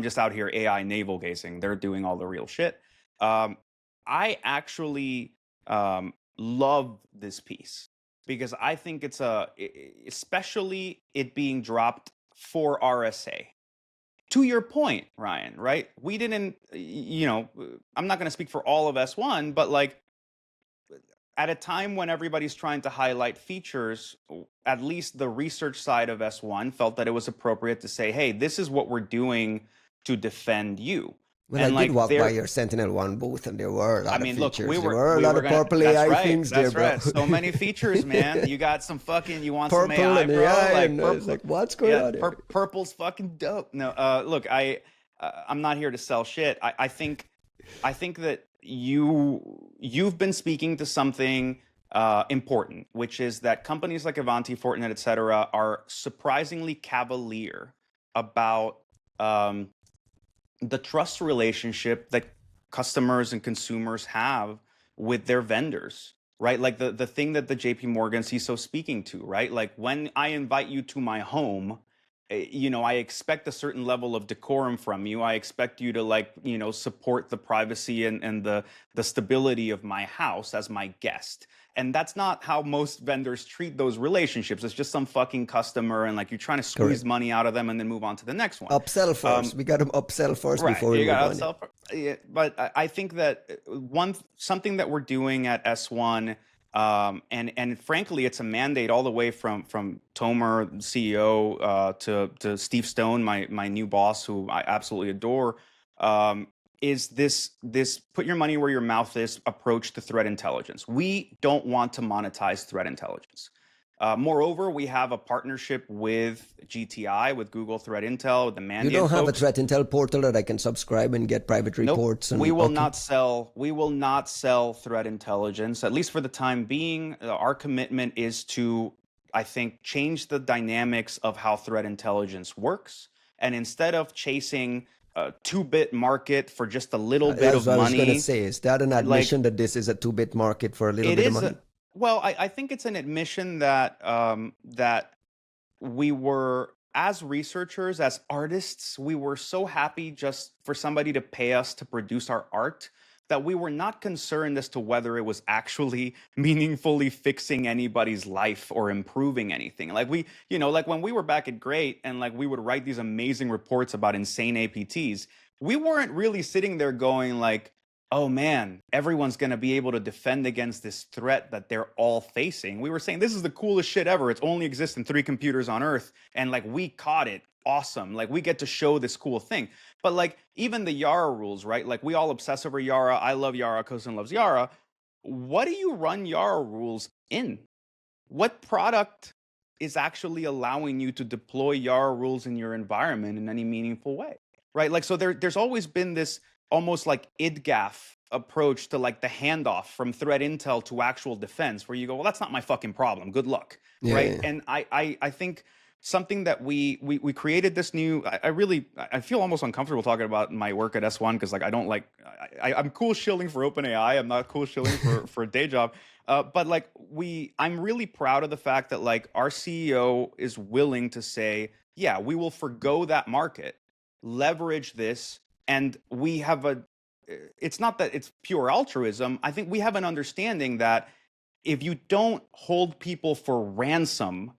just out here AI navel gazing. They're doing all the real shit. I actually love this piece because I think it's especially it being dropped for RSA. To your point, Ryan, right? We didn't, I'm not going to speak for all of S1, but like at a time when everybody's trying to highlight features, at least the research side of S1 felt that it was appropriate to say, hey, this is what we're doing to defend you. Well, and I did walk by your SentinelOne booth, and there were a lot of features. There were a lot of purple AI things there, bro. That's right. So many features, man. You got some fucking, you want purple some AI, bro? AI, like, it's like, what's going on here? Purple's fucking dope. No, look, I'm not here to sell shit. I think that you've been speaking to something important, which is that companies like Ivanti, Fortinet, et cetera, are surprisingly cavalier about the trust relationship that customers and consumers have with their vendors, right? Like the thing that the JP Morgan CISO speaking to, right? Like when I invite you to my home, I expect a certain level of decorum from you. I expect you to support the privacy and the stability of my house as my guest. And that's not how most vendors treat those relationships. It's just some fucking customer and like you're trying to squeeze money out of them and then move on to the next one. Upsell first. We got to upsell first right, before we move on. Yeah, but I think that something that we're doing at S1, and frankly, it's a mandate all the way from Tomer, CEO, to Steve Stone, my new boss, who I absolutely adore, is this put your money where your mouth is approach to threat intelligence. We don't want to monetize threat intelligence. Moreover, we have a partnership with GTI, with Google Threat Intel, with the Mandiant. You don't have a threat intel portal that I can subscribe and get private reports? Nope. We will not sell threat intelligence, at least for the time being. Our commitment is to, I think, change the dynamics of how threat intelligence works. And instead of chasing a 2-bit market for just a little bit of money. I was going to say, is that an admission that this is a 2-bit market for a little bit of money? Well, I think it's an admission that that we were, as researchers, as artists, we were so happy just for somebody to pay us to produce our art that we were not concerned as to whether it was actually meaningfully fixing anybody's life or improving anything. Like like when we were back at Great and like we would write these amazing reports about insane APTs, we weren't really sitting there going like, oh man, everyone's going to be able to defend against this threat that they're all facing. We were saying, this is the coolest shit ever. It only exists in 3 computers on Earth. And like, we caught it. Awesome. Like, we get to show this cool thing. But like, even the Yara rules, right? Like, we all obsess over Yara. I love Yara. Costin loves Yara. What do you run Yara rules in? What product is actually allowing you to deploy Yara rules in your environment in any meaningful way, right? Like, so there's always been this almost like IDGAF approach to like the handoff from threat intel to actual defense, where you go, well, that's not my fucking problem. Good luck, right? Yeah. And I think something that we created this new. I feel almost uncomfortable talking about my work at S1 because like I don't like I'm cool shilling for OpenAI. I'm not cool shilling for a day job. But like I'm really proud of the fact that like our CEO is willing to say, yeah, we will forgo that market, leverage this. And we have it's not that it's pure altruism. I think we have an understanding that if you don't hold people for ransom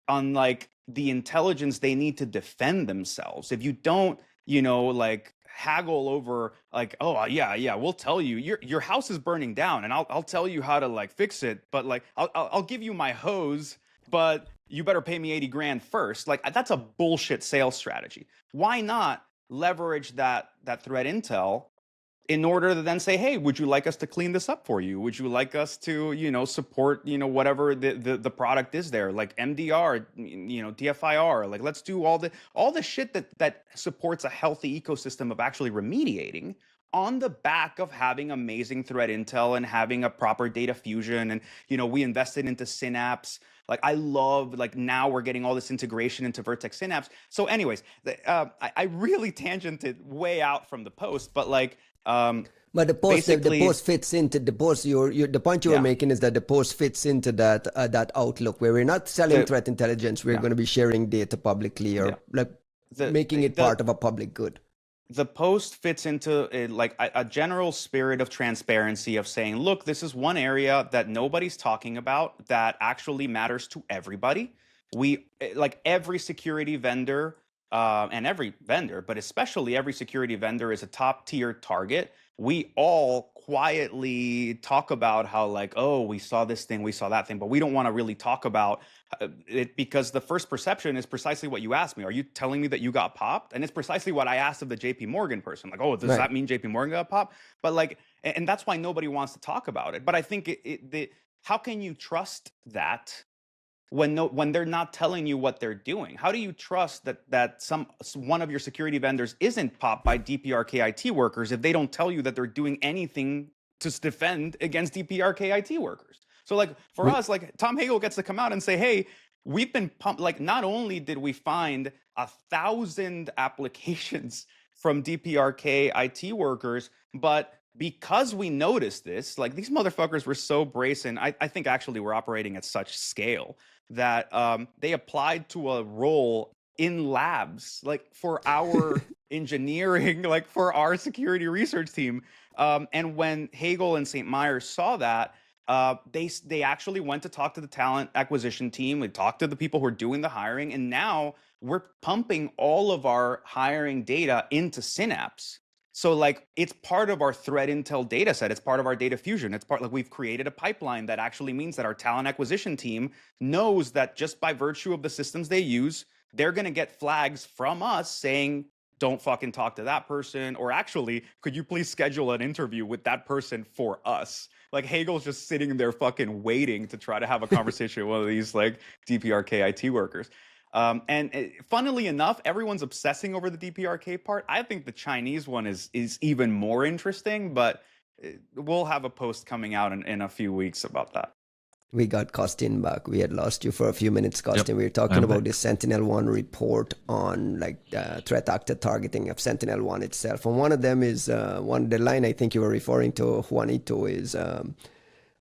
on like the intelligence they need to defend themselves, if you don't, like haggle over like, oh yeah, we'll tell you your house is burning down and I'll tell you how to like fix it, but like I'll give you my hose, but you better pay me 80 grand first. Like that's a bullshit sales strategy. Why not leverage that threat intel in order to then say, hey, would you like us to clean this up for you? Would you like us to, support, whatever the product is there, like MDR, DFIR, like let's do all the shit that supports a healthy ecosystem of actually remediating on the back of having amazing threat intel and having a proper data fusion. And, we invested into Synapse. Like I love, like now we're getting all this integration into Vertex Synapse. So anyways, I really tangented way out from the post, but like, But the Basically, post fits into the post. The point you were yeah, making is that the post fits into that outlook where we're not selling the threat intelligence. We're yeah, going to be sharing data publicly yeah. or like The making it the part of a public good. the post fits into like a general spirit of transparency of saying, look, this is one area that nobody's talking about that actually matters to everybody. Like every security vendor, and every vendor, but especially every security vendor is a top tier target. We all quietly talk about how, like, oh, we saw this thing, we saw that thing, but we don't want to really talk about it, because the first perception is precisely what you asked me. Are you telling me that you got popped? And it's precisely what I asked of the JP Morgan person. Like, oh, does Right. that mean JP Morgan got popped? But like, and that's why nobody wants to talk about it. But I think how can you trust that when they're not telling you what they're doing? How do you trust that one of your security vendors isn't popped by DPRK IT workers if they don't tell you that they're doing anything to defend against DPRK IT workers? So like for We, us, like Tom Hagel gets to come out and say, hey, we've been pumped. Like not only did we find 1,000 applications from DPRK IT workers, but because we noticed this, like these motherfuckers were so brazen. I think actually we're operating at such scale that they applied to a role in labs, like for our engineering, like for our security research team. And when Hagel and St. Myers saw that, they actually went to talk to the talent acquisition team. They talked to the people who are doing the hiring, and now we're pumping all of our hiring data into Synapse. So like it's part of our threat intel data set. It's part of our data fusion. It's part, like we've created a pipeline that actually means that our talent acquisition team knows that just by virtue of the systems they use, they're going to get flags from us saying, don't fucking talk to that person. Or actually, could you please schedule an interview with that person for us? Like Hagel's just sitting there fucking waiting to try to have a conversation with one of these like DPRK IT workers. Funnily enough, everyone's obsessing over the DPRK part. I think the Chinese one is even more interesting, but we'll have a post coming out in a few weeks about that. we got Costin back. We had lost you for a few minutes, Costin. Yep, We were talking I'm about back. the SentinelOne report on like threat actor targeting of SentinelOne itself. And one of them is the line I think you were referring to, Juanito, is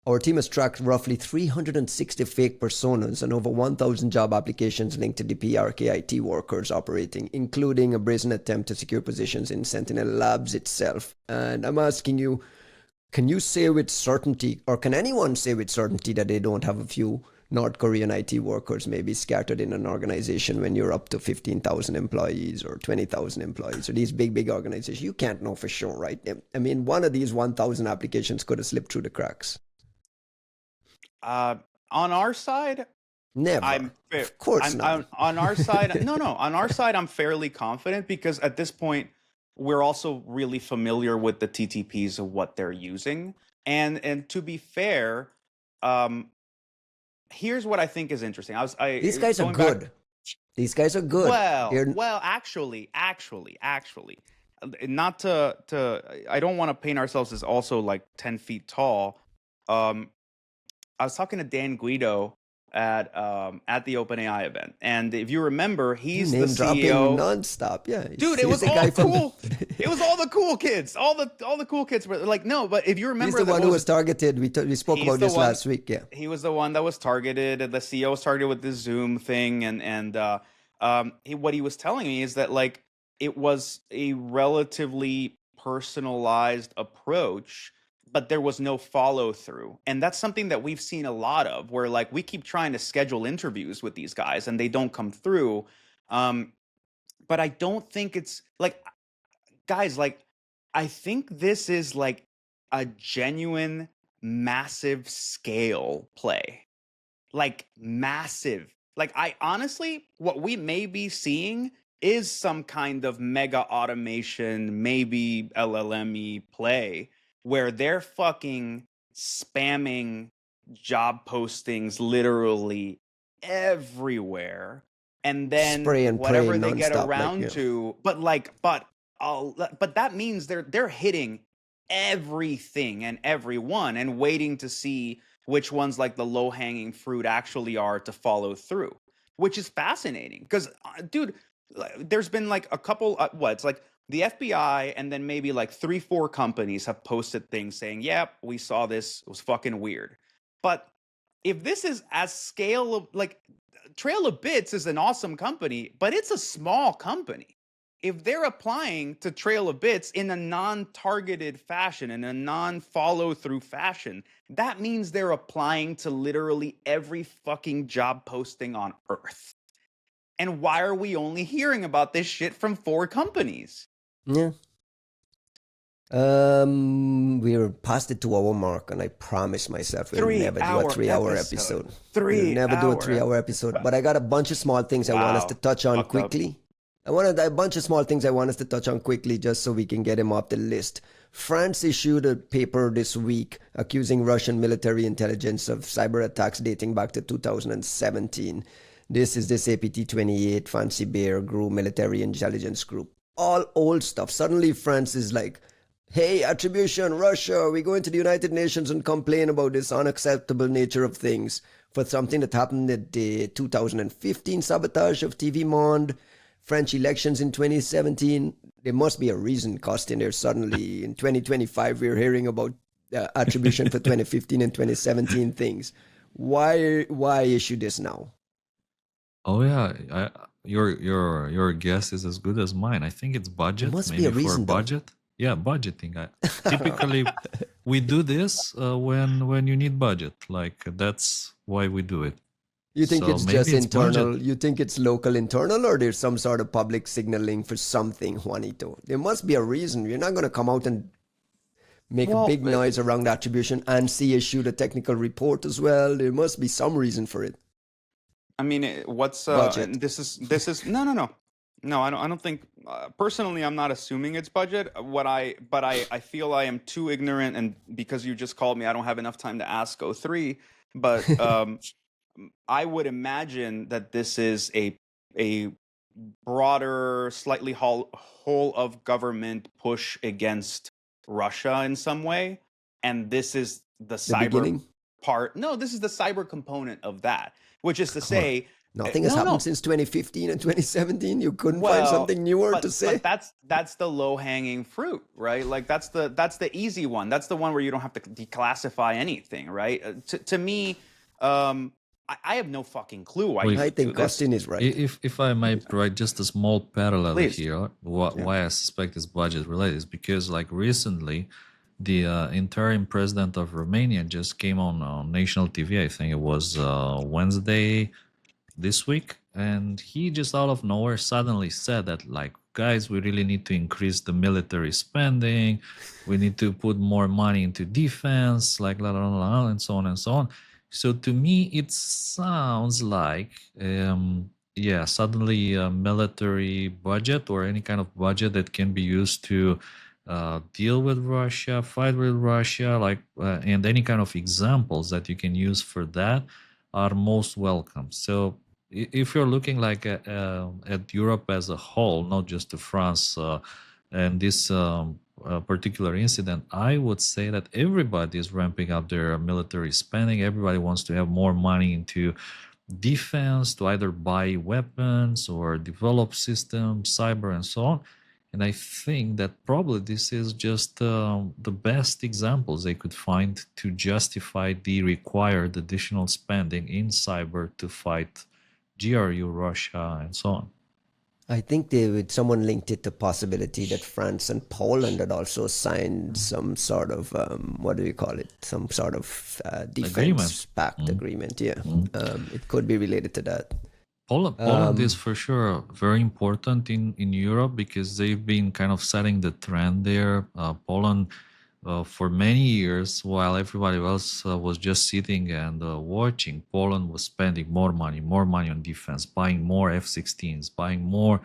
our team has tracked roughly 360 fake personas and over 1,000 job applications linked to the PRK IT workers operating, including a brazen attempt to secure positions in Sentinel Labs itself. And I'm asking you, can you say with certainty, or can anyone say with certainty, that they don't have a few North Korean IT workers maybe scattered in an organization when you're up to 15,000 employees or 20,000 employees, or these big organizations? You can't know for sure, right? I mean, one of these 1,000 applications could have slipped through the cracks. On our side, Never. Of course not. on our side. No, on our side, I'm fairly confident because at this point, we're also really familiar with the TTPs of what they're using. And to be fair, here's what I think is interesting. These guys are going back. good. These guys are good. Well, actually, not to. I don't want to paint ourselves as also like 10 feet tall. I was talking to Dan Guido at the OpenAI event, and if you remember, he's the name dropping CEO. nonstop. Yeah, Dude, it was all cool. It was all the cool kids. All the cool kids were like, no, but if you remember, he's the one who was targeted. We spoke about this last week. Yeah, he was the one that was targeted. The CEO was targeted with the Zoom thing, what he was telling me is that like it was a relatively personalized approach, but there was no follow through. And that's something that we've seen a lot of, where like we keep trying to schedule interviews with these guys and they don't come through. But I don't think it's like, guys, like, I think this is like a genuine, massive scale play. Like, massive. Like, I honestly, what we may be seeing is some kind of mega automation, maybe LLM play, where they're fucking spamming job postings literally everywhere, and then spray and whatever pray they get nonstop, around like, yeah. to, but that means they're hitting everything and everyone and waiting to see which ones like the low-hanging fruit actually are to follow through, which is fascinating because dude, there's been like a couple it's like the FBI and then maybe like 3-4 companies have posted things saying, "Yep, we saw this. It was fucking weird." But if this is as scale of like Trail of Bits is an awesome company, but it's a small company. If they're applying to Trail of Bits in a non-targeted fashion, in a non-follow-through fashion, that means they're applying to literally every fucking job posting on Earth. And why are we only hearing about this shit from 4 companies? Yeah. We're past the 2-hour mark, and I promise myself we'll never do a 3-hour episode. We'll never do a 3-hour episode. But I got a bunch of small things I want us to touch on quickly. A bunch of small things I want us to touch on quickly just so we can get them off the list. France issued a paper this week accusing Russian military intelligence of cyber attacks dating back to 2017. This is this APT-28 Fancy Bear GRU military intelligence group. All old stuff. Suddenly France is like, hey, attribution, Russia, we go into the United Nations and complain about this unacceptable nature of things for something that happened at the 2015 sabotage of TV Monde, French elections in 2017. There must be a reason, Costin, there suddenly in 2025 we're hearing about attribution for 2015 and 2017 things. Why issue this now? Oh yeah, your guess is as good as mine. I think it's budget. There must maybe be a reason, for budget. Yeah, budgeting. Typically, we do this when you need budget. Like that's why we do it. You think So it's maybe just it's internal? budget. You think it's local internal, or there's some sort of public signaling for something, Juanito? There must be a reason. You're not going to come out and make a big noise around attribution and see issued a technical report as well. There must be some reason for it. I mean, what's Budget. this is no. I don't think personally. I'm not assuming it's budget. But I feel I am too ignorant, and because you just called me, I don't have enough time to ask O3. But I would imagine that this is a broader, slightly whole of government push against Russia in some way, and this is the cyber beginning? part. No, this is the cyber component of that, which is to say, Nothing has happened since 2015 and 2017. You couldn't find something newer to say. But that's the low hanging fruit, right? Like that's the easy one. That's the one where you don't have to declassify anything, right? To me, I have no fucking clue why. Well, I think Costin is right. If I might provide just a small parallel Please. here, why I suspect it's budget related is because like recently, the interim president of Romania just came on national TV. I think it was Wednesday this week, and he just out of nowhere suddenly said that like, guys, we really need to increase the military spending. We need to put more money into defense, like la la la, and so on and so on. So to me, it sounds like, suddenly a military budget or any kind of budget that can be used to deal with Russia, fight with Russia, like, and any kind of examples that you can use for that are most welcome. So if you're looking like at Europe as a whole, not just to France and this particular incident, I would say that everybody is ramping up their military spending. Everybody wants to have more money into defense, to either buy weapons or develop systems, cyber, and so on. And I think that probably this is just the best examples they could find to justify the required additional spending in cyber to fight GRU, Russia, and so on. I think someone linked it to possibility that France and Poland had also signed some sort of some sort of defense pact agreement. Yeah, it could be related to that. Poland is for sure very important in Europe because they've been kind of setting the trend there. Poland, for many years, while everybody else was just sitting and watching, Poland was spending more money on defense, buying more F-16s, buying more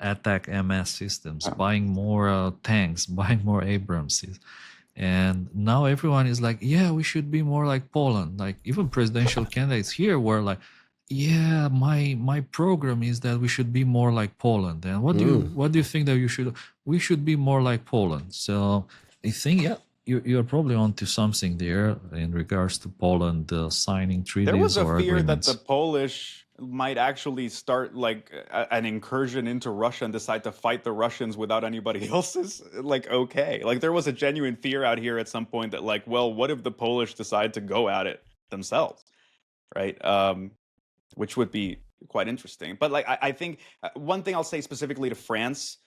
attack MS systems, buying more tanks, buying more Abramses. And now everyone is like, yeah, we should be more like Poland. Like even presidential candidates here were like, yeah, my program is that we should be more like Poland. And what do you think that we should be more like Poland? So I think you're probably onto something there in regards to Poland signing treaties or agreements. There was a fear that the Polish might actually start like an incursion into Russia and decide to fight the Russians without anybody else's like okay. Like there was a genuine fear out here at some point that like, well, what if the Polish decide to go at it themselves, right? Which would be quite interesting. But like I think one thing I'll say specifically to France,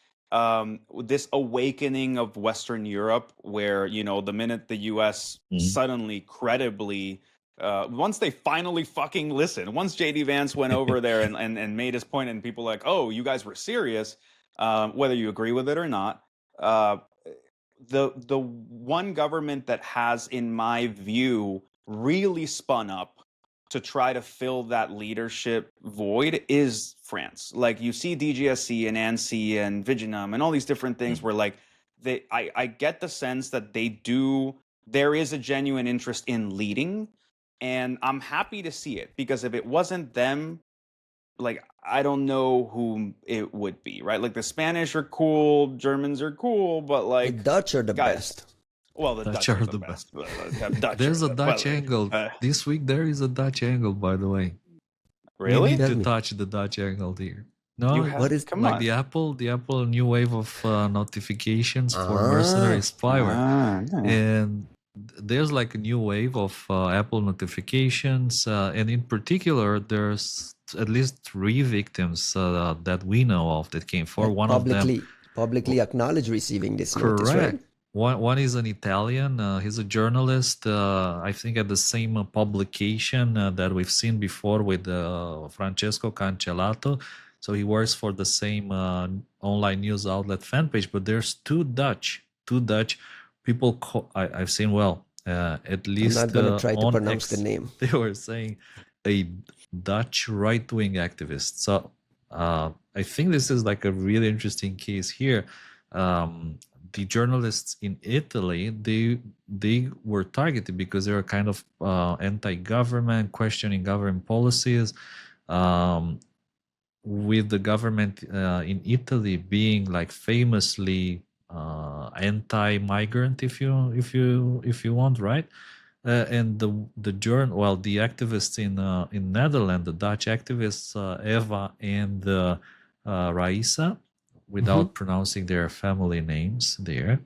this awakening of Western Europe, where the minute the U.S. suddenly credibly, once they finally fucking listened, once JD Vance went over there and made his point, and people like, oh, you guys were serious, whether you agree with it or not, the one government that has, in my view, really spun up to try to fill that leadership void is France. Like you see DGSC and ANSI and Viginum and all these different things where like I get the sense that there is a genuine interest in leading, and I'm happy to see it, because if it wasn't them, like I don't know who it would be, right? Like the Spanish are cool, Germans are cool, but like the Dutch are the guys, best. well, the Dutch are the best. There's a Dutch angle. This week there is a Dutch angle, by the way. Really? We need to touch the Dutch angle here. No, what is come like on. the Apple new wave of notifications for mercenary spyware. And there's like a new wave of Apple notifications, and in particular, there's at least 3 victims that we know of that came forward. One of them publicly acknowledged receiving this correct. notice, right? One is an Italian. He's a journalist. I think at the same publication that we've seen before with Francesco Cancellato. So he works for the same online news outlet fan page. But there's two Dutch people. I've seen at least. I'm not going to try to pronounce the name. They were saying a Dutch right-wing activist. So I think this is like a really interesting case here. The journalists in Italy, they were targeted because they were kind of anti-government, questioning government policies, with the government in Italy being like famously anti-migrant, if you want, right? And the activists in Netherlands, the Dutch activists Eva and Raisa, without pronouncing their family names there.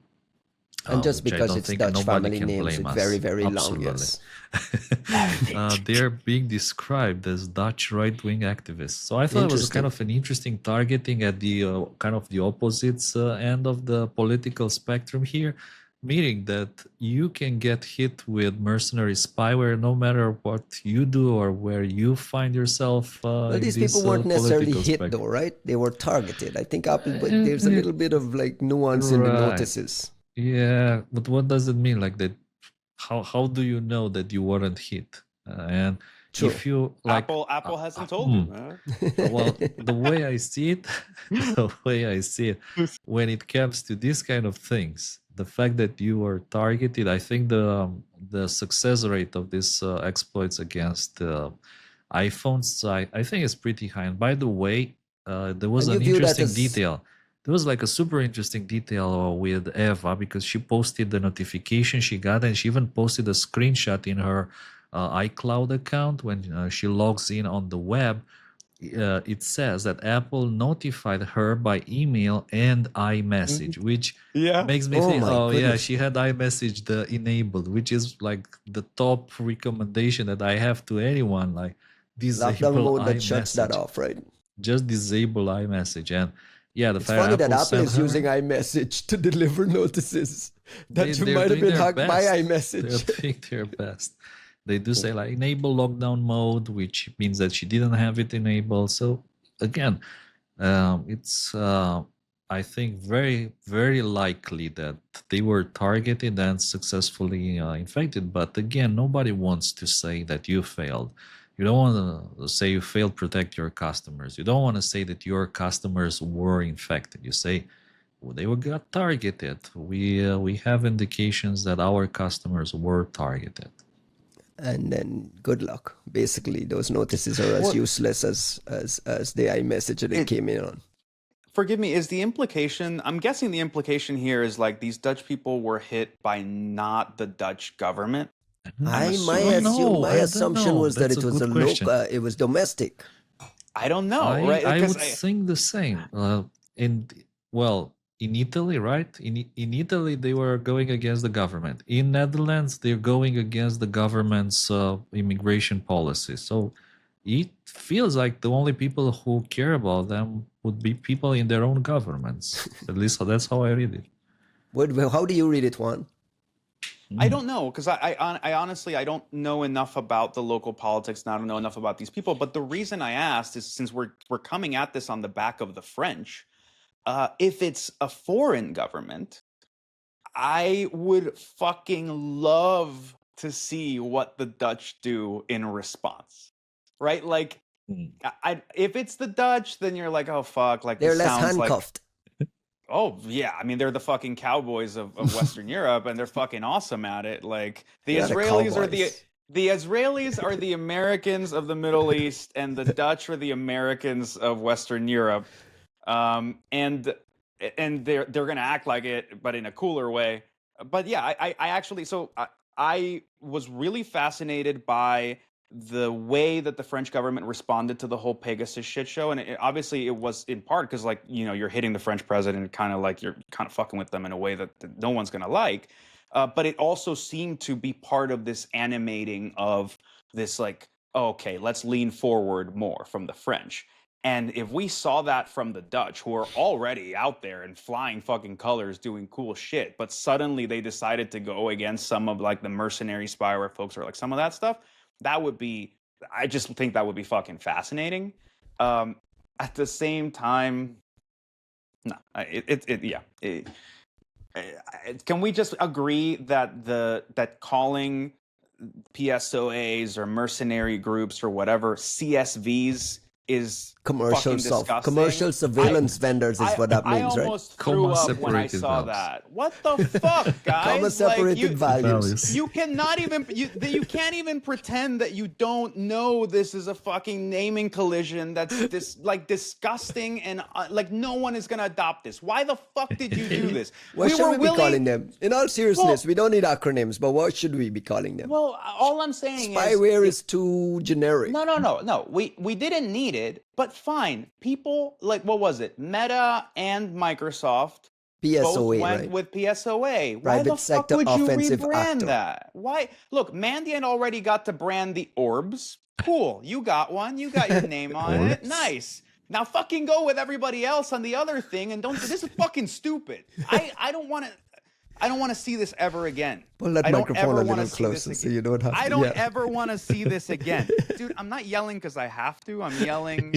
And just because it's Dutch family names, it's very, very long, yes. They're being described as Dutch right-wing activists. So I thought it was kind of an interesting targeting at the kind of the opposites end of the political spectrum here, meaning that you can get hit with mercenary spyware no matter what you do or where you find yourself. Well, these people weren't necessarily hit though, right? They were targeted. I think there's a little bit of like nuance in the notices. Yeah, but what does it mean? Like that? How do you know that you weren't hit? And True. if you like, Apple hasn't told you. Well, the way I see it, when it comes to these kind of things, the fact that you are targeted, I think the success rate of these exploits against iPhones, I think is pretty high. And by the way, there was an interesting detail. There was like a super interesting detail with Eva, because she posted the notification she got, and she even posted a screenshot in her iCloud account when she logs in on the web. It says that Apple notified her by email and iMessage, which makes me think, yeah, she had iMessage enabled, which is like the top recommendation that I have to anyone, like disable mode that iMessage. shuts that off, right? Just disable iMessage. And yeah, it's funny that Apple is using iMessage to deliver notices that you might have been hacked by iMessage. They're doing their best. They do say like enable lockdown mode, which means that she didn't have it enabled. So again, it's I think very, very likely that they were targeted and successfully infected. But again, nobody wants to say that you failed. You don't want to say you failed to protect your customers. You don't want to say that your customers were infected. You say, well, they got targeted. We have indications that our customers were targeted. And then good luck. Basically, those notices are as useless as the iMessage that it came in on. Forgive me, is the implication, I'm guessing the implication here is like these Dutch people were hit by not the Dutch government? My assumption was that it was it was domestic. I don't know, right? I Because would think the same. In Italy, right? In Italy, they were going against the government. In Netherlands, they're going against the government's immigration policy. So it feels like the only people who care about them would be people in their own governments. At least that's how I read it. How do you read it, Juan? I don't know, because I honestly I don't know enough about the local politics, and I don't know enough about these people. But the reason I asked is since we're coming at this on the back of the French, if it's a foreign government, I would fucking love to see what the Dutch do in response, right? Like, if it's the Dutch, then you're like, oh fuck, like They're this less sounds like. handcuffed. Oh yeah, I mean they're the fucking cowboys of Western Europe, and they're fucking awesome at it. Like the They're the Israelis are cowboys. the Israelis are the Americans of the Middle East, and the Dutch are the Americans of Western Europe. And they're gonna act like it, but in a cooler way. But yeah, I actually I was really fascinated by the way that the French government responded to the whole Pegasus shit show, and obviously it was in part because like you're hitting the French president, kind of like you're kind of fucking with them in a way that no one's gonna like. But it also seemed to be part of this animating of this like, oh, okay, let's lean forward more from the French. And if we saw that from the Dutch, who are already out there in flying fucking colors doing cool shit, but suddenly they decided to go against some of like the mercenary spyware folks or like some of that stuff, that would be, I just think that would be fucking fascinating. At the same time, no, can we just agree that that calling PSOAs or mercenary groups or whatever CSVs is Commercial surveillance vendors is what that means, I right? almost threw up when I saw that. What the fuck, guys? Comma separated values. You cannot even you can't even pretend that you don't know this is a fucking naming collision that's this like disgusting and like no one is gonna adopt this. Why the fuck did you do this? What should we be calling them? In all seriousness, we don't need acronyms, but what should we be calling them? Well, all I'm saying spyware is too generic. No. We didn't need it, but fine. People like what was it? Meta and Microsoft PSOA, both went right? With PSOA. Why Private the fuck sector would you offensive rebrand actor. that? Why? Look, Mandiant already got to brand the orbs. Cool. You got one. You got your name on it. Nice. Now fucking go with everybody else on the other thing and don't. This is fucking stupid. I don't want to. I don't want to see this ever again. Pull that microphone a little closer so you don't have to. I don't ever want to see this again. Dude, I'm not yelling because I have to. I'm yelling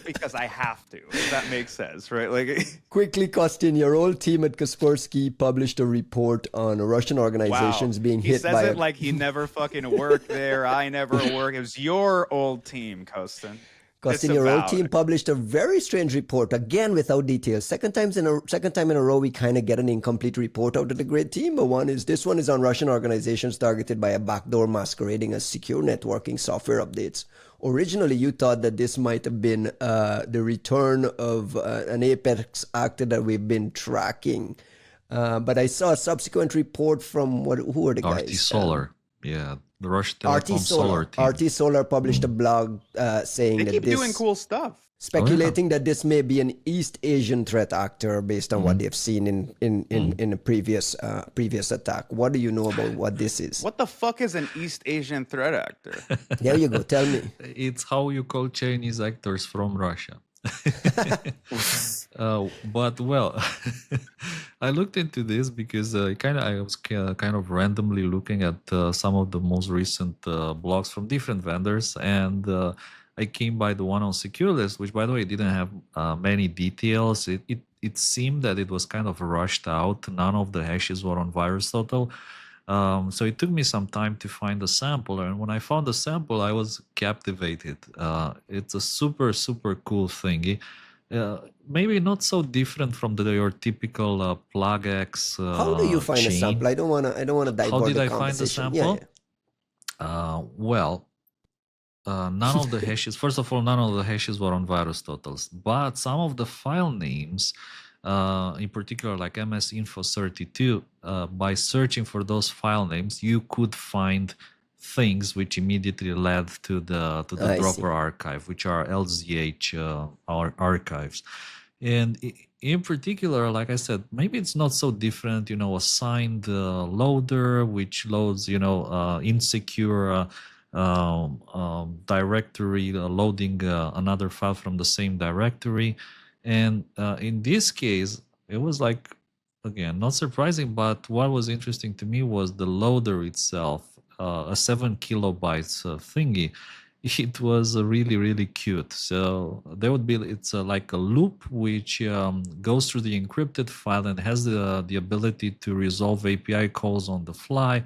because I have to. If that makes sense, right? Like, quickly, Costin, your old team at Kaspersky published a report on Russian organizations being hit by... He says it like he never fucking worked there. I never worked. It was your old team, Costin. Costin, your old team published a very strange report, again without details. Second time in a row, we kind of get an incomplete report out of the great team. But this one is on Russian organizations targeted by a backdoor masquerading as secure networking software updates. Originally, you thought that this might have been the return of an Apex actor that we've been tracking. But I saw a subsequent report from who are the guys? RT Solar. Yeah, the Russian Telecom Solar team. RT Solar published a blog saying they that keep doing cool stuff. Speculating that this may be an East Asian threat actor based on what they've seen in a previous attack. What do you know about what this is? What the fuck is an East Asian threat actor? There you go. Tell me. It's how you call Chinese actors from Russia. But well, I looked into this because I was kind of randomly looking at some of the most recent blogs from different vendors, and I came by the one on SecureList, which by the way didn't have many details. It seemed that it was kind of rushed out. None of the hashes were on VirusTotal. So it took me some time to find the sample, and when I found the sample, I was captivated. It's a super cool thingy. Maybe not so different from your typical PlugX. How do you find chain. a sample? I don't want to divert How did the I find the sample? None of the hashes. First of all, none of the hashes were on VirusTotals, but some of the file names. In particular, like MSInfo32, by searching for those file names, you could find things which immediately led to the I see. dropper archive, which are LZH archives. And in particular, like I said, maybe it's not so different, a signed loader which loads, insecure directory, loading another file from the same directory. And in this case, it was like, again, not surprising, but what was interesting to me was the loader itself, a 7 kilobytes thingy. It was really, really cute. So there would be, it's like a loop which goes through the encrypted file and has the ability to resolve API calls on the fly.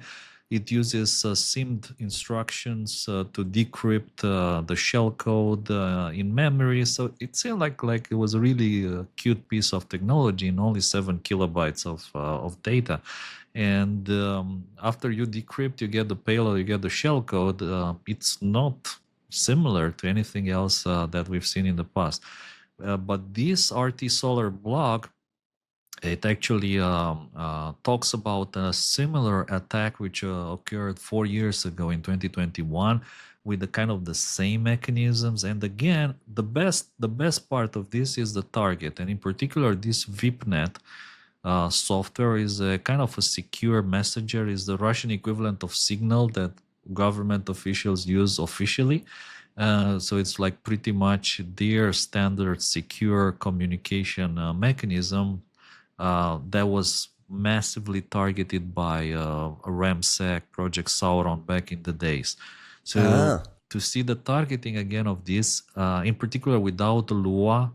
It uses SIMD instructions to decrypt the shellcode in memory. So it seemed like it was a really cute piece of technology in only 7 kilobytes of data. And after you decrypt, you get the payload, you get the shellcode. It's not similar to anything else that we've seen in the past. But this RT Solar blog, it actually talks about a similar attack which occurred 4 years ago in 2021 with the kind of the same mechanisms. And again, the best part of this is the target, and in particular this VIPNet software is a kind of a secure messenger, is the Russian equivalent of Signal that government officials use officially. So it's like pretty much their standard secure communication mechanism that was massively targeted by RAMSEC, Project Sauron back in the days. So to see the targeting again of this, in particular without Lua,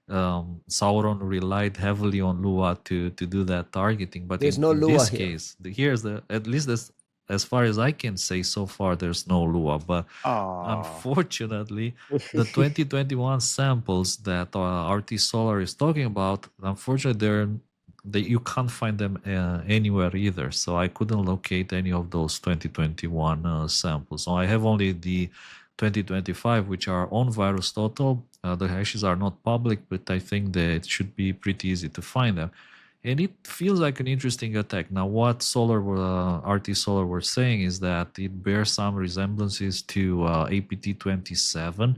Sauron relied heavily on Lua to do that targeting. But There's in, no in Lua this here. case, here's the, at least as far as I can say so far, there's no Lua. But unfortunately, the 2021 samples that RT Solar is talking about, unfortunately, you can't find them anywhere either. So I couldn't locate any of those 2021 samples. So I have only the 2025, which are on VirusTotal. The hashes are not public, but I think that it should be pretty easy to find them. And it feels like an interesting attack. Now, what RT Solar were saying is that it bears some resemblances to APT27,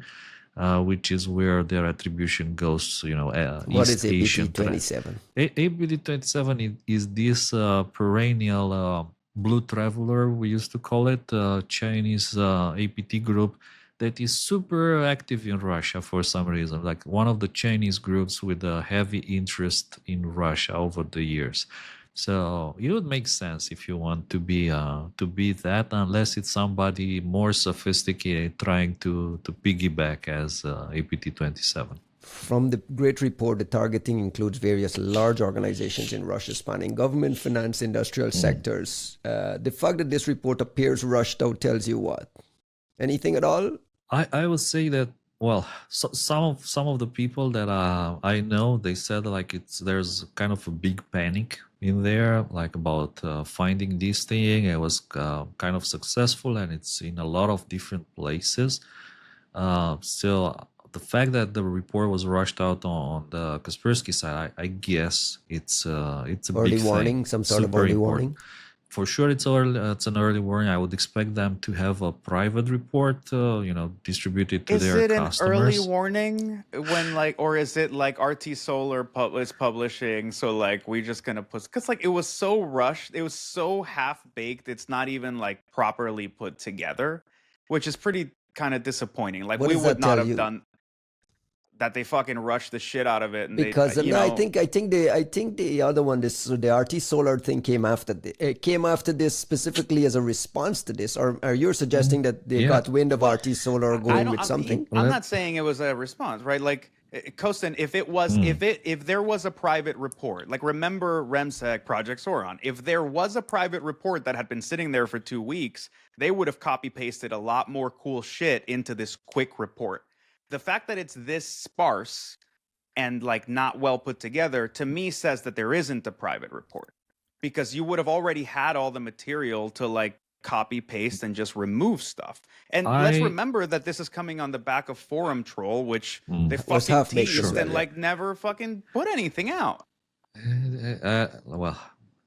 which is where their attribution goes, What East is Asian. APT27? APT27 is this perennial blue traveler, we used to call it, Chinese APT group that is super active in Russia for some reason, like one of the Chinese groups with a heavy interest in Russia over the years. So it would make sense if you want to be that, unless it's somebody more sophisticated trying to piggyback as APT27. From the great report, the targeting includes various large organizations in Russia spanning government, finance, industrial sectors. The fact that this report appears rushed out tells you what? Anything at all? I would say that, well, some of the people that I know, they said like there's kind of a big panic in there, like about finding this thing. It was kind of successful and it's in a lot of different places. So the fact that the report was rushed out on the Kaspersky side, I guess it's a early big warning, thing. some sort of Super early important. warning. For sure, it's an early warning. I would expect them to have a private report, distributed to their customers. Is it an early warning when or is it like RT Solar is publishing? So like we just gonna put, because like it was so rushed, it was so half baked. It's not even like properly put together, which is pretty kind of disappointing. Like What we does would that not tell have you? done that. They fucking rushed the shit out of it, and Because they, no, I think the other one, the RT Solar thing came after this specifically as a response to this, or are you suggesting that they got wind of RT Solar going with something? I'm not saying it was a response, right? Like Costin, if it was, if there was a private report, like remember REMSEC Project Sauron, if there was a private report that had been sitting there for 2 weeks, they would have copy pasted a lot more cool shit into this quick report. The fact that it's this sparse and like not well put together, to me says that there isn't a private report, because you would have already had all the material to like copy paste and just remove stuff. And let's remember that this is coming on the back of Forum Troll, which they fucking teased and like never fucking put anything out. Well,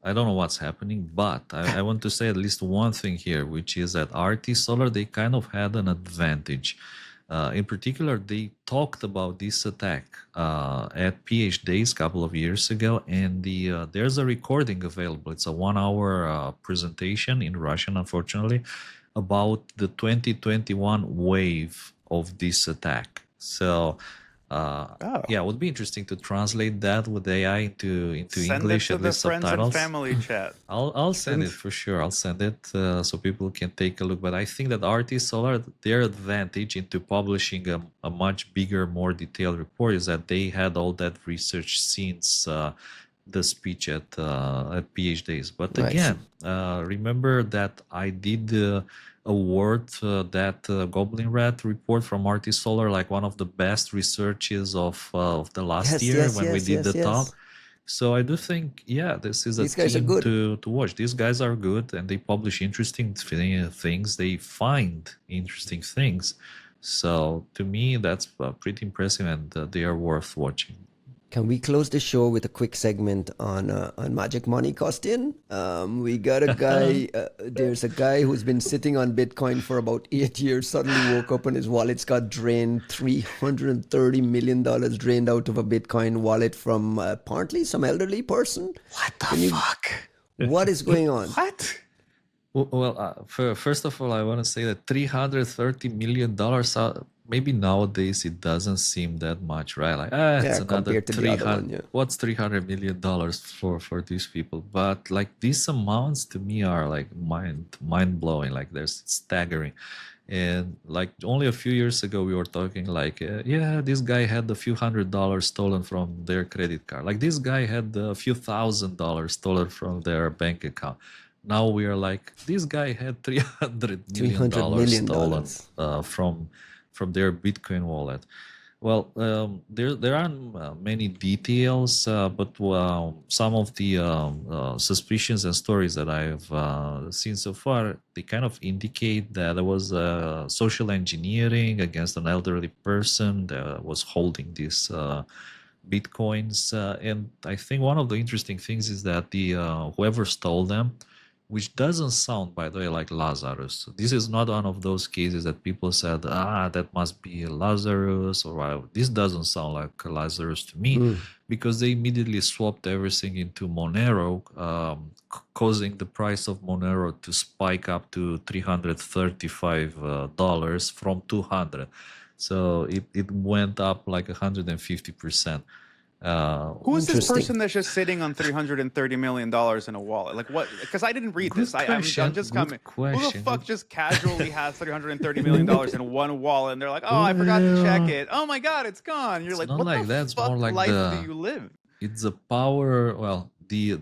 I don't know what's happening, but I want to say at least one thing here, which is that RT Solar, they kind of had an advantage. In particular, they talked about this attack at PH Days a couple of years ago, and there's a recording available. It's a 1 hour presentation in Russian, unfortunately, about the 2021 wave of this attack. So yeah, it would be interesting to translate that with AI into Send English, it to at the least friends and subtitles. family chat. I'll send it for sure. I'll send it so people can take a look. But I think that RT Solar, their advantage into publishing a much bigger, more detailed report is that they had all that research since the speech at PhDs. But Nice. again, remember that I did award that Goblin Rat report from RT Solar like one of the best researches of the last Yes, year yes, when we yes, did yes, the talk. yes. So I do think, yeah, this is a These guys are team good. to watch. These guys are good, and they publish interesting things. They find interesting things. So to me, that's pretty impressive, and they are worth watching. Can we close the show with a quick segment on magic money, Costin? We got a guy. There's a guy who's been sitting on Bitcoin for about 8 years. Suddenly woke up and his wallets got drained. $330 million drained out of a Bitcoin wallet from apparently some elderly person. What the fuck? What is going on? What? Well, first of all, I want to say that $330 million, maybe nowadays it doesn't seem that much, right? Like, it's another compared to the other one, yeah. What's $300 million for these people? But like these amounts to me are like mind blowing. Like there's staggering. And like only a few years ago, we were talking like, yeah, this guy had a few $100 stolen from their credit card. Like this guy had a few $1,000 stolen from their bank account. Now we are like, this guy had $300 million stolen from their Bitcoin wallet. Well, there aren't many details, but some of the suspicions and stories that I've seen so far, they kind of indicate that there was social engineering against an elderly person that was holding these Bitcoins. And I think one of the interesting things is that the whoever stole them, which doesn't sound, by the way, like Lazarus. This is not one of those cases that people said, that must be Lazarus, or this doesn't sound like Lazarus to me, because they immediately swapped everything into Monero, causing the price of Monero to spike up to $335 from $200. So it went up like 150%. Who is this person that's just sitting on $330 million in a wallet? Like what? Because I didn't read this. I'm just coming. Who the fuck just casually has $330 million in one wallet and they're like, oh, I forgot to check it. Oh my God, it's gone. You're like, what like the fuck more like life do you live? It's the power, well, the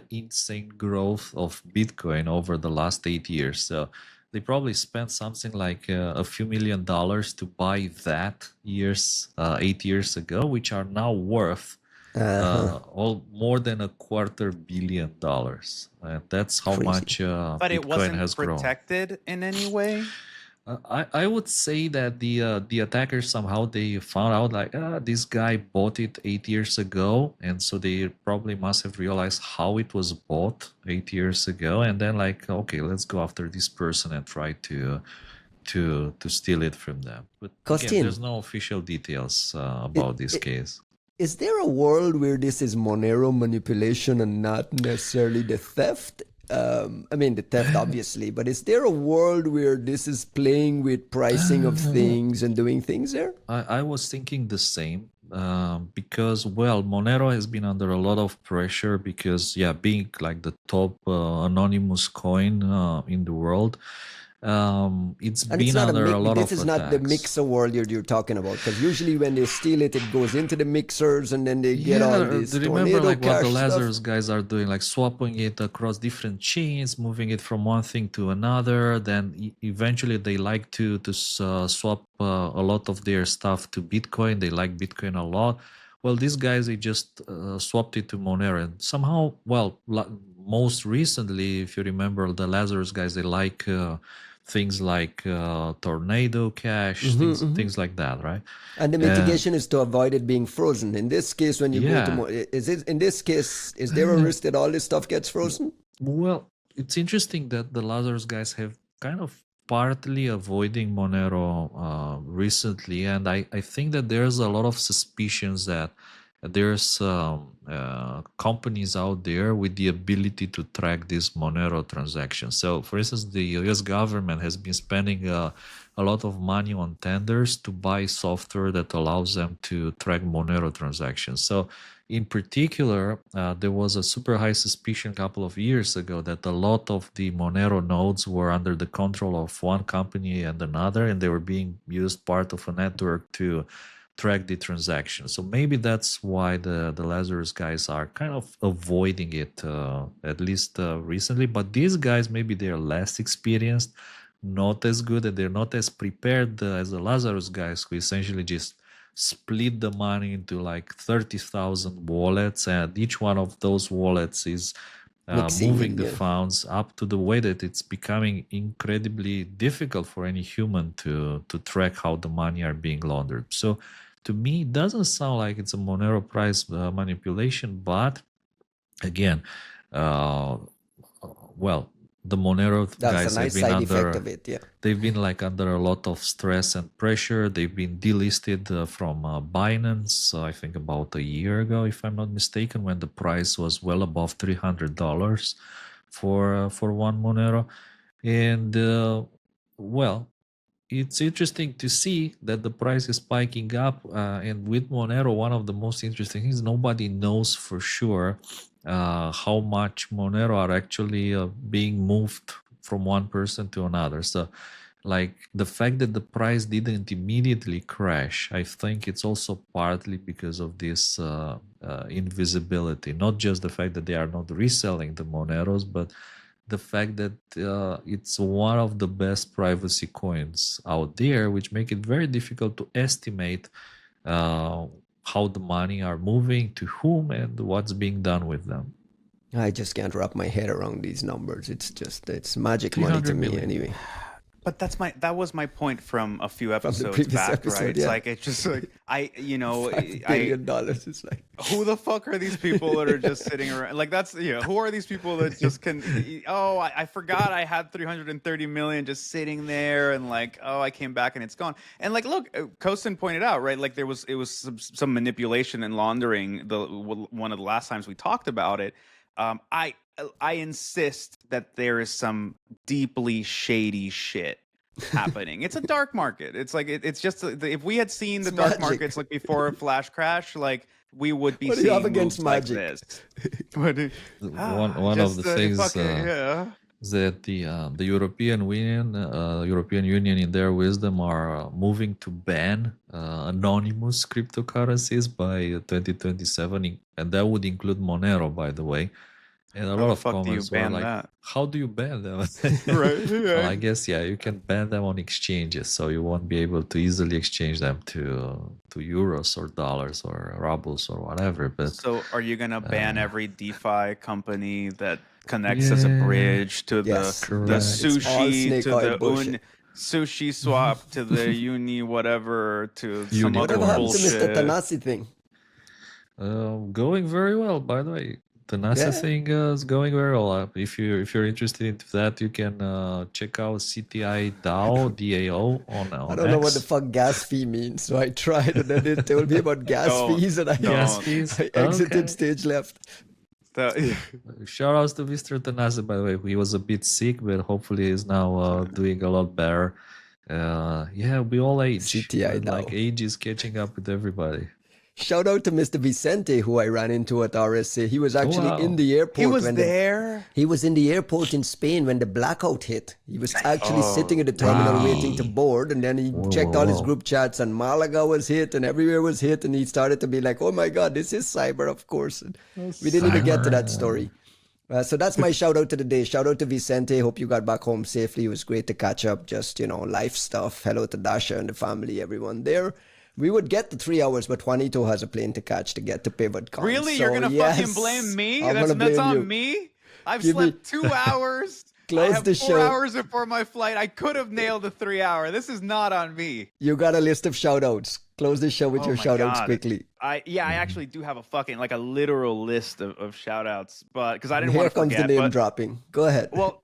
insane growth of Bitcoin over the last 8 years. So they probably spent something like a few $1 million to buy that 8 years ago, which are now worth more than $250 million, and that's how much but Bitcoin it wasn't has grown. Protected in any way. I would say that the attackers somehow they found out like this guy bought it 8 years ago, and so they probably must have realized how it was bought 8 years ago, and then like, okay, let's go after this person and try to steal it from them. But again, there's no official details about this case. Is there a world where this is Monero manipulation and not necessarily the theft? I mean, the theft, obviously, but is there a world where this is playing with pricing of things and doing things there? I was thinking the same because, well, Monero has been under a lot of pressure because, yeah, being like the top anonymous coin in the world, it's been under a lot of attacks. This is not the mixer world you're talking about, because usually when they steal it, it goes into the mixers and then they get all this remember like what the Lazarus guys are doing, like swapping it across different chains, moving it from one thing to another. Then eventually they like to swap a lot of their stuff to Bitcoin. They like Bitcoin a lot. Well, these guys, they just swapped it to Monero, and somehow, well, most recently, if you remember, the Lazarus guys, they like things like tornado cache, things like that, right? And the mitigation is to avoid it being frozen. In this case, when you go Yeah. to in this case, is there a risk that all this stuff gets frozen? Well, it's interesting that the Lazarus guys have kind of partly avoiding Monero recently, and I think that there's a lot of suspicions that there's companies out there with the ability to track these Monero transactions. So, for instance, the US government has been spending a lot of money on tenders to buy software that allows them to track Monero transactions. So, in particular, there was a super high suspicion a couple of years ago that a lot of the Monero nodes were under the control of one company and another, and they were being used part of a network to track the transaction. So maybe that's why the Lazarus guys are kind of avoiding it, at least recently. But these guys, maybe they're less experienced, not as good, and they're not as prepared as the Lazarus guys, who essentially just split the money into like 30,000 wallets, and each one of those wallets is moving the funds up to the way that it's becoming incredibly difficult for any human to track how the money are being laundered. So to me, it doesn't sound like it's a Monero price manipulation, but again, well, the Monero guys have been under, they've been like under a lot of stress and pressure. They've been delisted from Binance, I think about a year ago, if I'm not mistaken, when the price was well above $300 for one Monero. And well, it's interesting to see that the price is spiking up. And with Monero, one of the most interesting things, nobody knows for sure how much Monero are actually being moved from one person to another. So like the fact that the price didn't immediately crash, I think it's also partly because of this invisibility, not just the fact that they are not reselling the Moneros, but the fact that it's one of the best privacy coins out there, which make it very difficult to estimate how the money are moving, to whom, and what's being done with them. I just can't wrap my head around these numbers. It's magic money to me anyway. But that was my point from a few episodes back, right? It's like, it's just like, $5 billion. It's like, who the fuck are these people that are just sitting around? Like, that's, who are these people that just can, I forgot I had 330 million just sitting there, and like, I came back and it's gone. And like, look, Costin pointed out, right? Like it was some manipulation and laundering one of the last times we talked about it. I insist that there is some deeply shady shit happening. It's a dark market. It's like it's just if we had seen the dark markets like before a flash crash, like we would be seeing moves like this. But one of the things that the European Union in their wisdom are moving to ban anonymous cryptocurrencies by 2027, and that would include Monero, by the way. And a lot of comments were like, how do you ban them? Right. Well, I guess, you can ban them on exchanges, so you won't be able to easily exchange them to euros or dollars or rubles or whatever. But so are you going to ban every DeFi company that connects as a bridge to the sushi, to the sushi swap, to the uni whatever, to some other bullshit? Mr. Tanasi thing? Going very well, by the way. The NASA thing is going very well. If you're interested in that, you can check out CTI DAO, DAO on I don't know what the fuck gas fee means, so I tried, and then they told me about gas fees, and I exited stage left. Shout outs to Mr. Tanase, by the way. He was a bit sick, but hopefully he's now doing a lot better. We all age. CTI DAO. Like age is catching up with everybody. Shout out to Mr. Vicente, who I ran into at RSA. He was actually in the airport. He was there? He was in the airport in Spain when the blackout hit. He was actually sitting at the terminal waiting to board, and then he checked all his group chats, and Malaga was hit, and everywhere was hit, and he started to be like, oh my God, this is cyber, of course. And we didn't even get to that story. So that's my shout out to the day. Shout out to Vicente. Hope you got back home safely. It was great to catch up. Just, life stuff. Hello to Dasha and the family, everyone there. We would get the 3 hours, but Juanito has a plane to catch to get to PivotCon. Really? So, you're going to fucking blame me? That's on me? I've slept 2 hours. Close have the 4 show. hours before my flight. I could have nailed the 3 hour. This is not on me. You got a list of shout outs. Close the show with Oh your my shout outs God. quickly. I actually do have a fucking like a literal list of shout outs, but because I didn't Here want to comes forget. the name But dropping. Go ahead. well,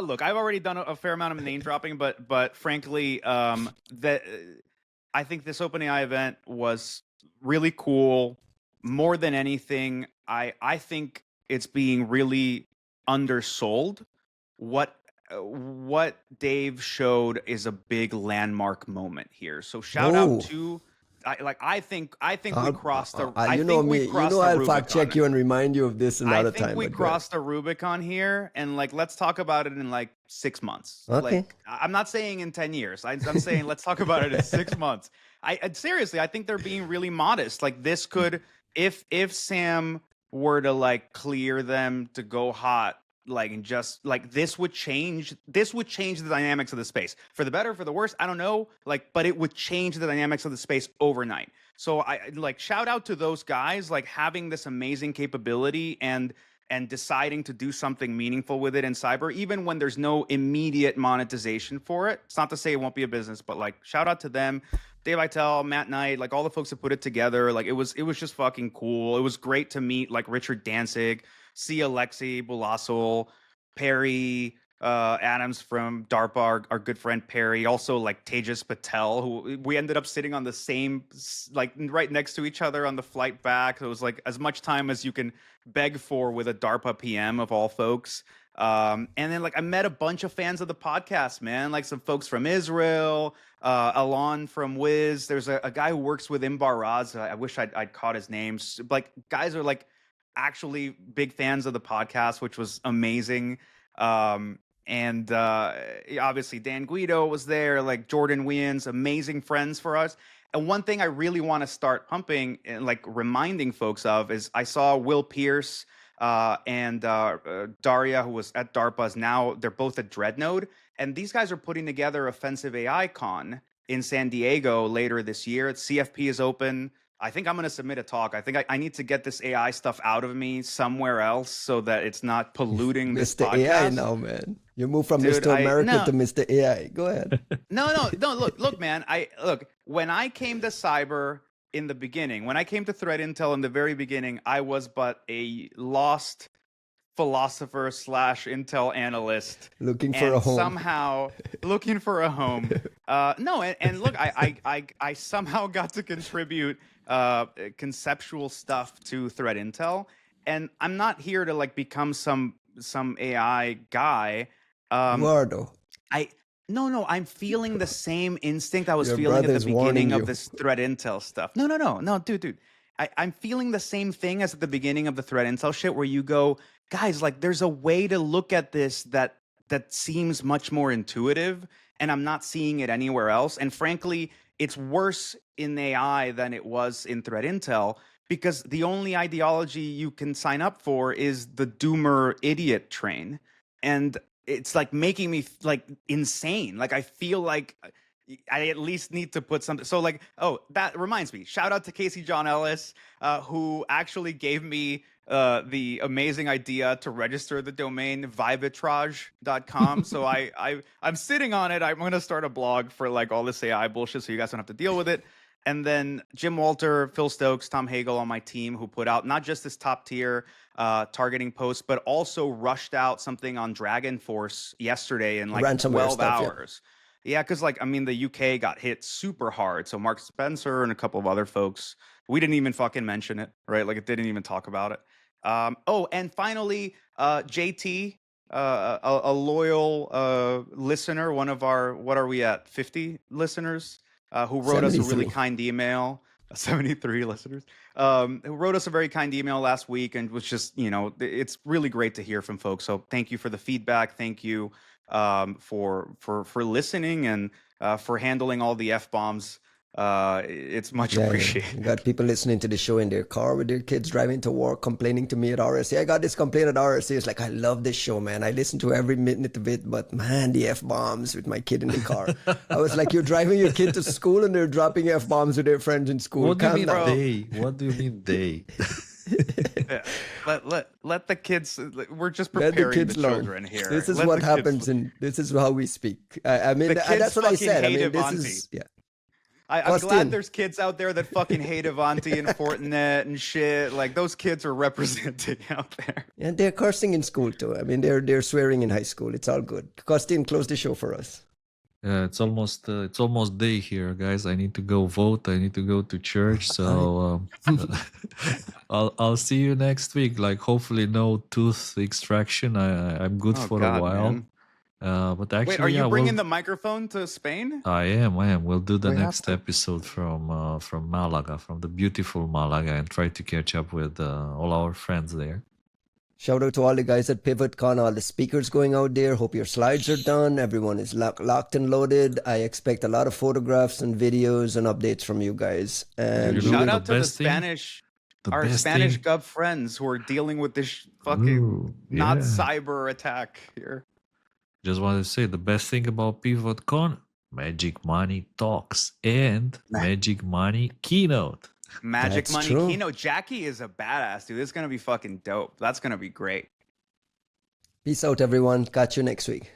look, I've already done a fair amount of name dropping, but frankly, that I think this OpenAI event was really cool. More than anything, I think it's being really undersold. What Dave showed is a big landmark moment here. So shout Oh. out to I think we crossed the you know me. You know I'll fact check you and remind you of this another time. I think we crossed the Rubicon here, and like let's talk about it in like 6 months. Okay. Like I'm not saying in 10 years. I'm saying let's talk about it in 6 months. Seriously, I think they're being really modest. Like this could, if Sam were to like clear them to go hot, like and just like this would change the dynamics of the space for the better, for the worse, I don't know, like, but it would change the dynamics of the space overnight. So I like shout out to those guys, like having this amazing capability and deciding to do something meaningful with it in cyber, even when there's no immediate monetization for it. It's not to say it won't be a business, but like shout out to them, Dave Itel, Matt Knight, like all the folks that put it together. Like it was just fucking cool. It was great to meet like Richard Danzig, see Alexei Bulazel, Perry Adams from DARPA, our good friend Perry, also like Tejas Patel, who we ended up sitting on the same, like right next to each other on the flight back. It was like as much time as you can beg for with a DARPA PM of all folks. And then like I met a bunch of fans of the podcast, man, like some folks from Israel, Alon from Wiz. There's a guy who works with Imbaraz. I wish I'd caught his name. Like guys are like actually big fans of the podcast, which was amazing. And obviously Dan Guido was there, like Jordan Wiens, amazing friends for us. And one thing I really want to start pumping and like reminding folks of is I saw Will Pierce and Daria, who was at DARPA's. Now they're both at Dreadnode, and these guys are putting together Offensive AI Con in San Diego later this year. CFP is open. I think I'm going to submit a talk. I think I need to get this AI stuff out of me somewhere else so that it's not polluting this Mr. podcast. AI now, man. You move from Mr. America to Mr. AI. Go ahead. No. Look, man. When I came to cyber in the beginning, when I came to threat intel in the very beginning, I was but a lost philosopher / intel analyst looking for a home. Somehow looking for a home. And look, I somehow got to contribute conceptual stuff to threat intel, and I'm not here to like become some AI guy. Eduardo. No, I'm feeling the same instinct I was feeling at the beginning of this threat intel stuff. No, dude. I'm feeling the same thing as at the beginning of the threat intel shit, where you go, guys, like there's a way to look at this that seems much more intuitive, and I'm not seeing it anywhere else. And frankly, it's worse in AI than it was in threat intel, because the only ideology you can sign up for is the doomer idiot train. And it's like making me like insane. Like I feel like I at least need to put something. So like, oh, that reminds me. Shout out to Casey John Ellis, who actually gave me the amazing idea to register the domain vivitrage.com. So I'm sitting on it. I'm going to start a blog for like all this AI bullshit, so you guys don't have to deal with it. And then Jim Walter, Phil Stokes, Tom Hagel on my team, who put out not just this top tier targeting post, but also rushed out something on Dragon Force yesterday in like 12 hours. Yeah, because like, I mean, the UK got hit super hard. So Mark Spencer and a couple of other folks, we didn't even fucking mention it, right? Like it didn't even talk about it. And finally, JT, a loyal listener, one of our, what are we at, 50 listeners, who wrote 73. Us a really kind email. 73 listeners, who wrote us a very kind email last week, and was just, you know, it's really great to hear from folks. So thank you for the feedback. Thank you for listening and for handling all the F-bombs. It's much appreciated. You got people listening to the show in their car with their kids driving to work, complaining to me at RSA. I got this complaint at RSA. It's like, I love this show, man. I listen to every minute of it, but man, the F-bombs with my kid in the car. I was like, you're driving your kid to school and they're dropping F-bombs with their friends in school. What do you mean they? What do you mean they? Yeah. Let the kids. We're just Let the preparing kids the learn. children here. This is Let what the kids happens, and this is how we speak. I mean, The kids that's what I fucking said. I hate mean, this Avanti. is yeah. I'm Costin. glad there's kids out there that fucking hate Avanti and Fortinet and shit. Like those kids are represented out there. And they're cursing in school too. I mean, they're swearing in high school. It's all good. Costin, close the show for us. Yeah, it's almost day here, guys. I need to go vote. I need to go to church. So I'll see you next week. Like hopefully no tooth extraction. I'm good Oh, for God, a while. man. But actually, Wait, are you yeah, bringing the microphone to Spain? I am. We'll do the We have next to. episode from Malaga, from the beautiful Malaga, and try to catch up with all our friends there. Shout out to all the guys at PivotCon, all the speakers going out there. Hope your slides are done. Everyone is locked and loaded. I expect a lot of photographs and videos and updates from you guys. And You know, Shout the out to the best thing- Spanish, The our best Spanish thing- gov friends who are dealing with this fucking Ooh, not yeah. cyber attack here. Just wanted to say the best thing about PivotCon, Magic Money talks and Magic Money keynote. Magic That's Money true. keynote. Jackie is a badass, dude. This is gonna be fucking dope. That's gonna be great. peace out, everyone. Catch you next week.